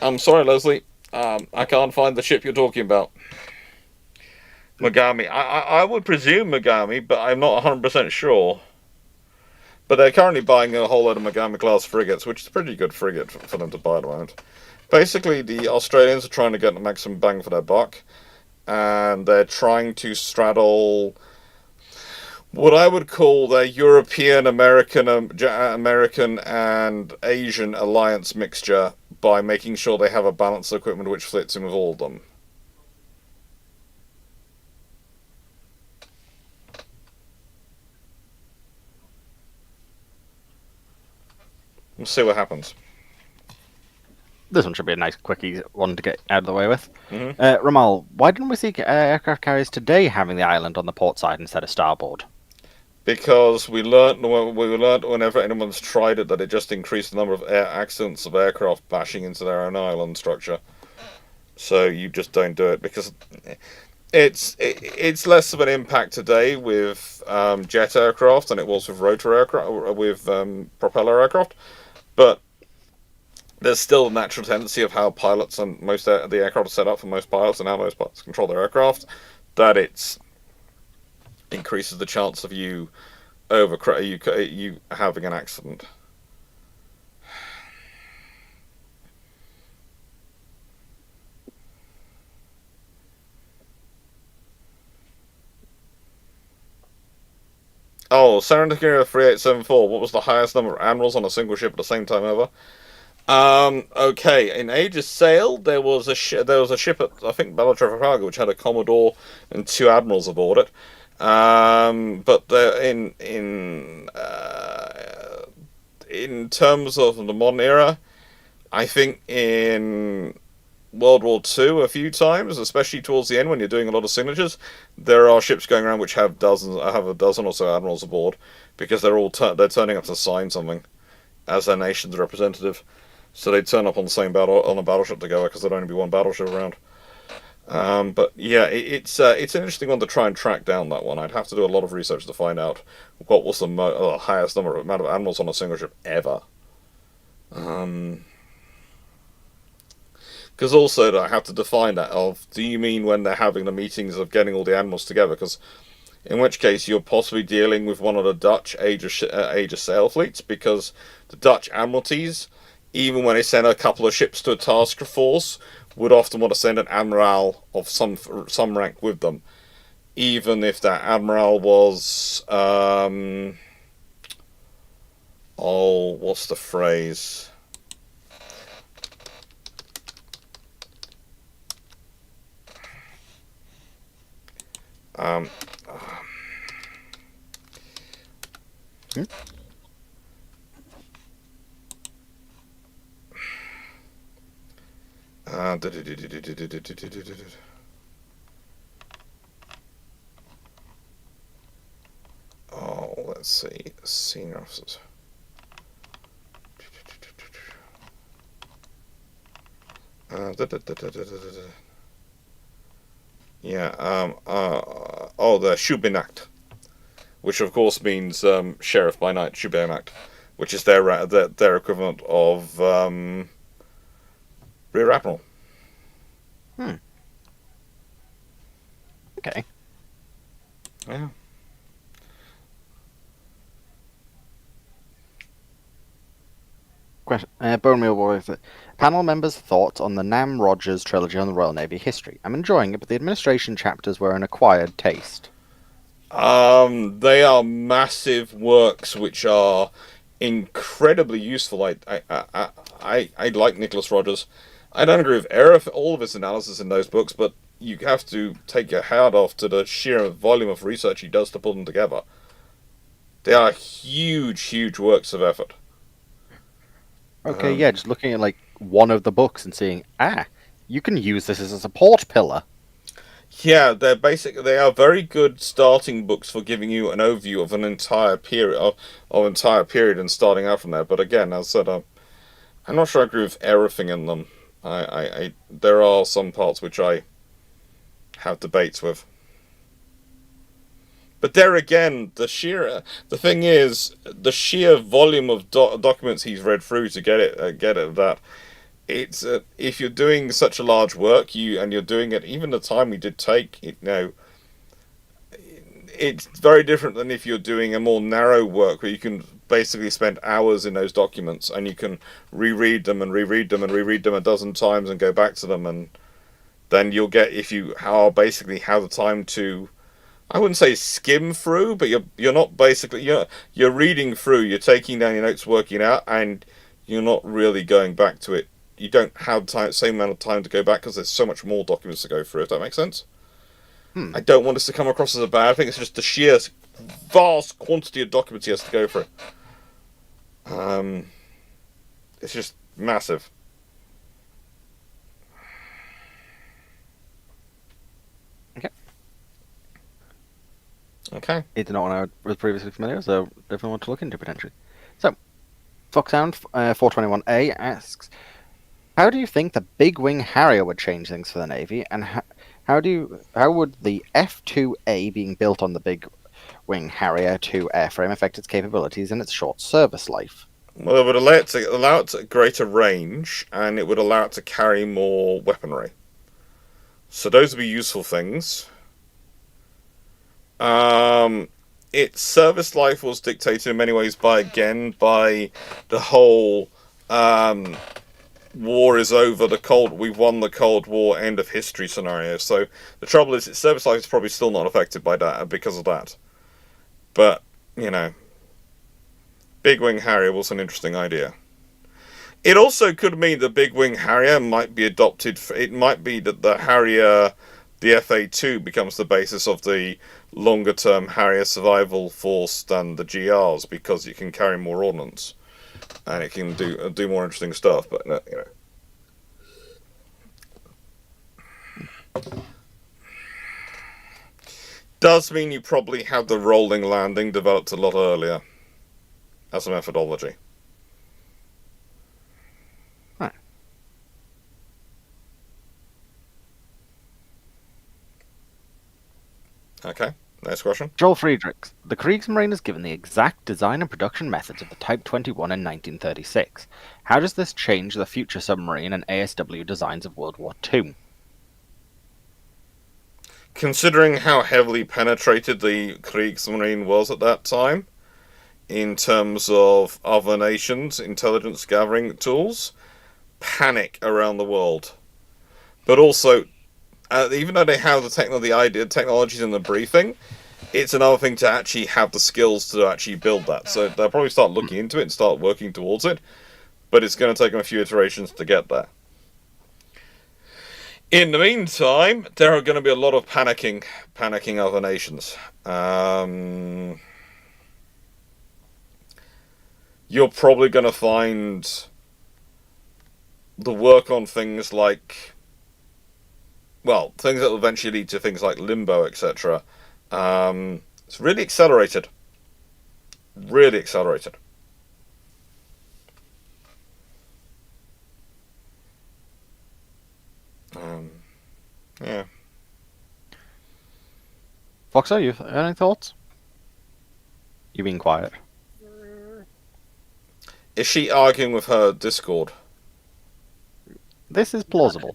I'm sorry, Leslie. I can't find the ship you're talking about. Morgane. I would presume Morgane, but I'm not 100% sure. But they're currently buying a whole load of Morgane class frigates, which is a pretty good frigate for them to buy at the moment. Basically, the Australians are trying to get the maximum bang for their buck, and they're trying to straddle what I would call their European, American, American and Asian alliance mixture by making sure they have a balance of equipment which fits in with all of them. We'll see what happens. This one should be a nice, quick, easy one to get out of the way with. Mm-hmm. Ramal, why didn't we see aircraft carriers today having the island on the port side instead of starboard? Because we learnt whenever anyone's tried it that it just increased the number of accidents of aircraft bashing into their own island structure. So you just don't do it because it's less of an impact today with jet aircraft than it was with rotor aircraft, with propeller aircraft, but there's still a natural tendency of how pilots and most the aircraft are set up for most pilots and how most pilots control their aircraft, that it increases the chance of you having an accident. Oh, Serendipity 3874. What was the highest number of admirals on a single ship at the same time ever? Okay, in Age of Sail, there was a ship at, I think, Bella Trafalgar, which had a Commodore and 2 admirals aboard it. But in terms of the modern era, I think in World War II a few times, especially towards the end when you're doing a lot of signatures, there are ships going around which have a dozen or so admirals aboard because they're turning up to sign something as their nation's representative. So they turn up on a battleship together because there'd only be one battleship around. But yeah, it's an interesting one to try and track down that one. I'd have to do a lot of research to find out what was the highest amount of admirals on a single ship ever. Because also I have to define that do you mean when they're having the meetings of getting all the admirals together? Because in which case you're possibly dealing with one of the Dutch Age of Sail fleets, because the Dutch admiralties, even when they send a couple of ships to a task force, would often want to send an admiral of some rank with them, even if that admiral was what's the phrase? Let's see. Senior officers. The Schubenacht, which of course means sheriff by night, Schubenacht, which is their equivalent of rear admiral. Okay. Yeah. Bone Meal Boy, panel members' thoughts on the Nam Rogers trilogy on the Royal Navy history. I'm enjoying it, but the administration chapters were an acquired taste. They are massive works which are incredibly useful. I like Nicholas Rogers. I don't agree with all of his analysis in those books, but you have to take your hat off to the sheer volume of research he does to pull them together. They are huge, huge works of effort. Okay, yeah, just looking at one of the books and seeing, you can use this as a support pillar. Yeah, they are very good starting books for giving you an overview of an entire period and starting out from there. But again, as I said, I'm not sure I agree with everything in them. There are some parts which I have debates with. But there again, the sheer volume of documents he's read through to get it that it's if you're doing such a large work, you're doing it, even the time he did take, it's very different than if you're doing a more narrow work where you can basically spend hours in those documents and you can reread them and reread them and reread them a dozen times and go back to them, and then you'll get, if you basically have the time to I wouldn't say skim through, but you're not basically you're reading through, you're taking down your notes, working out, and you're not really going back to it. You don't have same amount of time to go back because there's so much more documents to go through. If that makes sense. I don't want this to come across as a bad thing. It's just the sheer vast quantity of documents he has to go through. It's just massive. Okay. It's not one I was previously familiar, so definitely want to look into potentially. So, Foxhound 421A asks, how do you think the Big Wing Harrier would change things for the Navy, and how would the F-2A being built on the Big Wing Harrier 2 airframe affect its capabilities and its short service life? Well, it would allow it to greater range, and it would allow it to carry more weaponry. So those would be useful things. Its service life was dictated in many ways by the whole war is over, we've won the Cold War, end of history scenario. So the trouble is, its service life is probably still not affected by that because of that. But Big Wing Harrier was an interesting idea. It also could mean the Big Wing Harrier might be adopted. It might be that the Harrier, the FA2, becomes the basis of the longer-term Harrier survival force than the GRs, because it can carry more ordnance and it can do more interesting stuff. But does mean you probably have the rolling landing developed a lot earlier as a methodology. Right. Okay, next question. Joel Friedrichs. The Kriegsmarine is given the exact design and production methods of the Type 21 in 1936. How does this change the future submarine and ASW designs of World War II? Considering how heavily penetrated the Kriegsmarine was at that time, in terms of other nations' intelligence gathering tools, panic around the world. But also, even though they have the technologies in the briefing, it's another thing to actually have the skills to actually build that. So they'll probably start looking into it and start working towards it, but it's going to take them a few iterations to get there. In the meantime, there are going to be a lot of panicking other nations. You're probably going to find the work on things like, things that will eventually lead to things like Limbo, etc. It's really accelerated. Really accelerated. Yeah. Foxo, you any thoughts? You being quiet. Is she arguing with her Discord? This is plausible.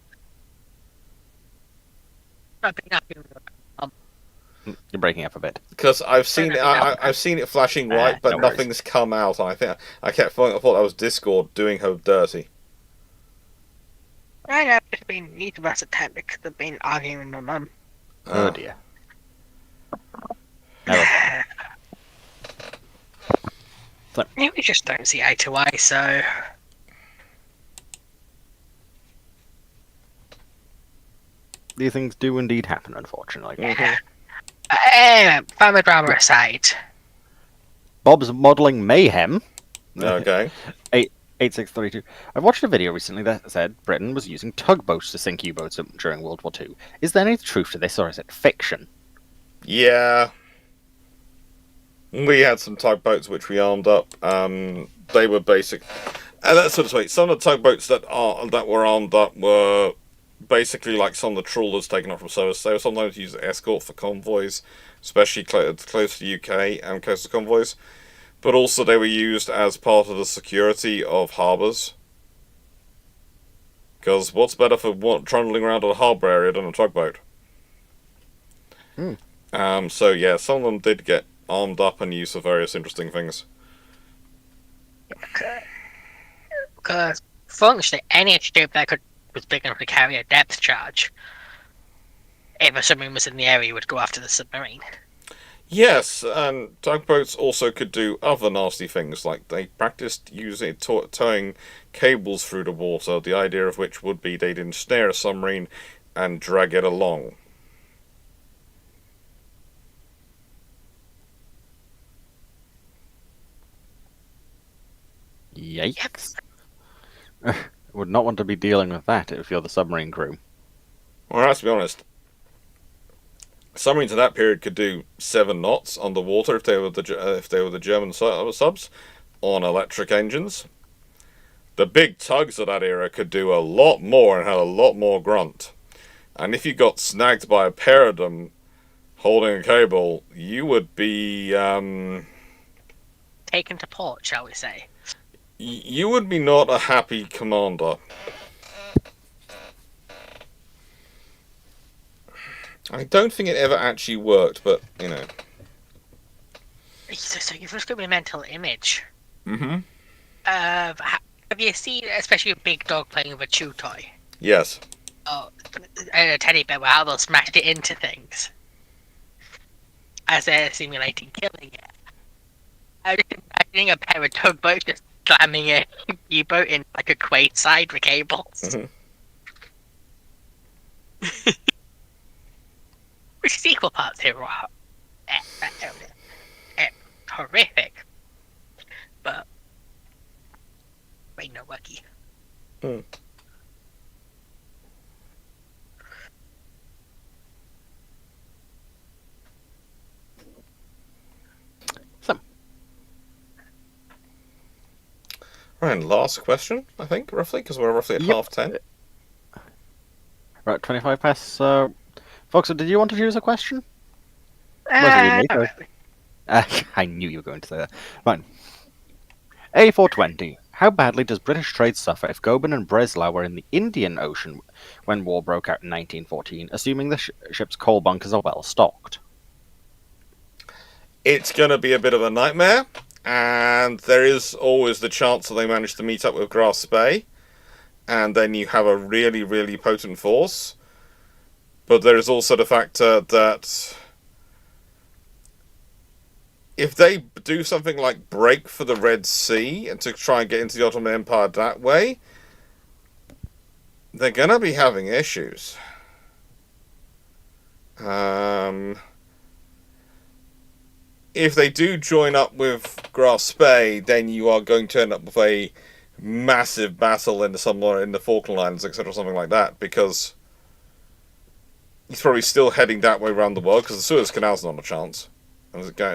You're breaking up a bit. Because I've seen it flashing white, but no worries. nothing's come out. And I thought that was Discord doing her dirty. I know, it's been neither of us attempt because they've been arguing with my mum. Oh dear. Never. We just don't see eye to eye, so. These things do indeed happen, unfortunately. Anyway, family drama aside. Bob's modelling mayhem. Okay. 8632. I watched a video recently that said Britain was using tugboats to sink U-boats during World War II. Is there any truth to this, or is it fiction? Yeah. We had some tugboats which we armed up. They were basic. And that's sort of sweet. Some of the tugboats that were armed up were basically like some of the trawlers taken off from service. They were sometimes used as escort for convoys, especially close to the UK and coastal convoys. But also they were used as part of the security of harbours. Because what's better for trundling around a harbour area than a tugboat? So yeah, some of them did get armed up and used for various interesting things. Because functionally, any ship that was big enough to carry a depth charge, if a submarine was in the area, would go after the submarine. Yes, and tugboats also could do other nasty things, like they practiced using towing cables through the water, the idea of which would be they'd ensnare a submarine and drag it along. Yikes. Would not want to be dealing with that if you're the submarine crew. Well, let's be honest. Submarines in that period could do 7 knots underwater if they were the German subs on electric engines. The big tugs of that era could do a lot more and had a lot more grunt. And if you got snagged by a pair of them holding a cable, you would be Taken to port, shall we say? you would be not a happy commander. I don't think it ever actually worked, but you know. So you've just got me a mental image Mm-hmm. of have you seen, especially a big dog playing with a chew toy? Yes. Oh, and a teddy bear, how they'll smash it into things as they're simulating killing it. I'm just imagining a pair of tugboats just slamming a U-boat in like a quaid side with cables. Mhm. Which is equal parts horrific. But ain't no lucky. Hmm. So, Right, and last question, I think, roughly, because we're roughly at Yep. 10:30. right, 25 past. So, Foxer, did you want to choose a question? Well, you Not need really. I knew you were going to say that. Fine. A420. How badly does British trade suffer if Goeben and Breslau were in the Indian Ocean when war broke out in 1914, assuming the ship's coal bunkers are well stocked? It's going to be a bit of a nightmare, and there is always the chance that they manage to meet up with Grass Bay, and then you have a really, really potent force. But there is also the factor that if they do something like break for the Red Sea and to try and get into the Ottoman Empire that way, they're going to be having issues. If they do join up with Grass Bay, then you are going to end up with a massive battle in somewhere in the Falkland Islands, etc., something like that, because he's probably still heading that way around the world, because the Suez Canal's not a chance.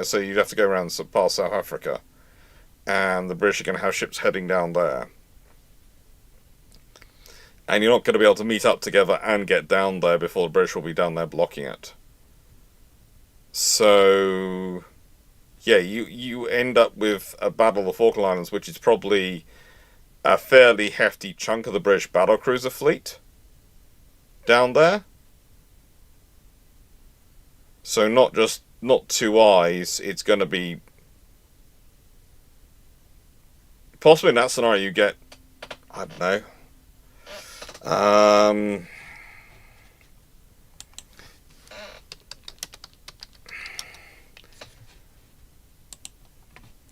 So you'd have to go around past South Africa, and the British are going to have ships heading down there. And you're not going to be able to meet up together and get down there before the British will be down there blocking it. So yeah, you end up with a battle of the Falkland Islands, which is probably a fairly hefty chunk of the British battlecruiser fleet down there. So not two eyes, it's going to be possibly in that scenario you get, I don't know,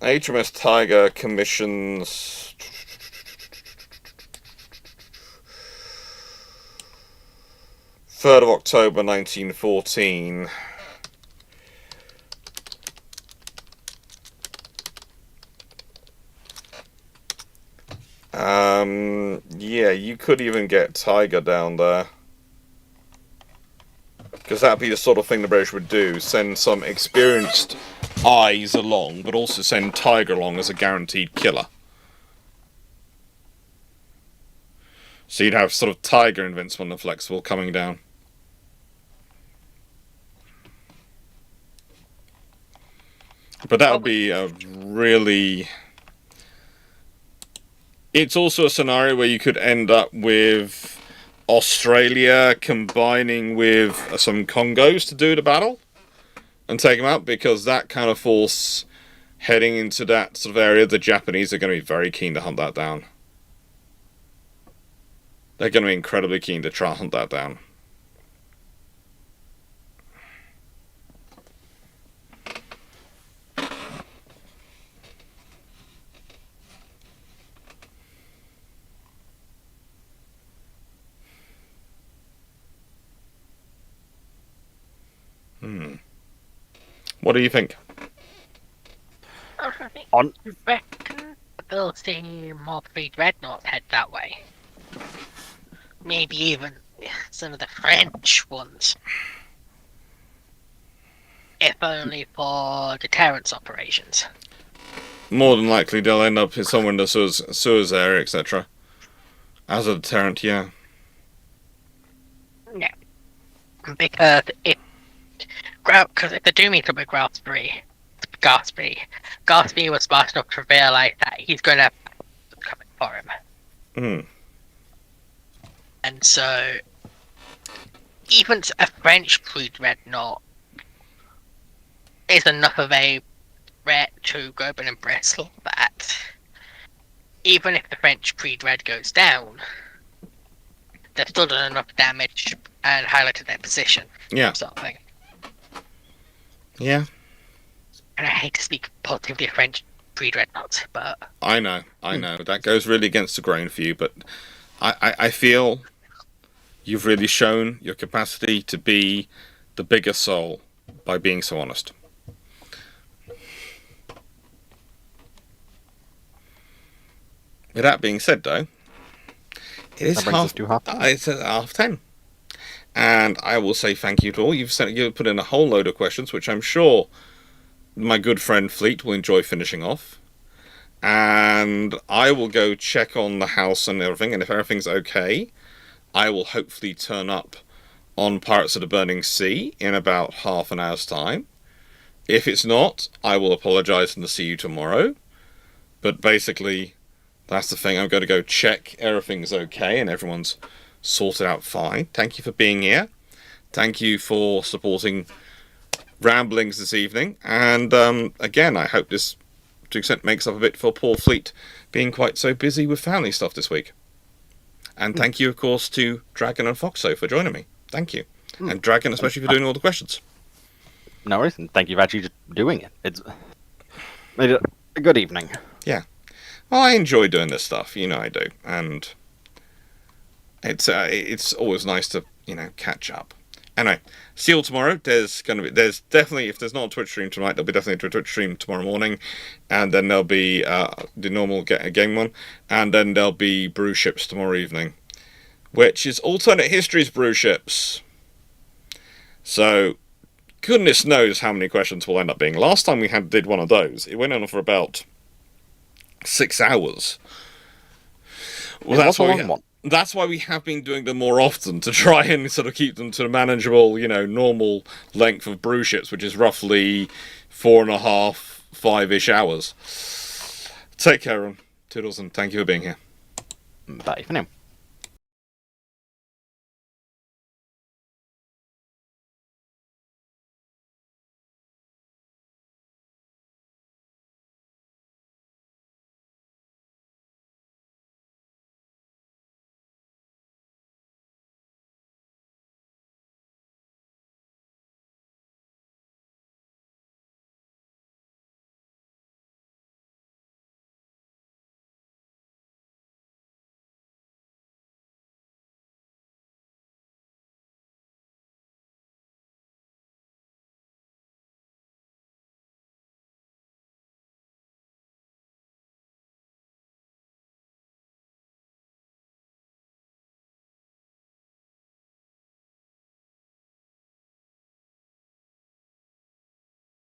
HMS Tiger commissions 3rd of October 1914. Yeah, you could even get Tiger down there. Because that'd be the sort of thing the British would do. Send some experienced eyes along, but also send Tiger along as a guaranteed killer. So you'd have sort of Tiger, Invincible and Flexible coming down. But that would be a really... It's also a scenario where you could end up with Australia combining with some Congos to do the battle and take them out, because that kind of force heading into that sort of area, the Japanese are going to be very keen to hunt that down. They're going to be incredibly keen to try and hunt that down. What do you think? I On reckon we'll see more three dreadnoughts head that way. Maybe even some of the French ones. If only for deterrence operations. More than likely, they'll end up somewhere in the Suez area, etc. As a deterrent, yeah. Yeah. Because if they're doing it with Gatsby was smart enough to realise that he's going to have coming for him. Mm. And so, even a French pre-dreadnought is enough of a threat to Goeben and Breslau that even if the French pre-dread goes down, they've still done enough damage and highlighted their position. Yeah. Sort of thing. Yeah. And I hate to speak positively of French pre-dreadnoughts, but... I know. That goes really against the grain for you, but I feel you've really shown your capacity to be the bigger soul by being so honest. With that being said, though, it is That brings us to half 10. It's 10:30, and I will say thank you to all. You've put in a whole load of questions, which I'm sure my good friend Fleet will enjoy finishing off. And I will go check on the house and everything, and if everything's okay, I will hopefully turn up on Pirates of the Burning Sea in about half an hour's time. If it's not, I will apologise and see you tomorrow. But basically, that's the thing. I'm going to go check everything's okay and everyone's sorted out fine. Thank you for being here. Thank you for supporting Ramblings this evening. And again, I hope this, to an extent, makes up a bit for poor Fleet being quite so busy with family stuff this week. And thank you, of course, to Dragon and Foxo for joining me. Thank you. And Dragon, especially for doing all the questions. No worries, and thank you for actually just doing it. It's made it a good evening. Yeah. Well, I enjoy doing this stuff, you know I do, and it's always nice to catch up. Anyway, see you all tomorrow. There's definitely, if there's not a Twitch stream tonight, there'll be definitely a Twitch stream tomorrow morning, and then there'll be the normal game one, and then there'll be brew ships tomorrow evening, which is alternate histories brew ships. So, goodness knows how many questions will end up being. Last time we did one of those, it went on for about 6 hours. Well, that's why we have been doing them more often, to try and sort of keep them to a manageable, normal length of brew ships, which is roughly 4.5, 5-ish hours. Take care, everyone. Toodles, and thank you for being here. Bye for now.